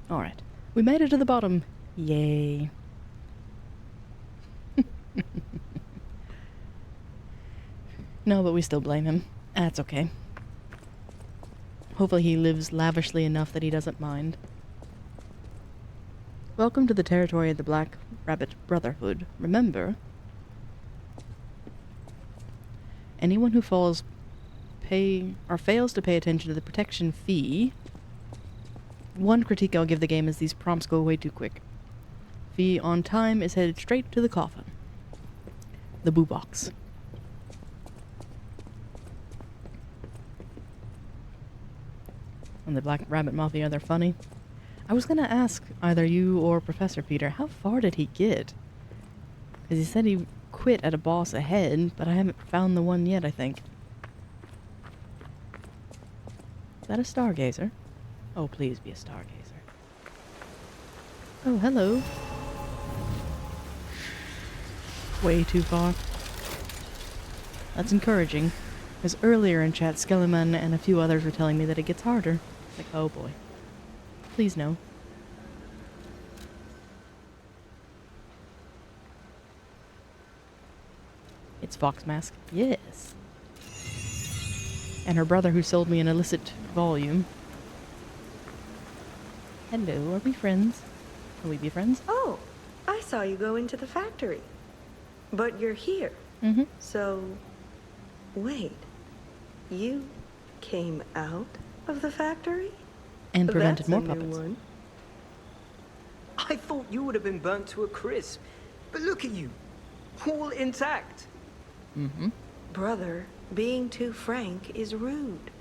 Alright. We made it to the bottom. Yay. No, but we still blame him. That's okay. Hopefully he lives lavishly enough that he doesn't mind. Welcome to the territory of the Black Rabbit Brotherhood. Remember, anyone who fails to pay attention to the protection fee. One critique I'll give the game is these prompts go way too quick. Fee on time is headed straight to the coffin. The boo box. And the Black Rabbit Mafia, they're funny. I was gonna ask either you or Professor Peter, how far did he get? Because he said he quit at a boss ahead, but I haven't found the one yet, I think. Is that a stargazer? Oh, please be a stargazer. Oh, hello. way too far. That's encouraging, because earlier in chat, Skellyman and a few others were telling me that it gets harder. Like, oh boy. Please no. It's Fox Mask. Yes. And her brother who sold me an illicit volume. Hello, are we friends? Can we be friends? Oh, I saw you go into the factory. But you're here. Mm-hmm. So, wait. You came out of the factory? And prevented That's more a new puppets. one. I thought you would have been burnt to a crisp. But look at you. All intact. Mm-hmm. Brother, being too frank is rude.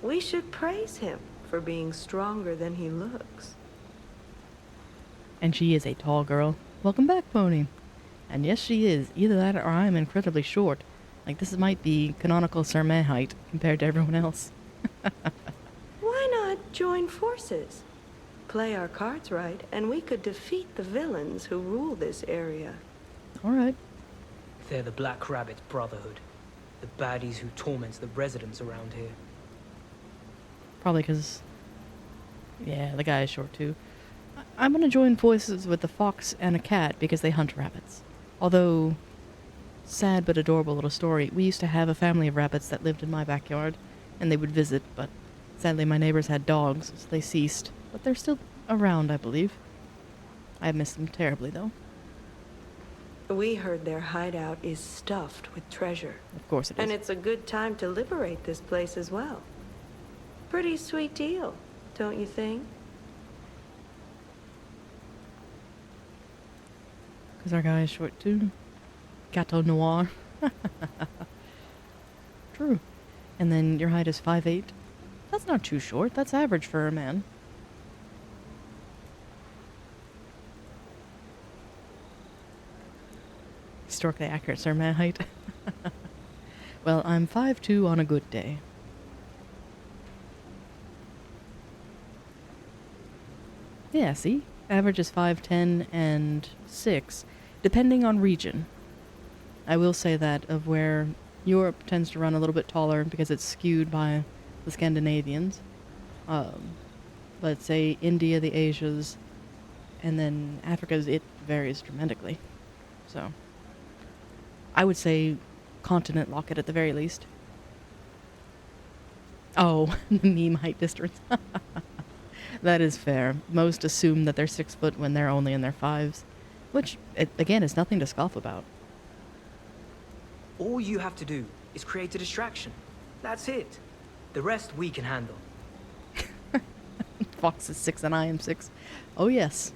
We should praise him for being stronger than he looks. And she is a tall girl. Welcome back, Pony. And yes, she is. Either that or I'm incredibly short. Like, this might be canonical Sermon height compared to everyone else. Why not join forces? Play our cards right, and we could defeat the villains who rule this area. Alright. They're the Black Rabbit Brotherhood. The baddies who torment the residents around here. Probably because... yeah, the guy is short too. I'm gonna join forces with the fox and a cat because they hunt rabbits. Although, sad but adorable little story, we used to have a family of rabbits that lived in my backyard, and they would visit, but sadly my neighbors had dogs, so they ceased. But they're still around, I believe. I miss them terribly, though. We heard their hideout is stuffed with treasure. Of course it is. And it's a good time to liberate this place as well. Pretty sweet deal, don't you think? Because our guy is short too. Gato Noir. True. And then your height is 5'8". That's not too short. That's average for a man. Historically accurate, sir, man height. Well, I'm 5'2" on a good day. Yeah, see? Average is 5'10" and 6, depending on region. I will say that of where Europe tends to run a little bit taller because it's skewed by the Scandinavians. But say India, the Asias, and then Africa's, it varies dramatically. So, I would say continent lock it at the very least. Oh, the meme height distance. That is fair. Most assume that they're 6 foot when they're only in their 5s. Which, again, is nothing to scoff about. All you have to do is create a distraction. That's it. The rest we can handle. Fox is 6 and I am 6. Oh yes.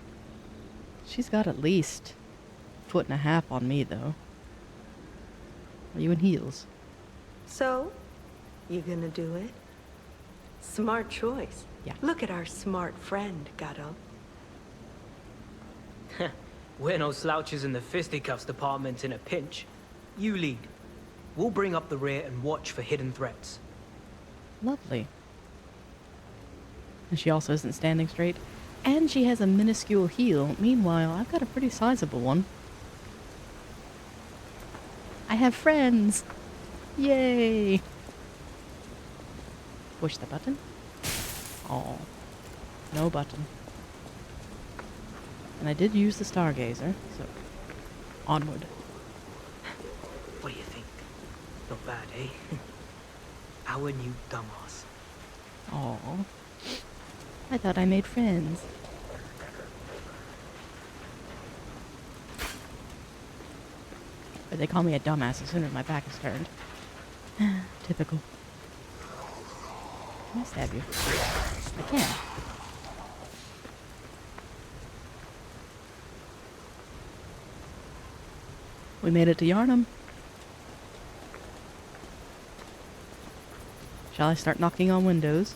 She's got at least 1.5 feet on me, though. Are you in heels? So, you gonna do it? Smart choice. Yeah. Look at our smart friend, Gato. We're no slouches in the fisticuffs department in a pinch. You lead. We'll bring up the rear and watch for hidden threats. Lovely. And she also isn't standing straight. And she has a minuscule heel. Meanwhile, I've got a pretty sizable one. I have friends! Yay! Push the button. Oh, no button. And I did use the Stargazer, so onward. What do you think? Not bad, eh? Our new dumbass. Oh, I thought I made friends. But they call me a dumbass as soon as my back is turned. Typical. Can I stab you? I can. We made it to Yarnum. Shall I start knocking on windows?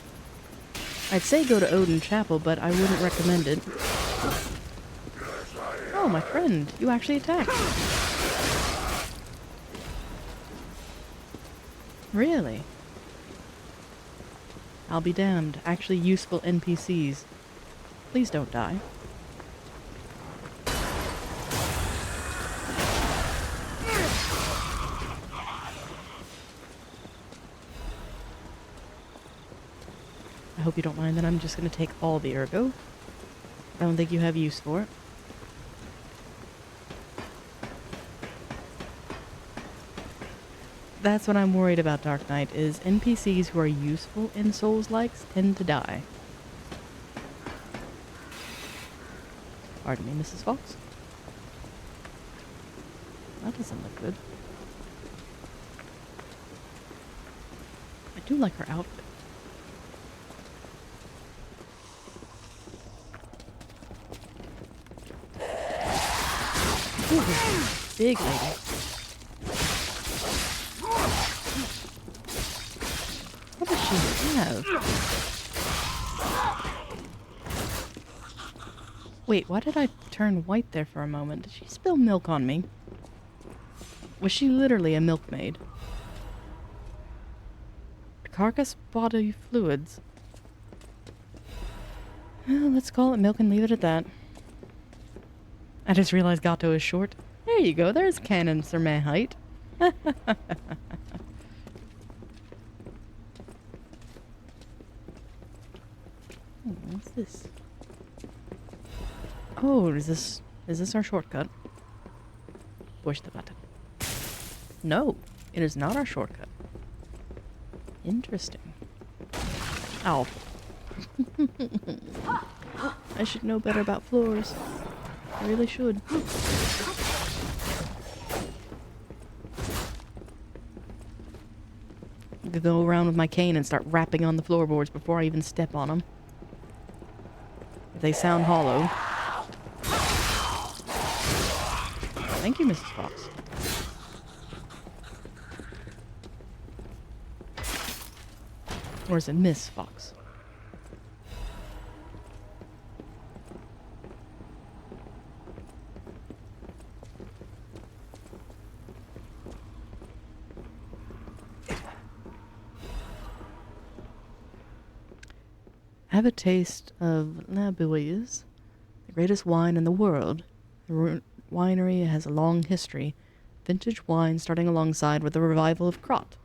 I'd say go to Odin Chapel, but I wouldn't recommend it. Oh, my friend, you actually attacked. Really? I'll be damned. Actually useful NPCs. Please don't die. hope you don't mind that I'm just going to take all the ergo. I don't think you have use for it. That's what I'm worried about, Dark Knight, is NPCs who are useful in Souls-likes tend to die. Pardon me, Mrs. Fox. That doesn't look good. I do like her outfit. Ooh, big lady. What does she have? Wait, why did I turn white there for a moment? Did she spill milk on me? Was she literally a milkmaid? Carcass body fluids. Well, let's call it milk and leave it at that. I just realized Gato is short. There you go, there's Canon Sermay height. What's this? Oh, is this our shortcut? Push the button. No, it is not our shortcut. Interesting. Ow. I should know better about floors. I really should. I could go around with my cane and start rapping on the floorboards before I even step on them. If they sound hollow. Thank you, Mrs. Fox. Or is it Miss Fox? Have a taste of Neowiz, the greatest wine in the world. The winery has a long history. Vintage wine starting alongside with the revival of Krot.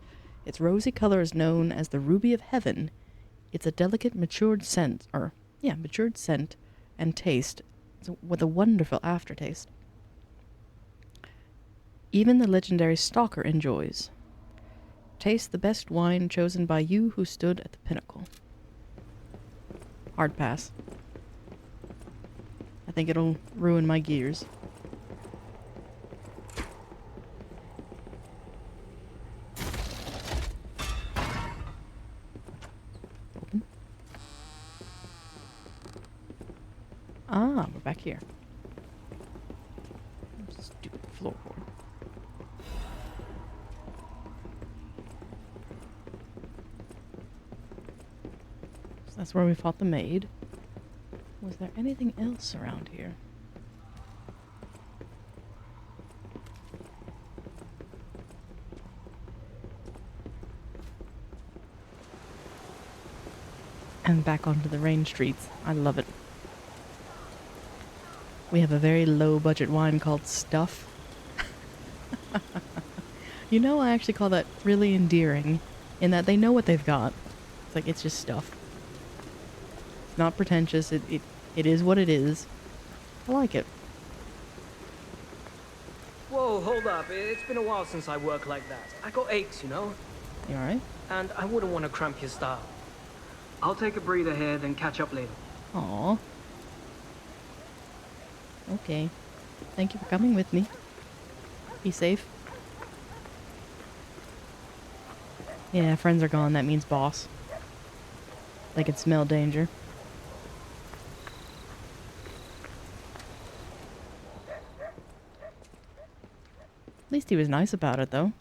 Its rosy color is known as the ruby of heaven. It's a delicate matured scent and taste with a wonderful aftertaste. Even the legendary stalker enjoys. Taste the best wine chosen by you who stood at the pinnacle. Hard pass. I think it'll ruin my gears. Open. Ah, we're back here. Stupid floorboard. So that's where we fought the maid. Was there anything else around here? And back onto the rain streets. I love it. We have a very low budget wine called Stuff. You know, I actually call that really endearing in that they know what they've got. It's like, it's just stuff. It's not pretentious. It is what it is. I like it. Whoa, hold up. It's been a while since I worked like that. I got aches, you know? You alright? And I wouldn't want to cramp your style. I'll take a breather here, then catch up later. Aww. Okay. Thank you for coming with me. Be safe. Yeah, friends are gone. That means boss. They can smell danger. At least he was nice about it, though.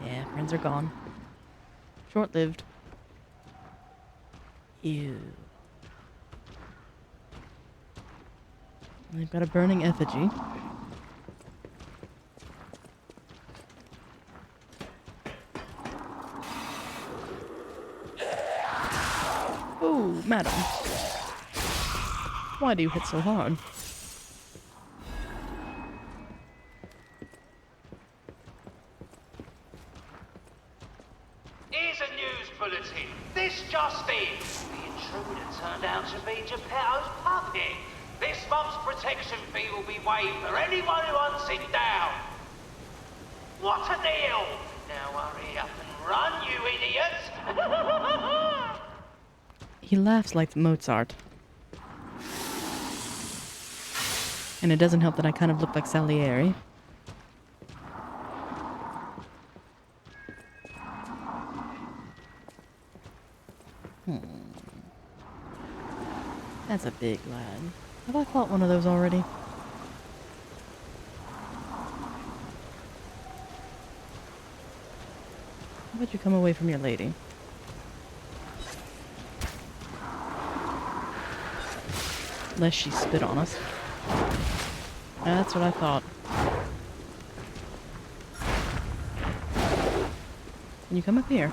Yeah, friends are gone. Short-lived. Ew. They've got a burning effigy. Oh, madam. Why do you hit so hard? Here's a news bulletin. This just in. The intruder turned out to be Geppetto's puppet. This month's protection fee will be waived for anyone who hunts it down. What a deal! Now hurry up and run, you idiots! He laughs like Mozart. And it doesn't help that I kind of look like Salieri. That's a big lad. Have I fought one of those already? How about you come away from your lady? Lest she spit on us. That's what I thought. Can you come up here?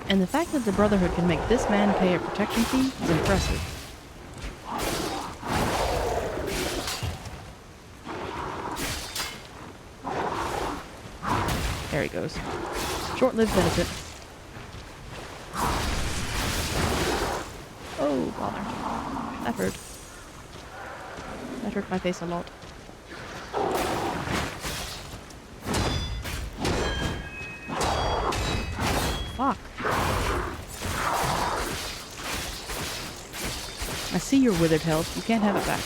And the fact that the Brotherhood can make this man pay a protection fee is impressive. There he goes. Short-lived benefit. Oh, bother. That hurt. That hurt my face a lot. Fuck. I see your withered health. You can't have it back.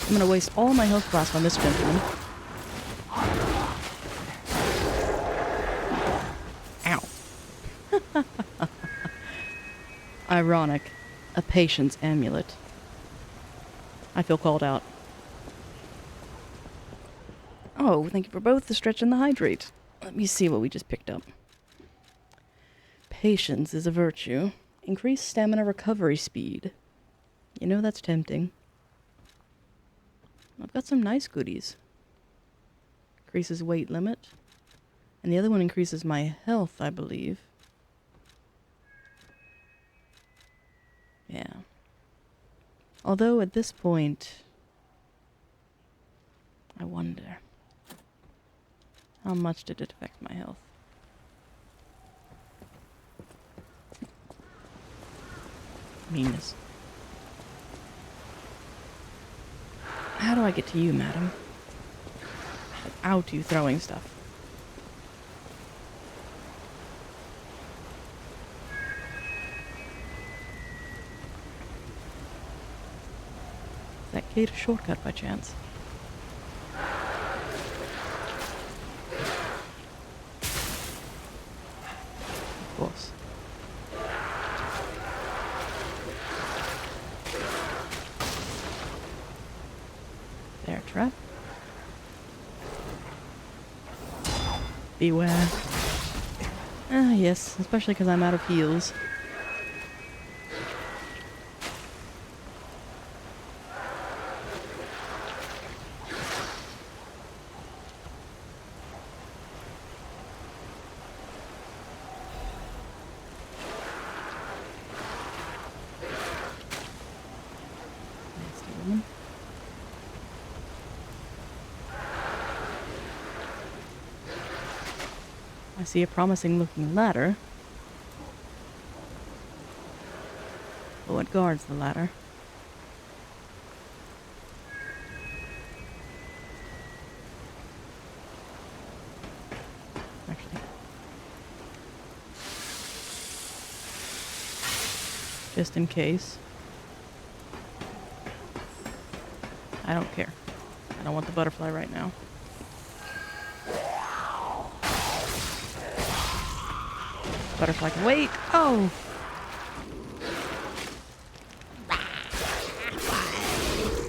I'm gonna waste all my health blast on this gentleman. Ow. Ironic. A patience amulet. I feel called out. Oh, thank you for both the stretch and the hydrate. Let me see what we just picked up. Patience is a virtue. Increased stamina recovery speed. You know that's tempting. I've got some nice goodies. Increases weight limit. And the other one increases my health, I believe. Yeah. Although at this point, I wonder, how much did it affect my health? Meanness. How do I get to you, madam? Without you throwing stuff. Is that gate a shortcut by chance? Of course. There, trap. Beware. Ah, yes, especially because I'm out of heals. I see a promising looking ladder. But what guards the ladder? Actually. Just in case. I don't care. I don't want the butterfly right now. Butterfly can wait. Oh!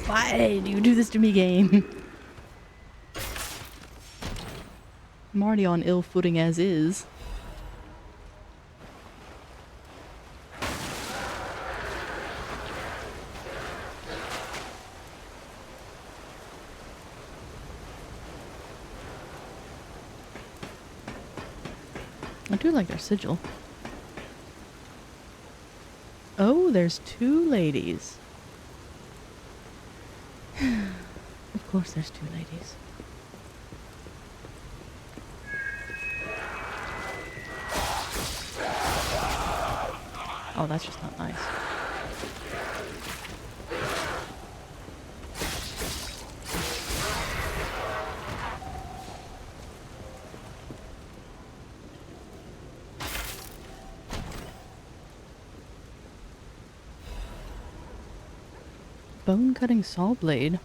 Why do you do this to me, game? I'm already on ill footing as is. I do like their sigil. Oh, there's two ladies. Of course there's two ladies. Oh, that's just not nice. Bone-cutting saw blade.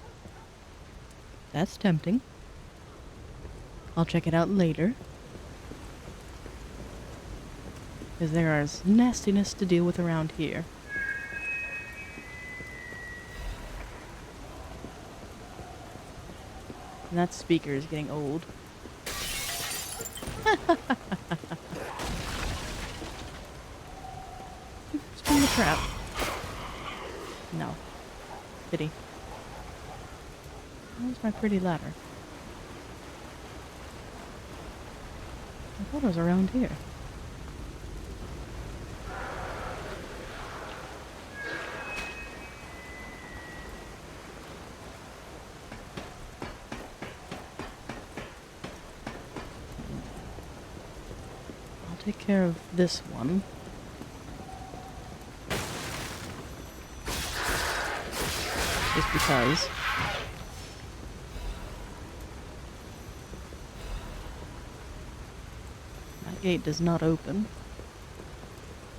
That's tempting. I'll check it out later. Because there is nastiness to deal with around here. And that speaker is getting old. Spin the trap. No. Pity. Where's my pretty ladder? I thought it was around here. I'll take care of this one. Just because. That gate does not open.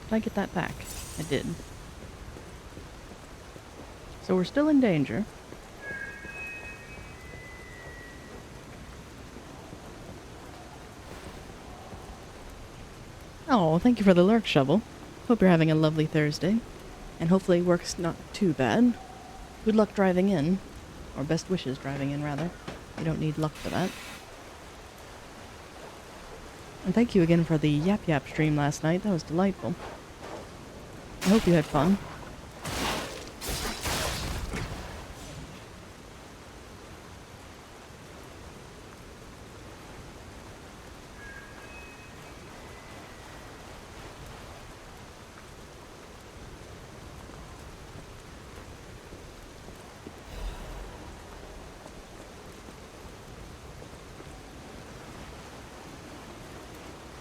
Did I get that back? I did. So we're still in danger. Oh, thank you for the lurk shovel. Hope you're having a lovely Thursday. And hopefully work's not too bad. Good luck driving in. Or best wishes driving in, rather. You don't need luck for that. And thank you again for the Yap Yap stream last night. That was delightful. I hope you had fun.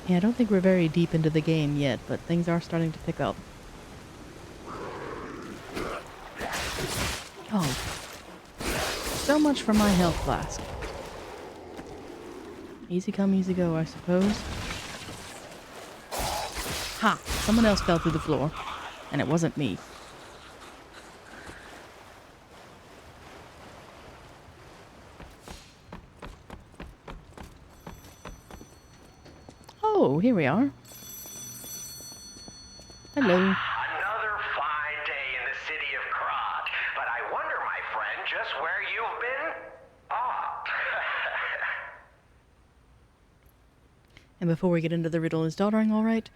Yeah, I don't think we're very deep into the game yet, but things are starting to pick up. Oh. So much for my health flask. Easy come, easy go, I suppose. Ha! Someone else fell through the floor. And it wasn't me. Oh, here we are. Hello. Another fine day in the city of Krat, but I wonder, my friend, just where you've been? Ah. And before we get into the riddle, is Doddering alright?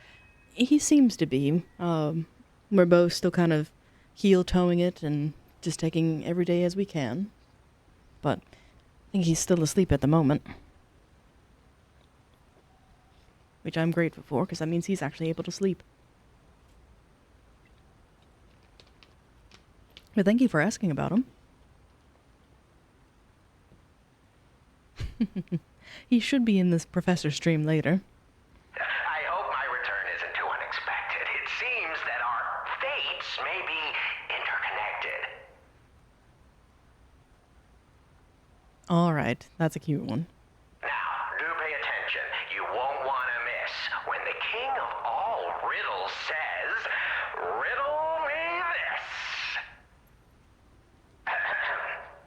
He seems to be. We're both still kind of heel-toeing it and just taking every day as we can. But I think he's still asleep at the moment. Which I'm grateful for, because that means he's actually able to sleep. But thank you for asking about him. He should be in this professor stream later. I hope my return isn't too unexpected. It seems that our fates may be interconnected. Alright, that's a cute one. Now, do pay attention. You won't want to miss when the king of all riddles says, "Riddle me this."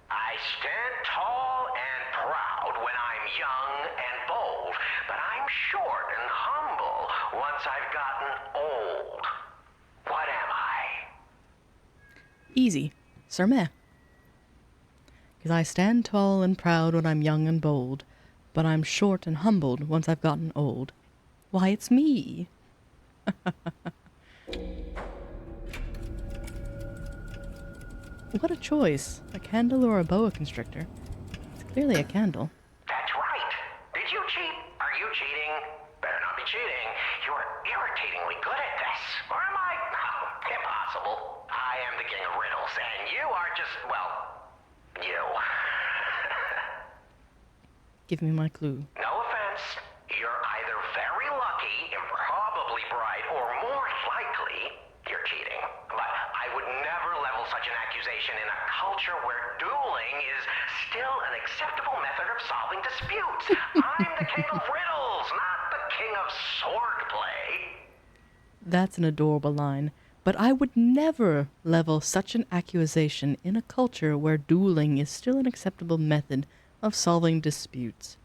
I stand tall and proud when I'm young and bold, but I'm short and humble once I've gotten old. What am I? Easy. Sir Meh. Because I stand tall and proud when I'm young and bold, but I'm short and humbled once I've gotten old. Why, it's me. What a choice. A candle or a boa constrictor? It's clearly a candle. That's right. Did you cheat? Are you cheating? Better not be cheating. Give me my clue. No offense. You're either very lucky, improbably bright, or more likely, you're cheating. But I would never level such an accusation in a culture where dueling is still an acceptable method of solving disputes. I'm the king of riddles, not the king of swordplay. That's an adorable line. But I would never level such an accusation in a culture where dueling is still an acceptable method of solving disputes.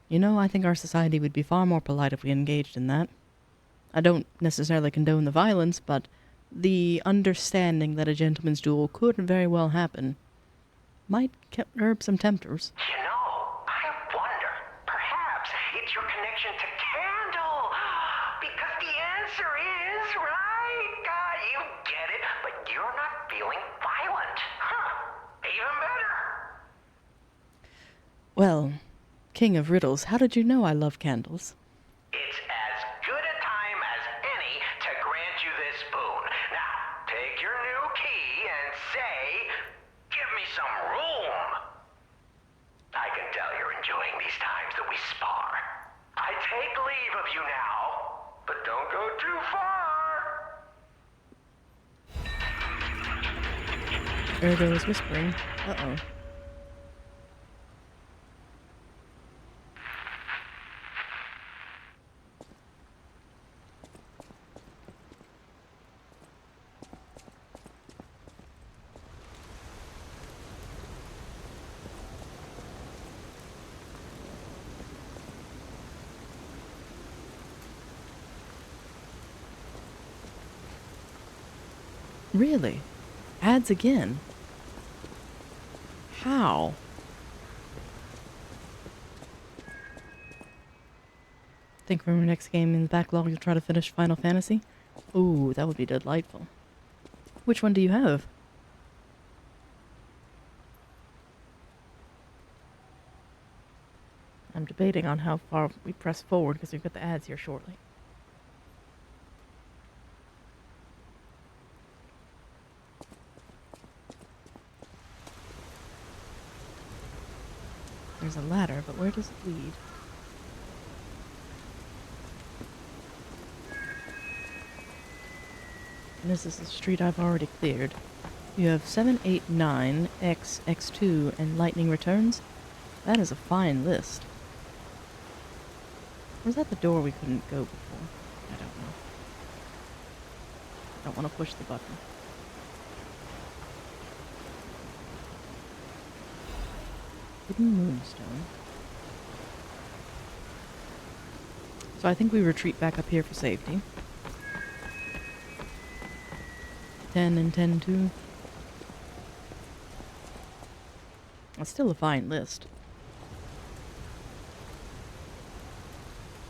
You know, I think our society would be far more polite if we engaged in that. I don't necessarily condone the violence, but the understanding that a gentleman's duel could very well happen might curb some tempters. You know, I wonder, perhaps it's your connection to Candle. Because the answer is, right? You get it, but you're not feeling violent. Huh. Even better. Well, King of Riddles, how did you know I love candles? It's as good a time as any to grant you this boon. Now, take your new key and say, give me some room. I can tell you're enjoying these times that we spar. I take leave of you now, but don't go too far. Ergo is whispering. Uh-oh. Really? Ads again? How? Think from your next game in the backlog you'll try to finish Final Fantasy? Ooh, that would be delightful. Which one do you have? I'm debating on how far we press forward because we've got the ads here shortly. There's a ladder, but where does it lead? And this is the street I've already cleared. You have 7, 8, 9, X, X2, and Lightning Returns. That is a fine list. Was that the door we couldn't go before? I don't know. I don't want to push the button. Hidden Moonstone. So I think we retreat back up here for safety. 10 and 10 too. That's still a fine list.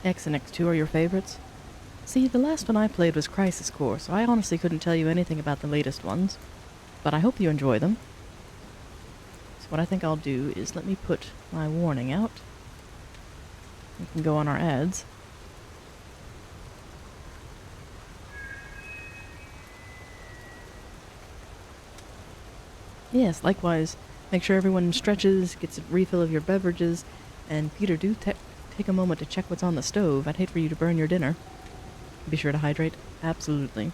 X and X2 are your favorites? See, the last one I played was Crisis Core, so I honestly couldn't tell you anything about the latest ones. But I hope you enjoy them. So what I think I'll do is let me put my warning out. We can go on our ads. Yes, likewise. Make sure everyone stretches, gets a refill of your beverages, and Peter, do take a moment to check what's on the stove. I'd hate for you to burn your dinner. Be sure to hydrate. Absolutely.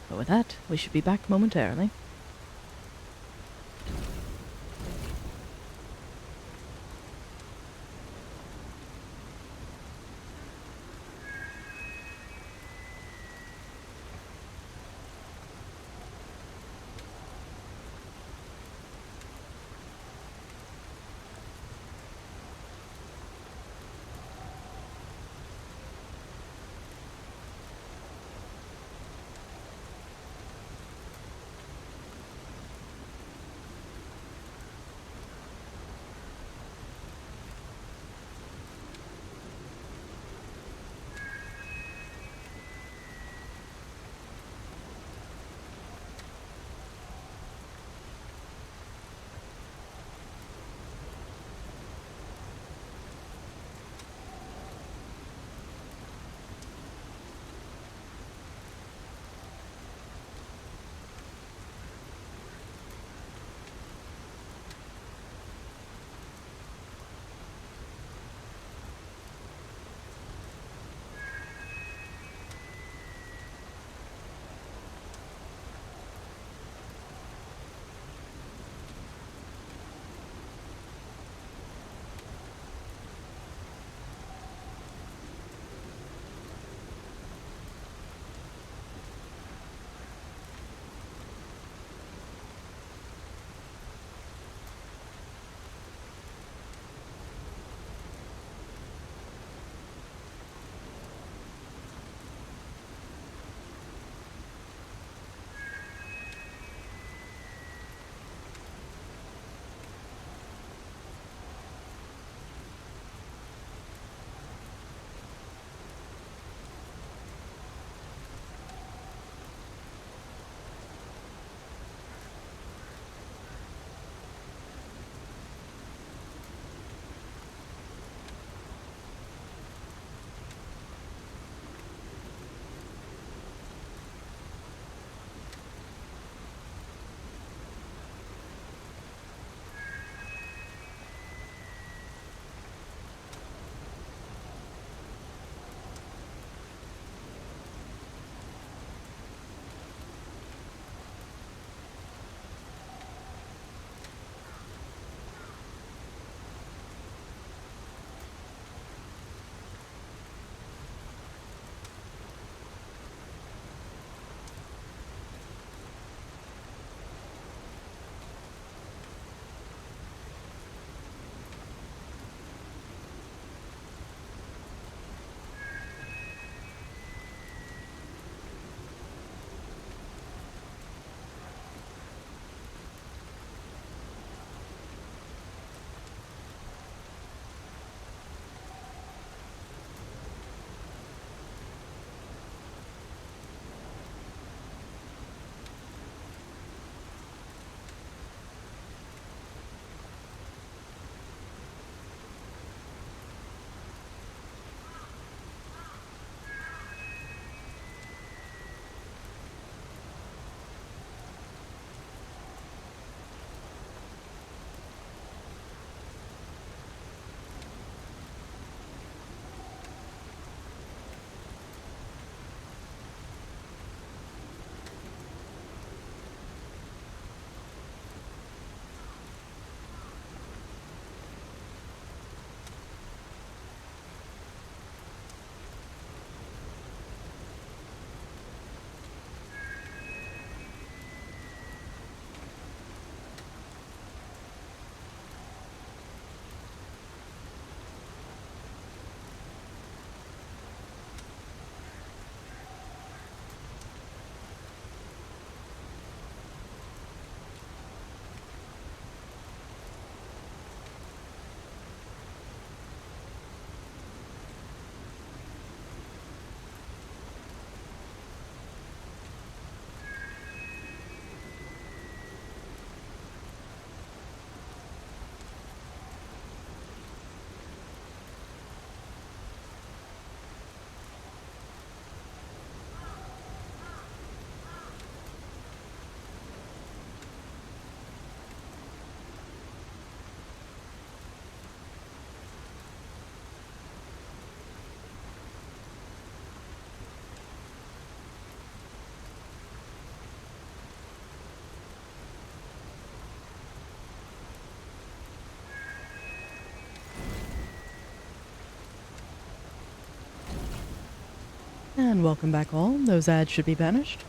But with that, we should be back momentarily. And welcome back all. Those ads should be banished.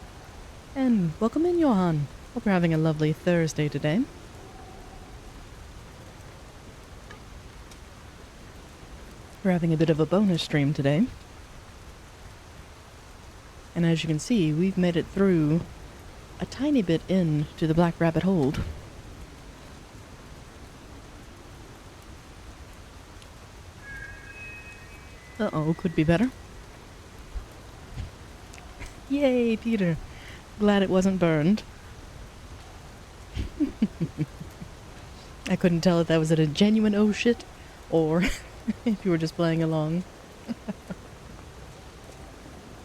And welcome in, Johan. Hope you're having a lovely Thursday today. We're having a bit of a bonus stream today. And as you can see, we've made it through a tiny bit into the Black Rabbit Hold. Uh-oh, could be better. Yay, Peter. Glad it wasn't burned. I couldn't tell if that was a genuine oh shit, or if you were just playing along.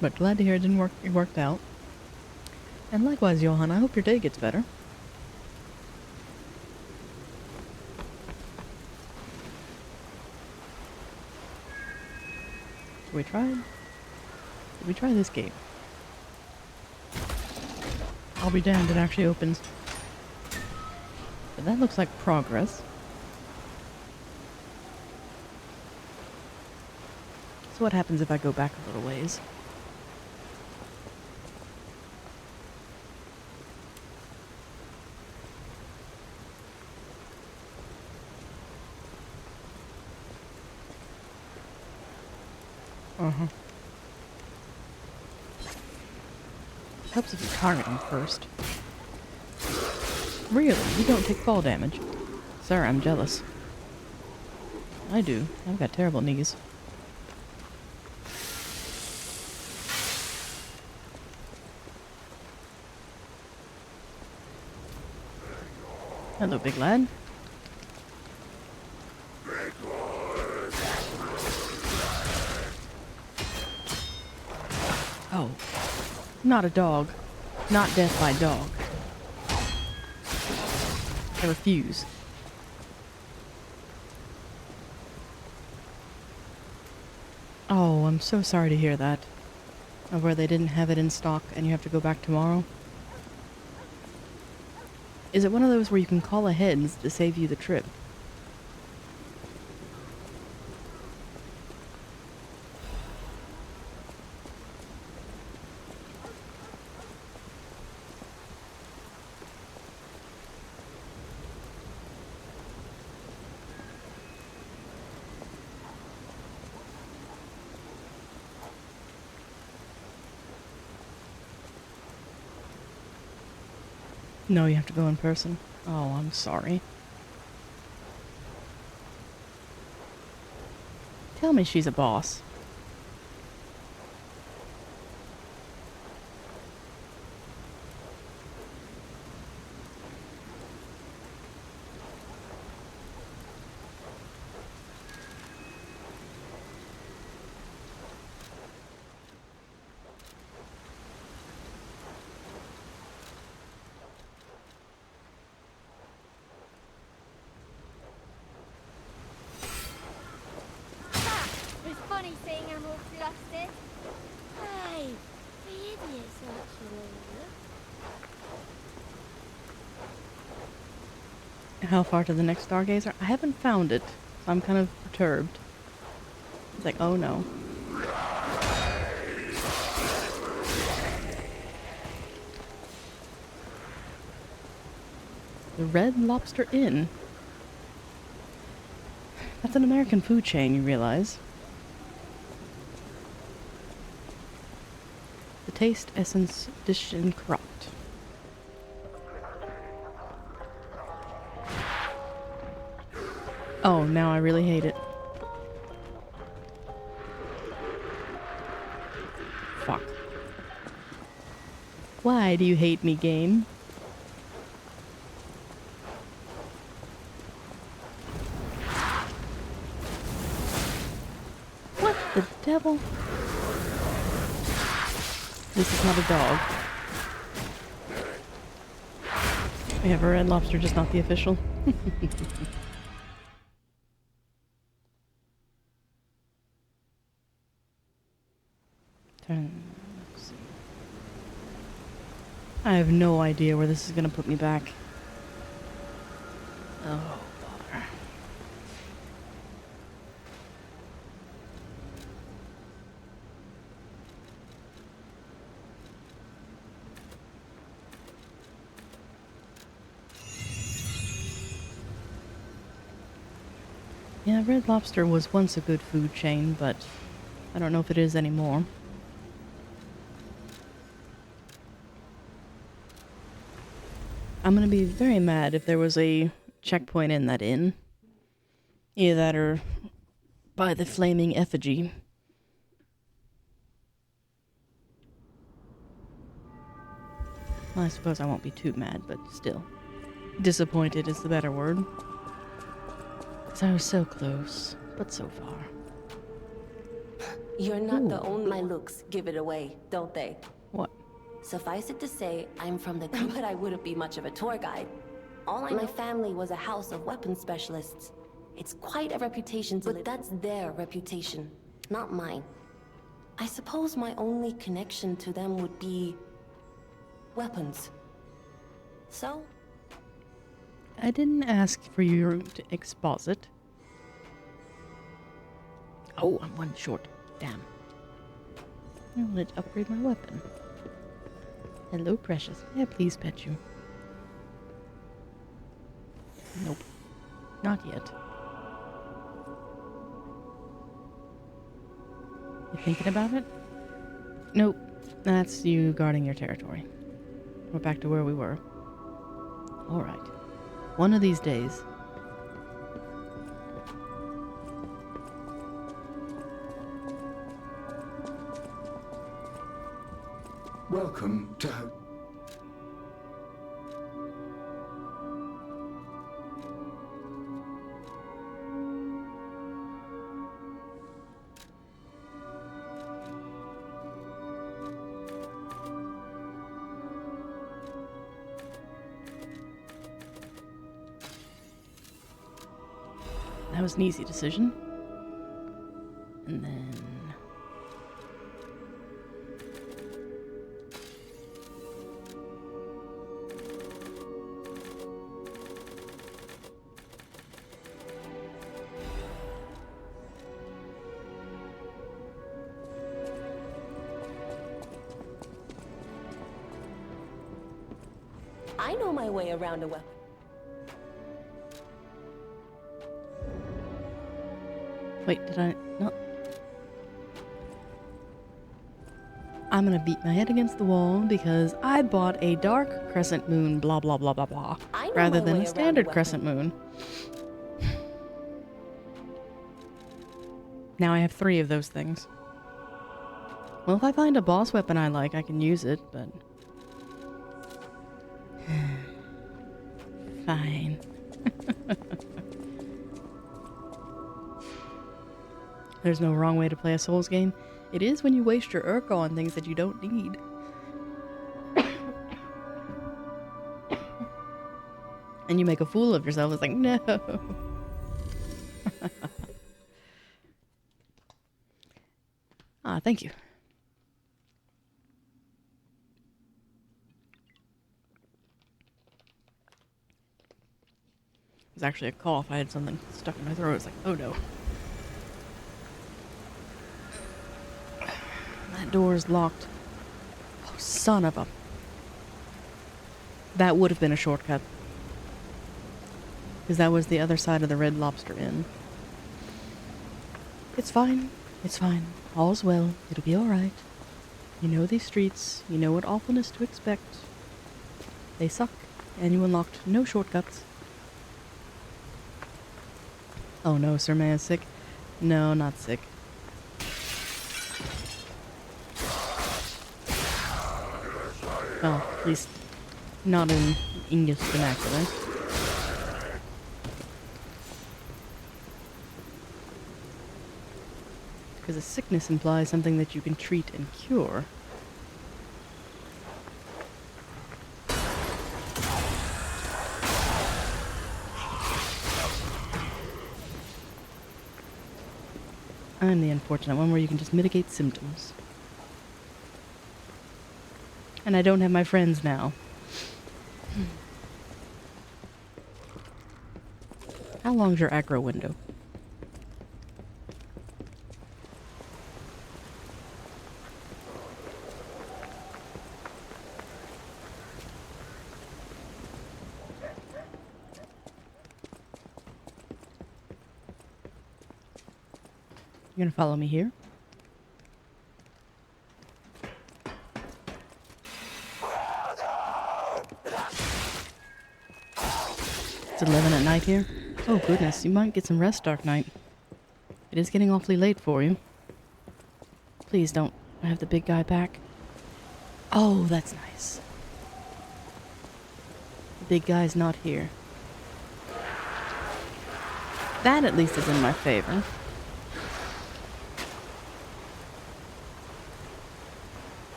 But glad to hear it didn't work. It worked out. And likewise, Johan, I hope your day gets better. So we tried. Did we try this gate? I'll be damned, it actually opens. But that looks like progress. So what happens if I go back a little ways? Uh-huh. Helps if you target him first. Really? You don't take fall damage? Sir, I'm jealous. I do. I've got terrible knees. Hello, big lad. Oh. Not a dog. Not death by dog. I refuse. Oh, I'm so sorry to hear that. Of where they didn't have it in stock and you have to go back tomorrow. Is it one of those where you can call ahead to save you the trip? No, you have to go in person. Oh, I'm sorry. Tell me she's a boss. Funny seeing them all flustered. Hey, the idiots actually. How far to the next stargazer? I haven't found it, so I'm kind of perturbed. It's like, oh no. The Red Lobster Inn. That's an American food chain, you realize. The taste, essence, dish, and cropped. Oh, now I really hate it. Fuck. Why do you hate me, game? What the devil? This is not a dog. We have a Red Lobster, just not the official. Let's see. I have no idea where this is going to put me back. Oh, bother. Yeah, Red Lobster was once a good food chain, but I don't know if it is anymore. I'm gonna be very mad if there was a checkpoint in that inn. Either that or by the flaming effigy. Well, I suppose I won't be too mad, but still. Disappointed is the better word. Because I was so close, but so far. You're not the only... My looks give it away, don't they? What? Suffice it to say, I'm from the... But I wouldn't be much of a tour guide. All I know... My family was a house of weapons specialists. It's quite a reputation to live... But that's their reputation, not mine. I suppose my only connection to them would be... weapons. So? I didn't ask for you to exposit. Oh, I'm one short. Damn. I wanted to upgrade my weapon. Hello, precious. May I please pet you? Nope. Not yet. You thinking about it? Nope. That's you guarding your territory. We're back to where we were. Alright. One of these days. Welcome to... That was an easy decision. And then... I know my way around a weapon. Wait, did I... No. I'm gonna beat my head against the wall because I bought a dark crescent moon blah blah blah blah blah rather than a standard crescent moon. Now I have 3 of those things. Well, if I find a boss weapon I like, I can use it, but... Fine. There's no wrong way to play a Souls game. It is when you waste your Urko on things that you don't need. And you make a fool of yourself. It's like, no. Thank you. It was actually a cough. I had something stuck in my throat. It's like, oh no. That door is locked. Oh, son of a... That would have been a shortcut. Because that was the other side of the Red Lobster Inn. It's fine. It's fine. All's well. It'll be alright. You know these streets. You know what awfulness to expect. They suck. And you unlocked no shortcuts. Oh no, Sir May is sick. No, not sick. Oh, at least not in English vernacular. Because a sickness implies something that you can treat and cure. And the unfortunate one where you can just mitigate symptoms. And I don't have my friends now. How long's your aggro window? You're gonna follow me here? It's 11 at night here. Oh goodness, you might get some rest, Dark Knight. It is getting awfully late for you. Please don't have the big guy back. Oh, that's nice. The big guy's not here. That at least is in my favor.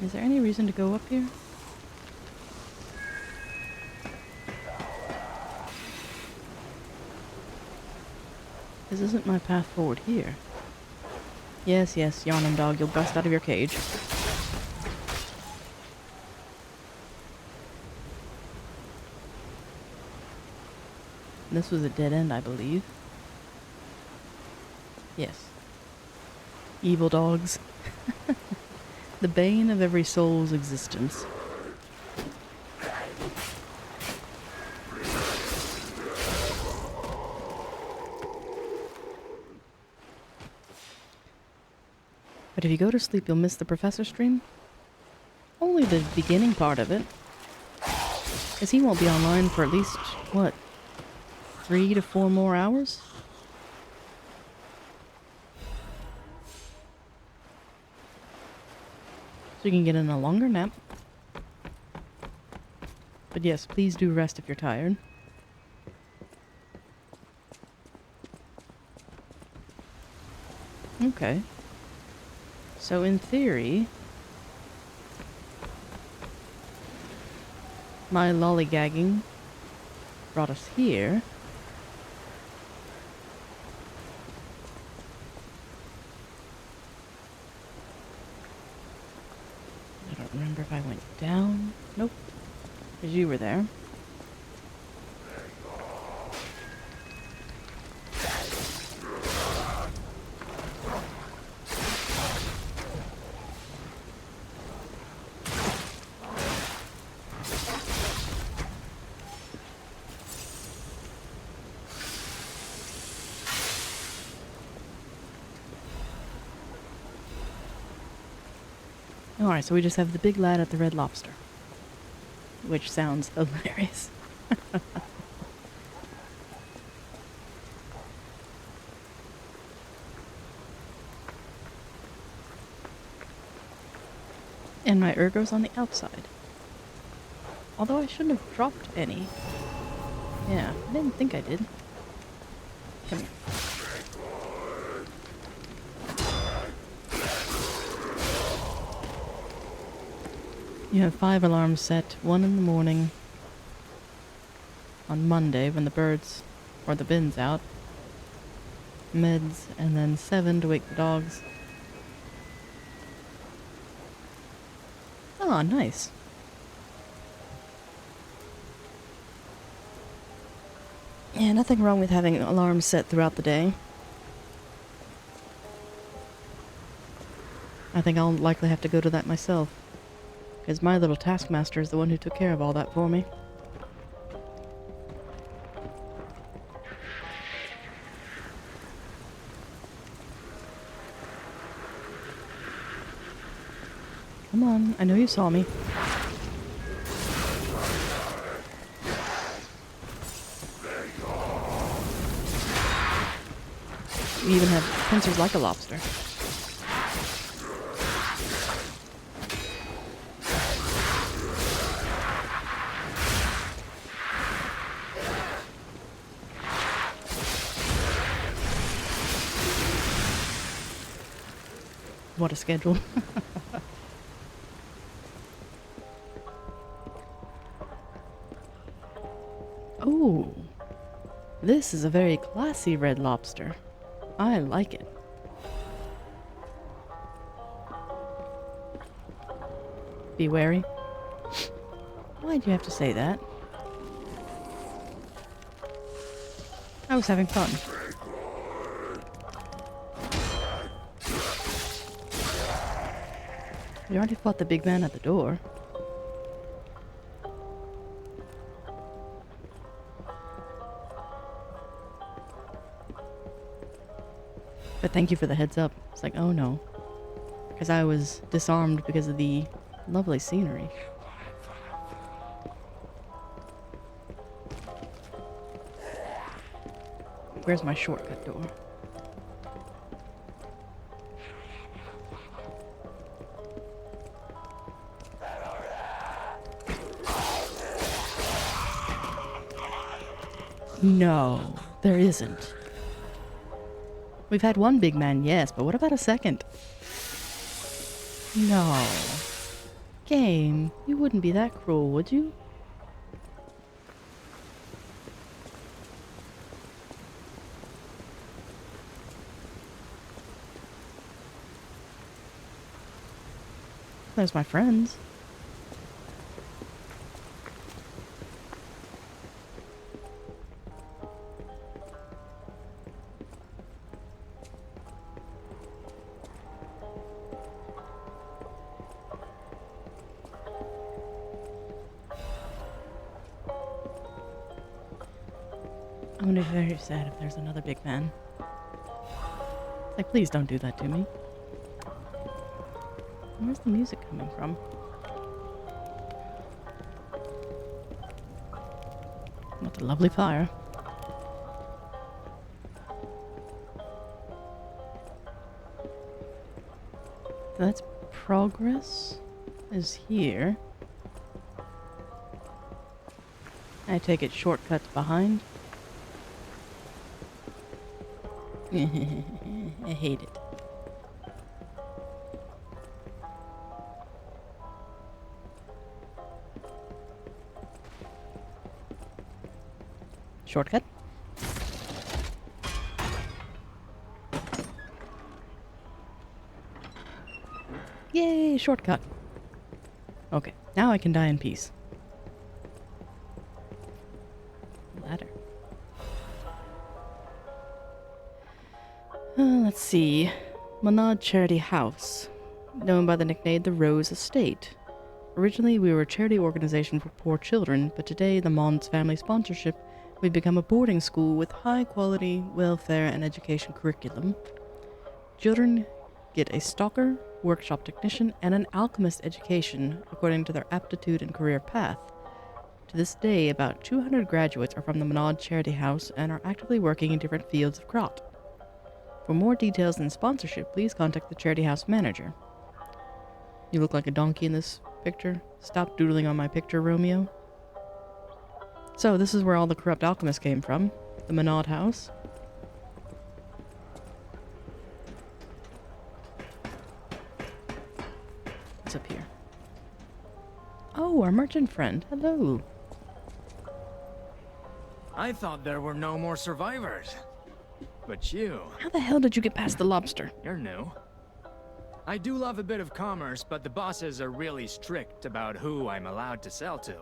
Is there any reason to go up here? This isn't my path forward here. Yes, yes, yawning dog, you'll bust out of your cage. This was a dead end, I believe. Yes. Evil dogs. The bane of every soul's existence. But if you go to sleep, you'll miss the professor stream. Only the beginning part of it. Because he won't be online for at least, what, 3 to 4 more hours? So you can get in a longer nap. But yes, please do rest if you're tired. Okay. So in theory, my lollygagging brought us here. I don't remember if I went down. Nope. Because you were there. Alright, so we just have the big lad at the Red Lobster. Which sounds hilarious. And my ergo's on the outside. Although I shouldn't have dropped any. Yeah, I didn't think I did. Come here. You have 5 alarms set, 1 in the morning on Monday when the birds or the bin's out, meds, and then 7 to wake the dogs. Oh, nice. Yeah, nothing wrong with having alarms set throughout the day. I think I'll likely have to go to that myself. Because my little taskmaster is the one who took care of all that for me. Come on, I know you saw me. You even have pincers like a lobster. What a schedule. Oh, this is a very classy Red Lobster. I like it. Be wary. Why'd you have to say that? I was having fun. We already fought the big man at the door. But thank you for the heads up. It's like, oh no. Because I was disarmed because of the lovely scenery. Where's my shortcut door? No, there isn't. We've had one big man, yes, but what about a second? No. Game, you wouldn't be that cruel, would you? There's my friends. I'm gonna be very sad if there's another big man. Like, please don't do that to me. Where's the music coming from? What a lovely fire. That's progress is here. I take it shortcuts behind. I hate it. Shortcut. Yay, shortcut. Okay, now I can die in peace. Ladder. Let's see. Monad Charity House, known by the nickname the Rose Estate. Originally, we were a charity organization for poor children, but today, the Mons family sponsorship, we've become a boarding school with high-quality welfare and education curriculum. Children get a stalker, workshop technician, and an alchemist education according to their aptitude and career path. To this day, about 200 graduates are from the Monad Charity House and are actively working in different fields of Krot. For more details and sponsorship, please contact the Charity House manager. You look like a donkey in this picture. Stop doodling on my picture, Romeo. So, this is where all the corrupt alchemists came from. The Monad House. What's up here? Oh, our merchant friend. Hello. I thought there were no more survivors. But you... How the hell did you get past the lobster? You're new. I do love a bit of commerce, but the bosses are really strict about who I'm allowed to sell to.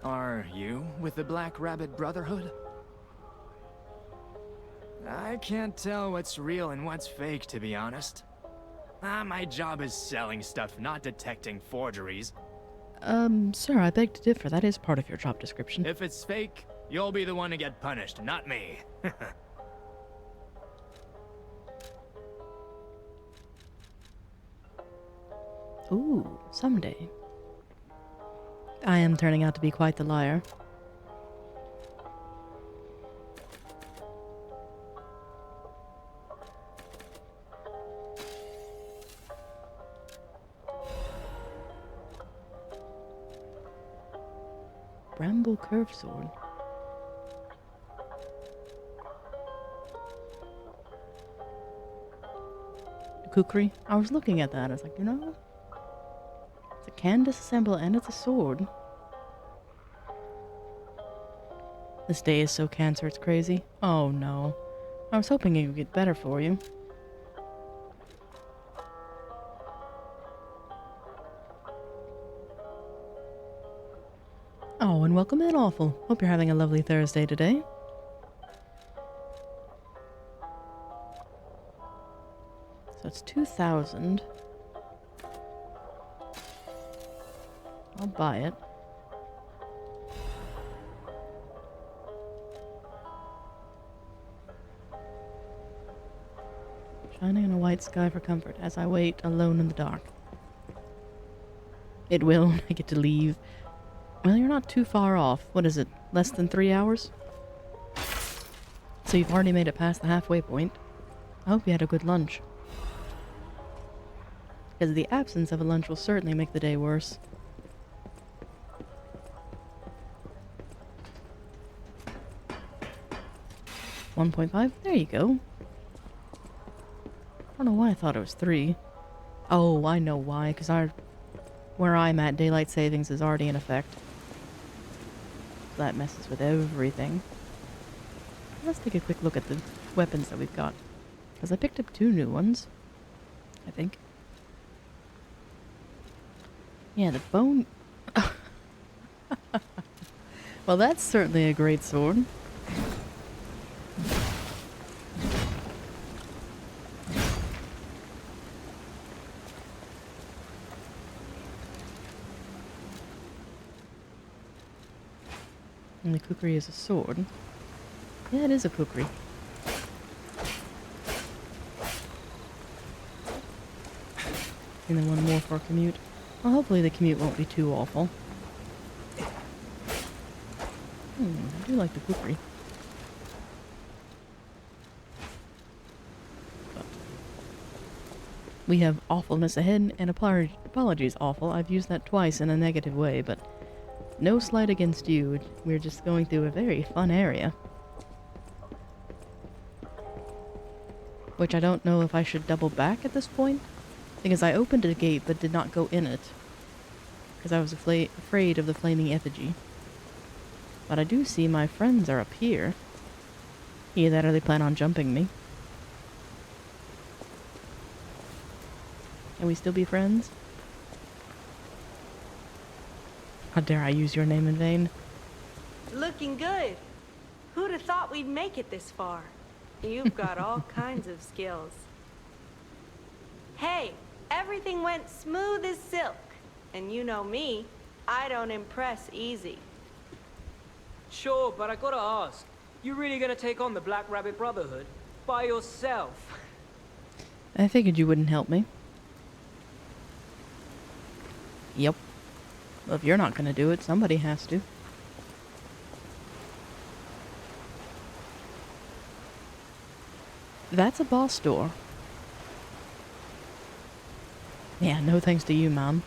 Are you with the Black Rabbit Brotherhood? I can't tell what's real and what's fake, to be honest. My job is selling stuff, not detecting forgeries. Sir, I beg to differ. That is part of your job description. If it's fake, you'll be the one to get punished, not me. Ooh, someday. I am turning out to be quite the liar. Bramble curve sword. Kukri. I was looking at that. I was like, you know, it's a can disassemble and it's a sword. This day is so Cancer, it's crazy. Oh no. I was hoping it would get better for you. Oh, and welcome in, Awful. Hope you're having a lovely Thursday today. So it's 2,000. I'll buy it. Shining in a white sky for comfort as I wait alone in the dark. It will. I get to leave. Well, you're not too far off. What is it? Less than 3 hours? So you've already made it past the halfway point. I hope you had a good lunch. Because the absence of a lunch will certainly make the day worse. $1.5? There you go. I don't know why I thought it was 3. Oh, I know why. Because where I'm at, daylight savings is already in effect. That messes with everything. Let's take a quick look at the weapons that we've got. Because I picked up 2 new ones. I think. Yeah, the bone... Well, that's certainly a great sword. And the kukri is a sword. Yeah, it is a kukri. And then one more for commute. Well, hopefully the commute won't be too awful. I do like the kukri. But we have awfulness ahead, and apologies awful. I've used that twice in a negative way, but no slight against you. We're just going through a very fun area. Which I don't know if I should double back at this point. Because I opened a gate but did not go in it. Because I was afraid of the flaming effigy. But I do see my friends are up here. Either that or they plan on jumping me. Can we still be friends? How dare I use your name in vain? Looking good. Who'd have thought we'd make it this far? You've got all kinds of skills. Hey, everything went smooth as silk. And you know me, I don't impress easy. Sure, but I gotta ask. You really gonna take on the Black Rabbit Brotherhood? By yourself? I figured you wouldn't help me. Yep. Well, if you're not gonna do it, somebody has to. That's a boss door. Yeah, no thanks to you, Mom.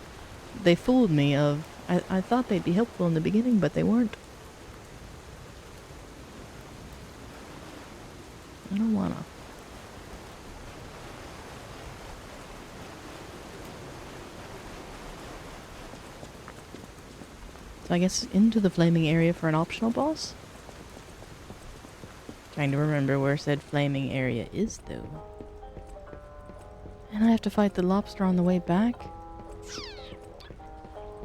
They fooled me of... I thought they'd be helpful in the beginning, but they weren't. I don't wanna. So I guess into the flaming area for an optional boss? Trying to remember where said flaming area is, though. And I have to fight the lobster on the way back?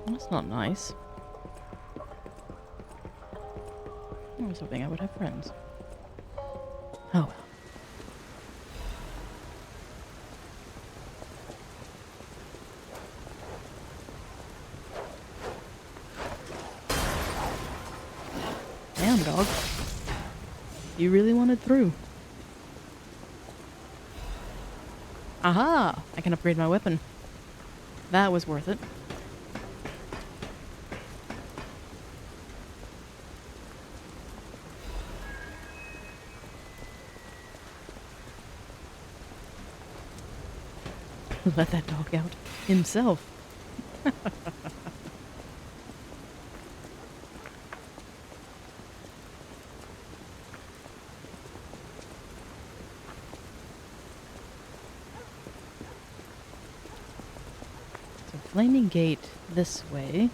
That's not nice. I was hoping I would have friends. Oh well. Damn, dog. You really wanted through. Aha! I can upgrade my weapon. That was worth it. Let that dog out himself. So flaming gate this way.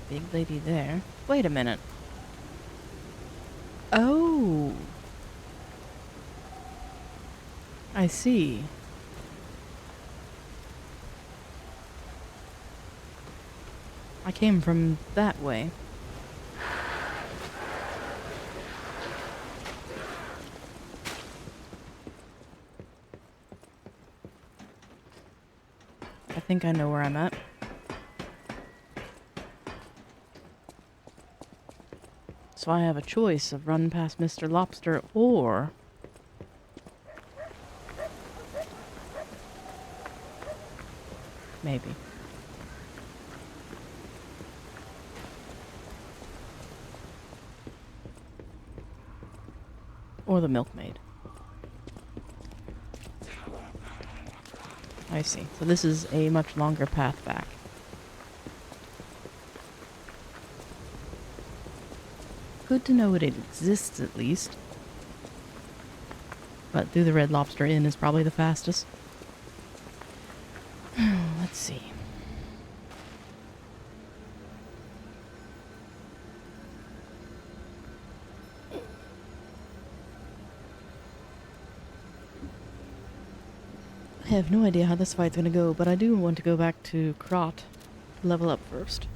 Big lady there. Wait a minute. Oh. I see. I came from that way. I think I know where I'm at. So I have a choice of run past Mr. Lobster or... maybe. Or the milkmaid. I see. So this is a much longer path back. Good to know it exists, at least. But through the Red Lobster Inn is probably the fastest. Let's see. I have no idea how this fight's gonna go, but I do want to go back to Krat to level up first.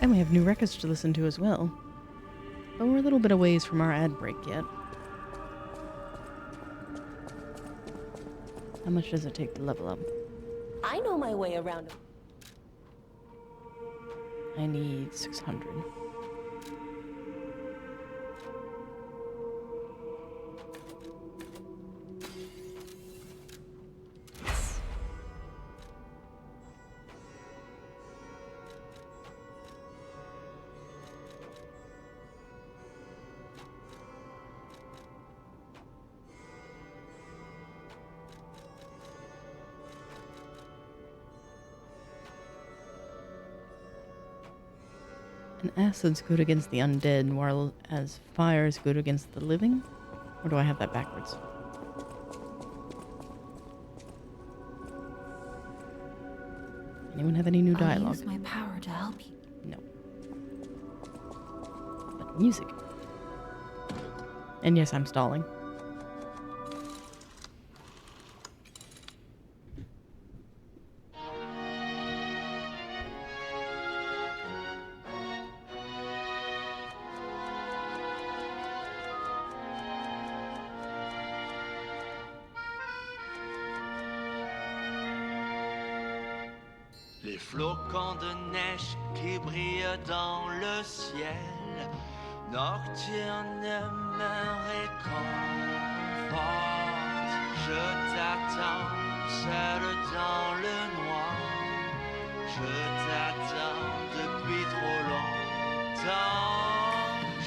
And we have new records to listen to as well. But we're a little bit a ways from our ad break yet. How much does it take to level up? I know my way around. I need 600. And acid's good against the undead, while as fire is good against the living? Or do I have that backwards? Anyone have any new dialogue? I'll use my power to help you. No. But music. And yes, I'm stalling. Les flocons de neige qui brillent dans le ciel nocturne me réconforte. Je t'attends seul dans le noir. Je t'attends depuis trop longtemps.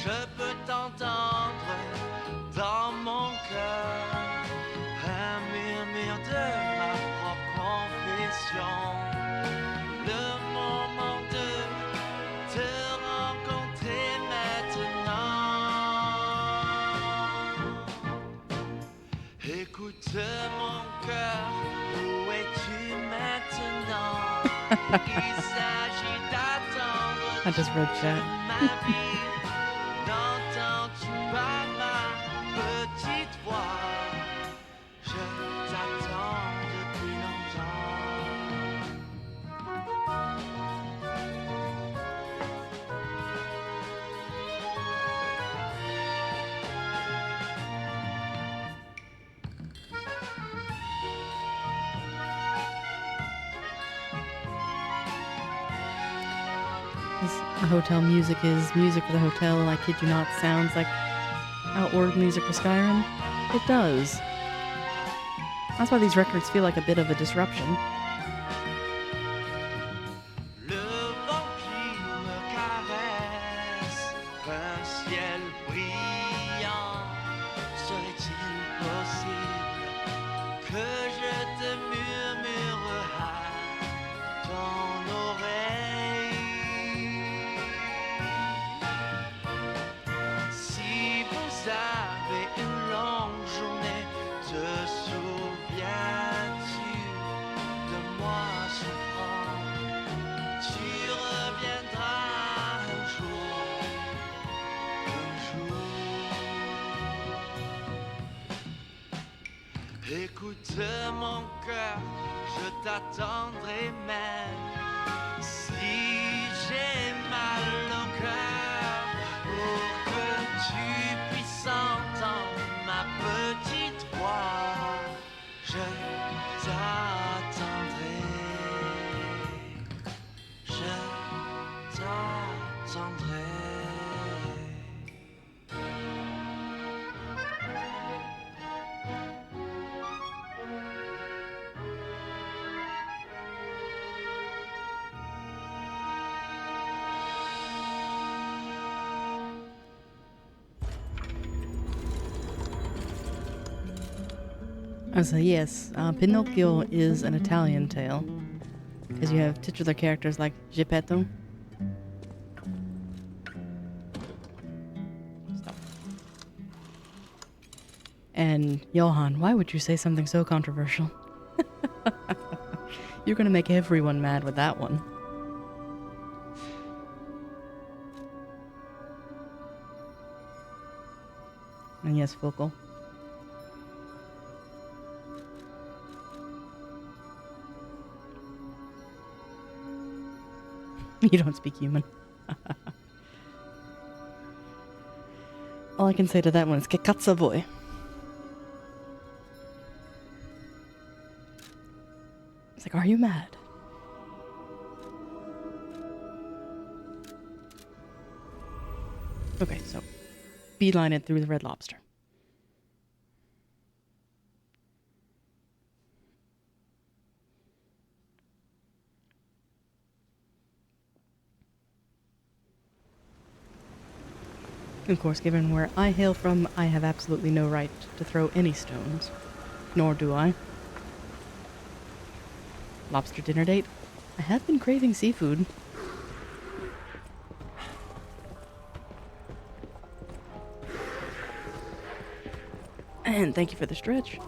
Je peux t'entendre dans mon cœur, un murmure de ma propre confession. Le moment de te rencontrer maintenant. Écoute mon cœur, où es-tu maintenant? Il s'agit d'attendre I just read chat. ma vie. N'entends-tu pas ma petite voix? Je t'attends depuis longtemps. This hotel music is music for the hotel. I kid you not, sounds like Outward music for Skyrim. It does. That's why these records feel like a bit of a disruption. Le vent qui me caresse, un ciel brillant. Serait-il possible que je te murmure à ton oreille? Si vous avez une longue journée, te souviens-tu de moi souffrant? Tu reviendras un jour, un jour. Écoute mon cœur, je t'attendrai même si j'ai mal au cœur, pour que tu puisses entendre ma So yes, Pinocchio is an Italian tale. Because you have titular characters like Geppetto. Stop. And Johann, why would you say something so controversial? You're gonna make everyone mad with that one. And yes, Focal. You don't speak human. All I can say to that one is "Che cazzo vuoi?" It's like, are you mad? Okay, so beeline it through the Red Lobster. Of course, given where I hail from, I have absolutely no right to throw any stones. Nor do I. Lobster dinner date? I have been craving seafood. And thank you for the stretch.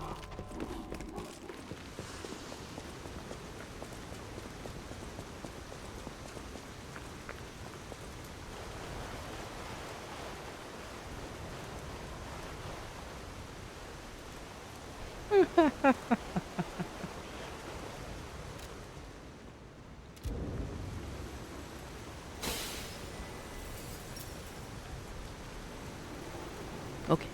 Okay.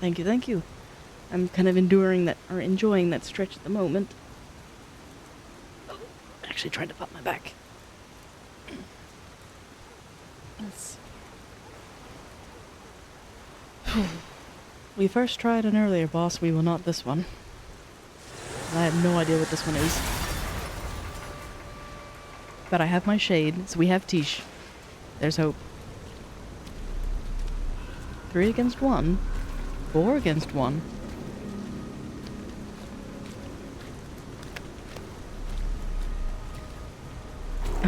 Thank you, thank you. I'm kind of enjoying that stretch at the moment. Oh, actually trying to pop my back. Let's... We first tried an earlier boss, we will not this one. I have no idea what this one is. But I have my shade, so we have Tish. There's hope. 3 against 1. 4 against 1.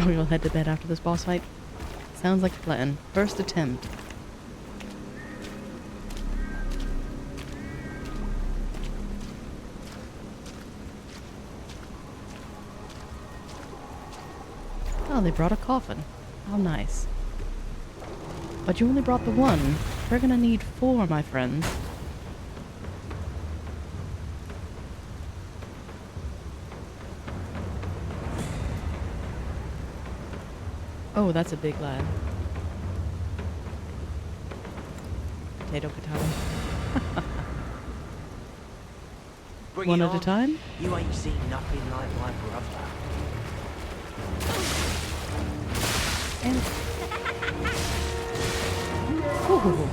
We'll head to bed after this boss fight. Sounds like a plan. First attempt. Oh, they brought a coffin. How nice. But you only brought the 1. We're gonna need 4, my friends. Oh, that's a big lad. Potato, potato. One at a time? You ain't seen nothing like my brother. And... Ooh,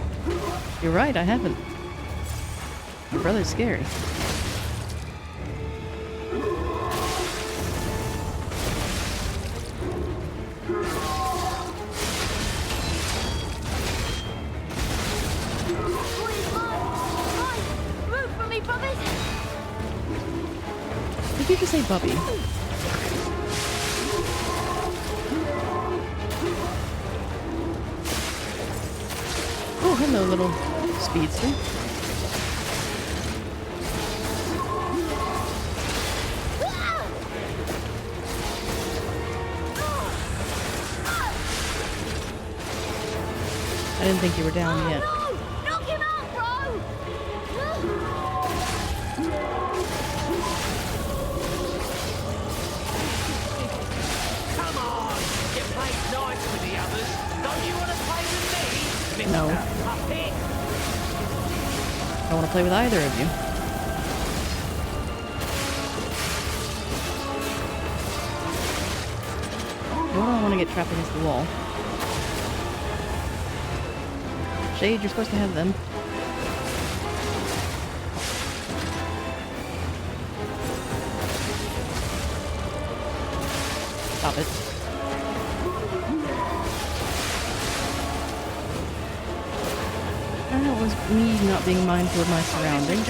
you're right, I haven't. Your brother's scary. Did you just say Bubby? Oh, hello, little speedster. I didn't think you were down yet. Knock him out, bro! Come on! You played nice with the others. Don't you want to play with me, Mr. No. Puppet? I don't want to play with either of you. Nor do I want to get trapped against the wall. Shade, you're supposed to have them. me not being mindful of my surroundings.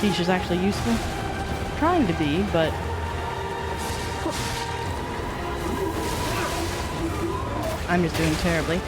Feature's actually useful. Trying to be, but I'm just doing terribly.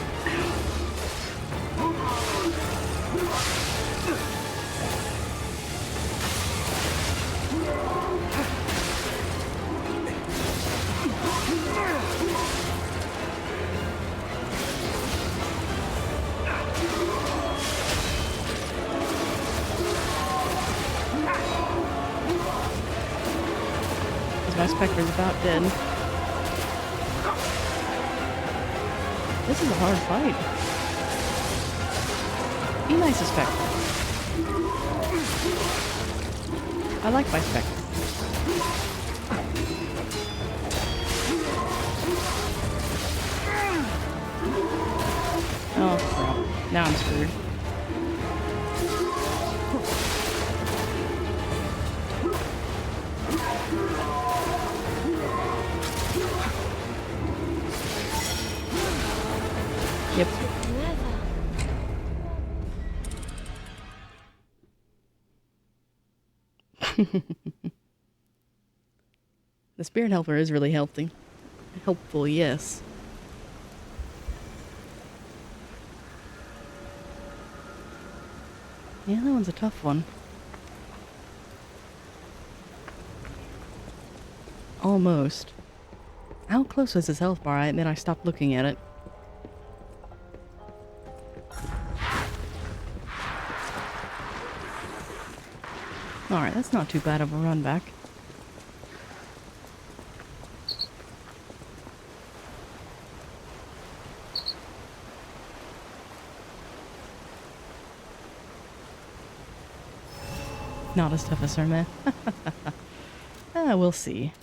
My Spectre's about dead. This is a hard fight. Be nice to Spectre. I like my Spectre. Oh crap. Now I'm screwed. Yep. The Spirit Helper is really healthy. Helpful, yes. Yeah, that one's a tough one. Almost. How close was his health bar? I admit I stopped looking at it. Alright, that's not too bad of a run back. Not as tough as her, man. We'll see.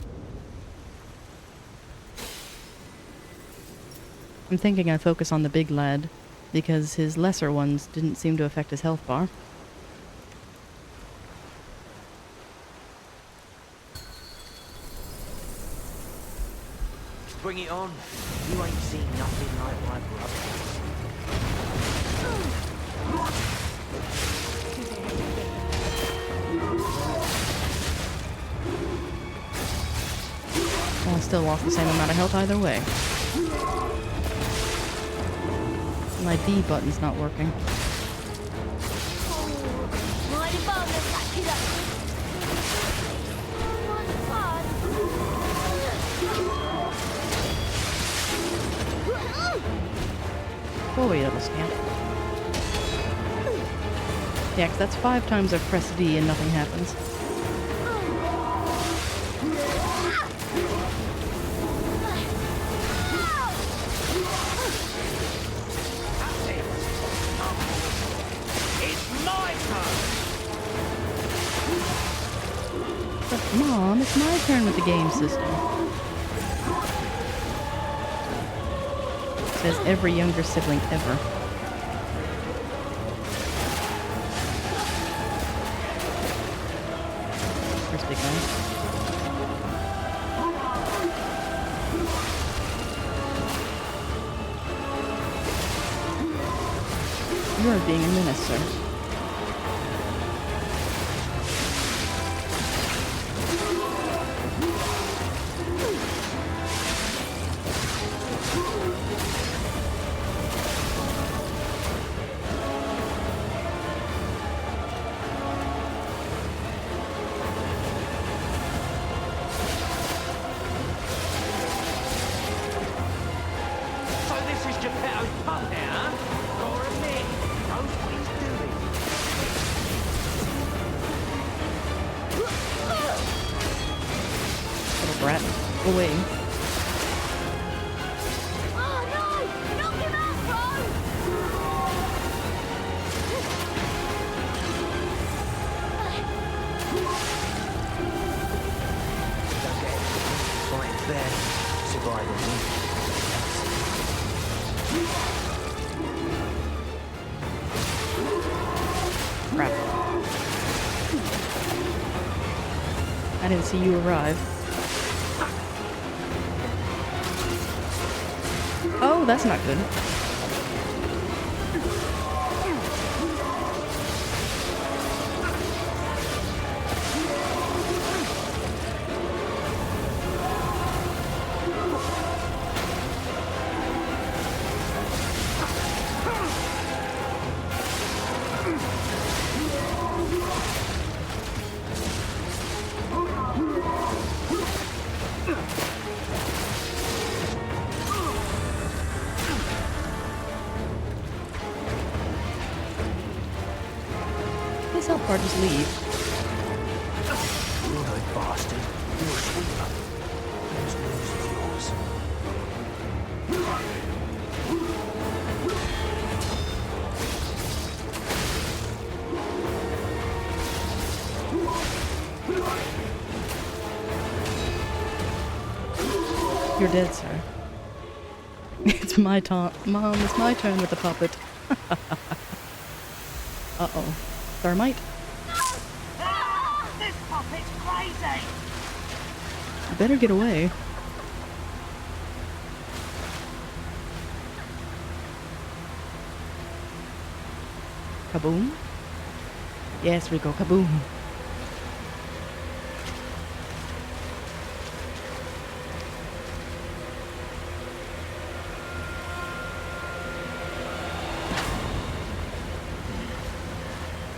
I'm thinking I focus on the big lad, because his lesser ones didn't seem to affect his health bar. Bring it on. You ain't seen nothing like my brother. Well, I still lost the same amount of health either way. My D button's not working. Oh wait, it'll scan. Yeah, 'cause that's 5 times I've pressed D and nothing happens. But Mom, it's my turn with the game system. Says every younger sibling ever. First big guy. You are being a menace, sir. Brat, away. Oh no! Knock him out, bro! by the wind. Crap. I didn't see you arrive. Oh, that's not good. How far just leave? You old bastard. You're a sweeper. Whose news is yours? You're dead, sir. It's my turn. Mom, it's my turn with the puppet. Uh-oh. Thermite? This puppet's crazy! You better get away. Kaboom? Yes, Rico, kaboom.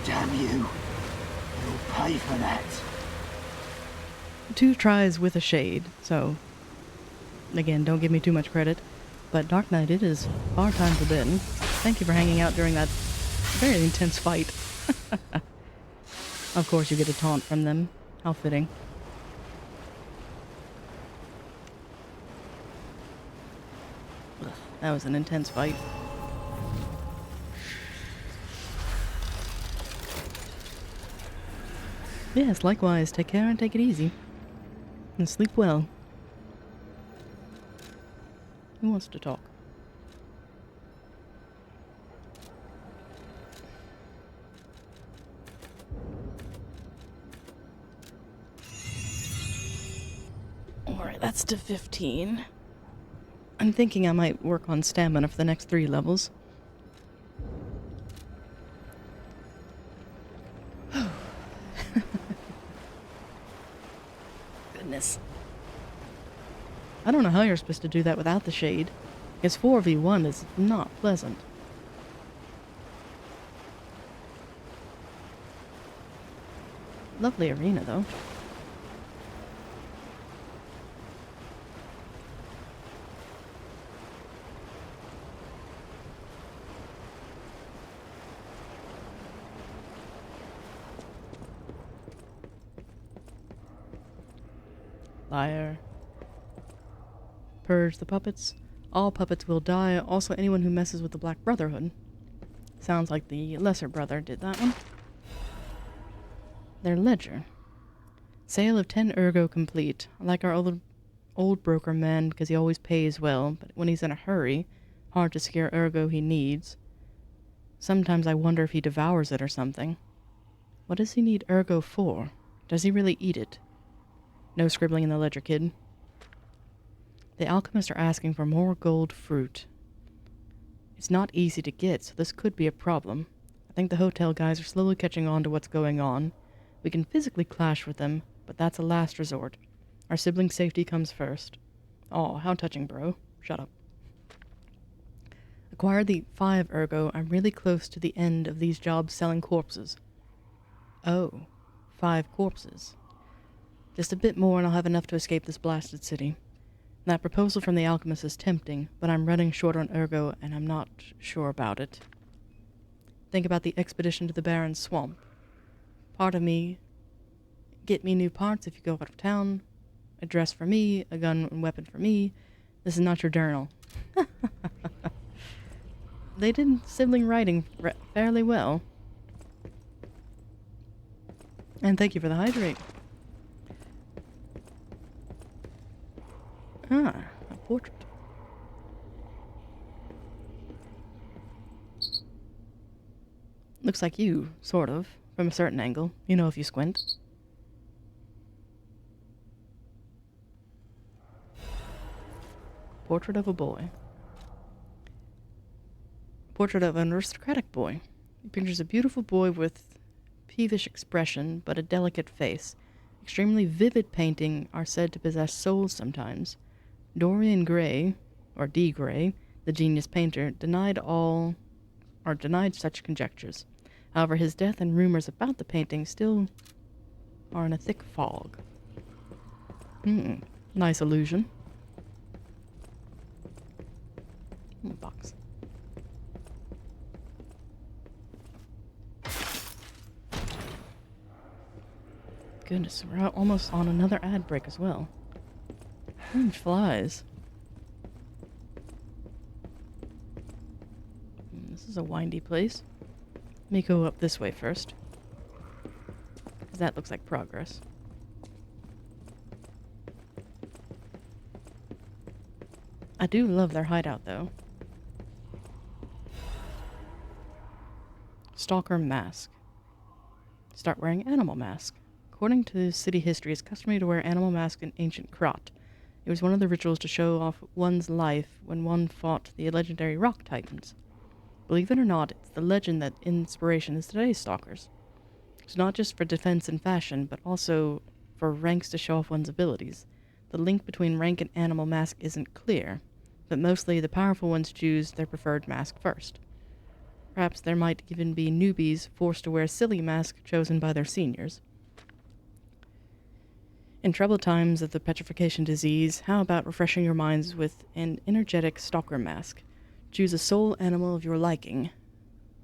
Damn you. You'll pay for that. 2 tries with a shade, so again, don't give me too much credit. But Dark Knight, it is far time forbidden. Thank you for hanging out during that very intense fight. Of course, you get a taunt from them. How fitting. Ugh, that was an intense fight. Yes, likewise. Take care and take it easy. And sleep well. Who wants to talk? Alright, that's to 15. I'm thinking I might work on stamina for the next 3 levels. Goodness. I don't know how you're supposed to do that without the shade. Because 4v1 is not pleasant. Lovely arena, though. Liar. Purge the puppets. All puppets will die. Also, anyone who messes with the Black Brotherhood. Sounds like the Lesser Brother did that one. Their ledger. Sale of 10 ergo complete. I like our old broker man because he always pays well, but when he's in a hurry, hard to secure ergo he needs. Sometimes I wonder if he devours it or something. What does he need ergo for? Does he really eat it? No scribbling in the ledger, kid. The alchemists are asking for more gold fruit. It's not easy to get, so this could be a problem. I think the hotel guys are slowly catching on to what's going on. We can physically clash with them, but that's a last resort. Our sibling safety comes first. Aw, how touching, bro. Shut up. Acquired the 5 ergo. I'm really close to the end of these jobs selling corpses. Oh, 5 corpses. Just a bit more and I'll have enough to escape this blasted city. That proposal from the alchemist is tempting, but I'm running short on ergo and I'm not sure about it. Think about the expedition to the Baron's swamp. Part of me, get me new parts if you go out of town. A dress for me, a gun and weapon for me. This is not your journal. They did sibling writing fairly well. And thank you for the hydrate. Ah, a portrait. Looks like you, sort of, from a certain angle. You know if you squint. Portrait of a boy. Portrait of an aristocratic boy. It pictures a beautiful boy with peevish expression, but a delicate face. Extremely vivid painting are said to possess souls sometimes. Dorian Gray, or D. Gray, the genius painter, denied such conjectures. However, his death and rumors about the painting still are in a thick fog. Nice illusion. Box. Goodness, we're almost on another ad break as well. Flies. This is a windy place. Let me go up this way first, because that looks like progress. I do love their hideout, though. Stalker mask. Start wearing animal mask. According to city history, it's customary to wear animal mask in ancient Krat. It was one of the rituals to show off one's life when one fought the legendary rock titans. Believe it or not, it's the legend that inspiration is today's stalkers. It's not just for defense and fashion, but also for ranks to show off one's abilities. The link between rank and animal mask isn't clear, but mostly the powerful ones choose their preferred mask first. Perhaps there might even be newbies forced to wear a silly mask chosen by their seniors. In troubled times of the petrification disease, how about refreshing your minds with an energetic stalker mask? Choose a soul animal of your liking.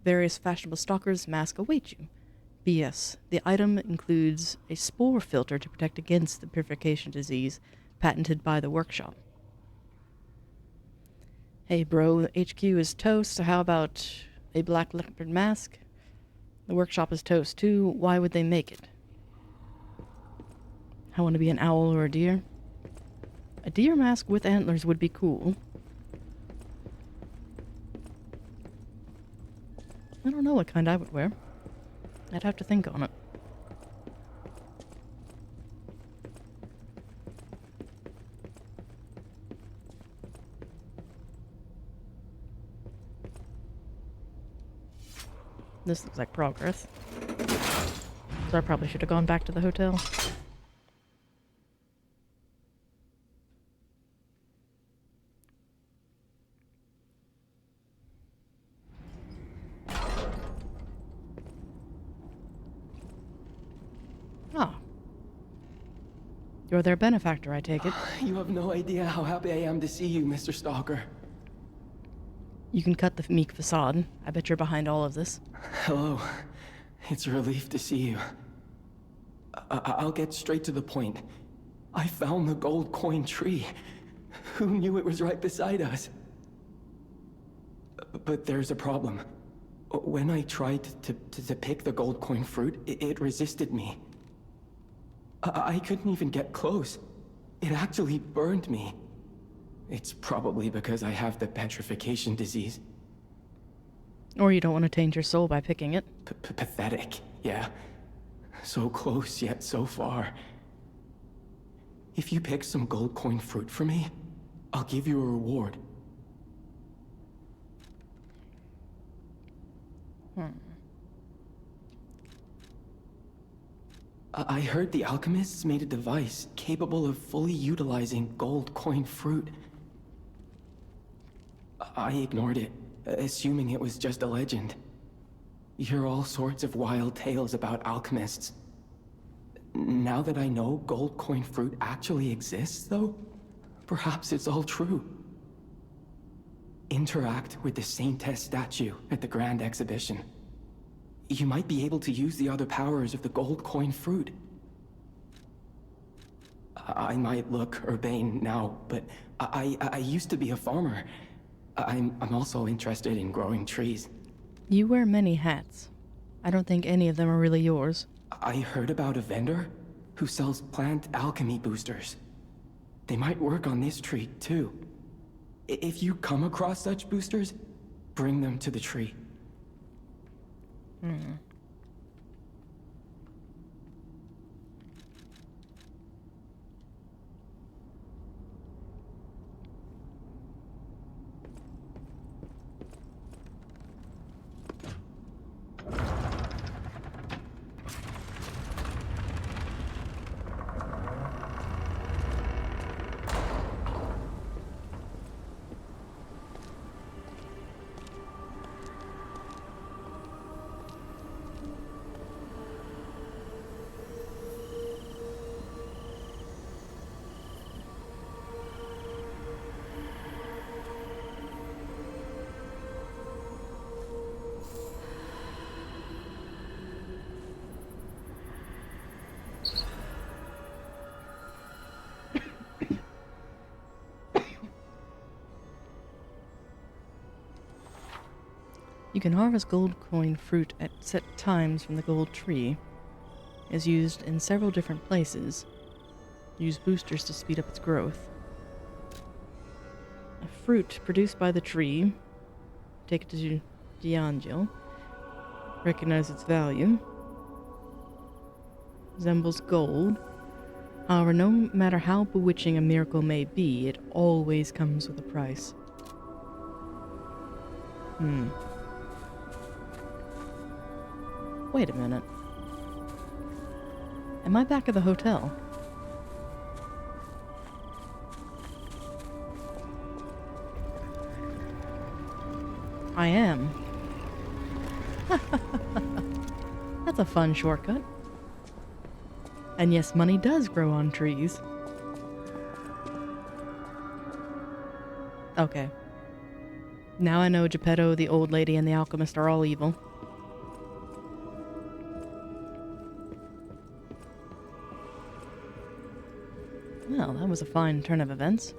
Various fashionable stalkers' masks await you. B.S. The item includes a spore filter to protect against the purification disease, patented by the workshop. Hey bro, the HQ is toast, so how about a black leopard mask? The workshop is toast too, why would they make it? I want to be an owl or a deer. A deer mask with antlers would be cool. I don't know what kind I would wear. I'd have to think on it. This looks like progress. So I probably should have gone back to the hotel. Ah. You're their benefactor, I take it. You have no idea how happy I am to see you, Mr. Stalker. You can cut the meek facade. I bet you're behind all of this. Hello. It's a relief to see you. I'll get straight to the point. I found the gold coin tree. Who knew it was right beside us? But there's a problem. When I tried to pick the gold coin fruit, it resisted me. I couldn't even get close. It actually burned me. It's probably because I have the petrification disease. Or you don't want to taint your soul by picking it. Pathetic, yeah. So close, yet so far. If you pick some gold coin fruit for me, I'll give you a reward. I heard the alchemists made a device capable of fully utilizing gold coin fruit. I ignored it, assuming it was just a legend. You hear all sorts of wild tales about alchemists. Now that I know gold coin fruit actually exists, though, perhaps it's all true. Interact with the Saintess statue at the Grand Exhibition. You might be able to use the other powers of the gold coin fruit. I might look urbane now, but I used to be a farmer. I'm also interested in growing trees. You wear many hats. I don't think any of them are really yours. I heard about a vendor who sells plant alchemy boosters. They might work on this tree, too. If you come across such boosters, bring them to the tree. Hmm. You can harvest gold coin fruit at set times from the gold tree. It is used in several different places. Use boosters to speed up its growth. A fruit produced by the tree. Take it to D'Angelo. Recognize its value. Resembles gold. However, no matter how bewitching a miracle may be, it always comes with a price. Wait a minute. Am I back at the hotel? I am. That's a fun shortcut. And yes, money does grow on trees. Okay. Now I know Geppetto, the old lady, and the alchemist are all evil. Well, that was a fine turn of events.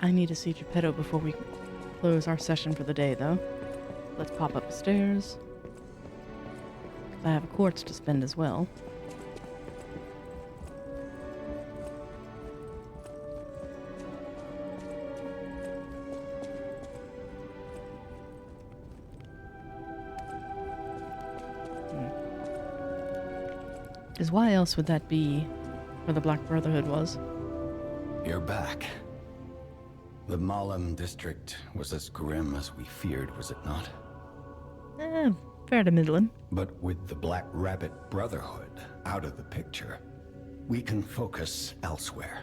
I need to see Geppetto before we close our session for the day, though. Let's pop up the stairs. I have quartz to spend as well. Because why else would that be where the Black Brotherhood was? You're back. The Malum district was as grim as we feared, was it not? Fair to middling. But with the Black Rabbit Brotherhood out of the picture, we can focus elsewhere.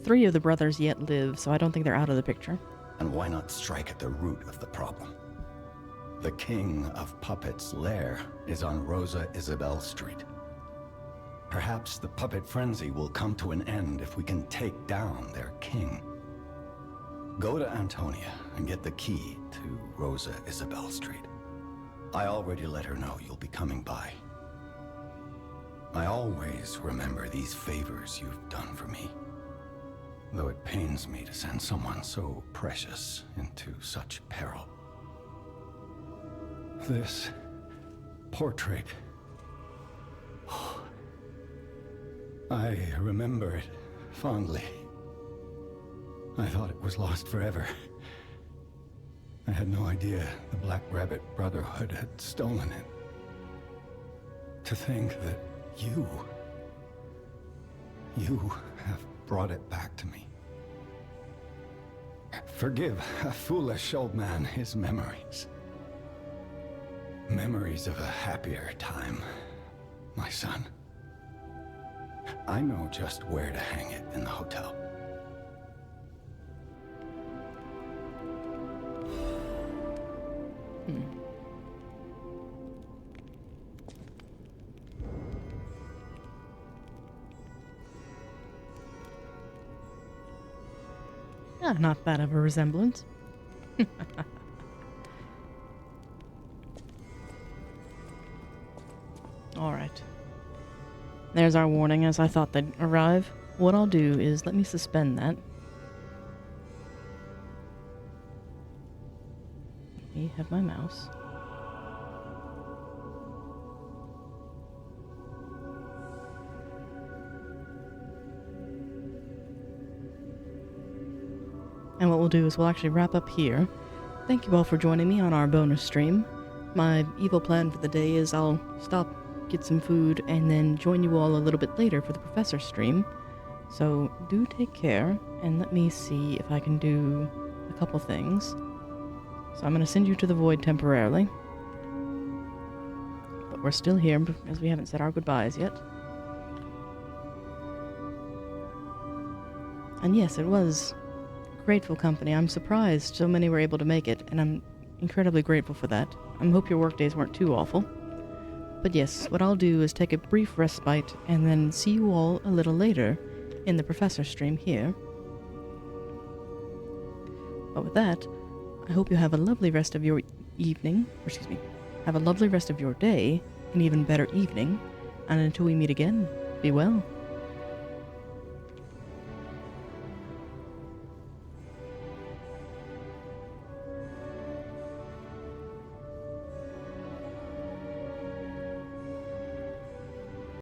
3 of the brothers yet live, so I don't think they're out of the picture. And why not strike at the root of the problem? The King of Puppets' lair is on Rosa Isabel Street. Perhaps the puppet frenzy will come to an end if we can take down their king. Go to Antonia and get the key to Rosa Isabel Street. I already let her know you'll be coming by. I always remember these favors you've done for me, though it pains me to send someone so precious into such peril. This portrait... I remember it fondly. I thought it was lost forever. I had no idea the Black Rabbit Brotherhood had stolen it. To think that you have brought it back to me. Forgive a foolish old man his memories. Memories of a happier time, my son. I know just where to hang it in the hotel. Not bad of a resemblance. Alright. There's our warning, as I thought they'd arrive. What I'll do is let me suspend that. Let me have my mouse. And what we'll do is we'll actually wrap up here. Thank you all for joining me on our bonus stream. My evil plan for the day is I'll stop, get some food, and then join you all a little bit later for the Professor stream. So do take care, and let me see if I can do a couple things. So I'm going to send you to the void temporarily. But we're still here, as we haven't said our goodbyes yet. And yes, it was grateful company. I'm surprised so many were able to make it, and I'm incredibly grateful for that. I hope your workdays weren't too awful. But yes, what I'll do is take a brief respite, and then see you all a little later in the Professor stream here. But with that, I hope you have a lovely rest of your evening, or excuse me, have a lovely rest of your day, an even better evening, and until we meet again, be well.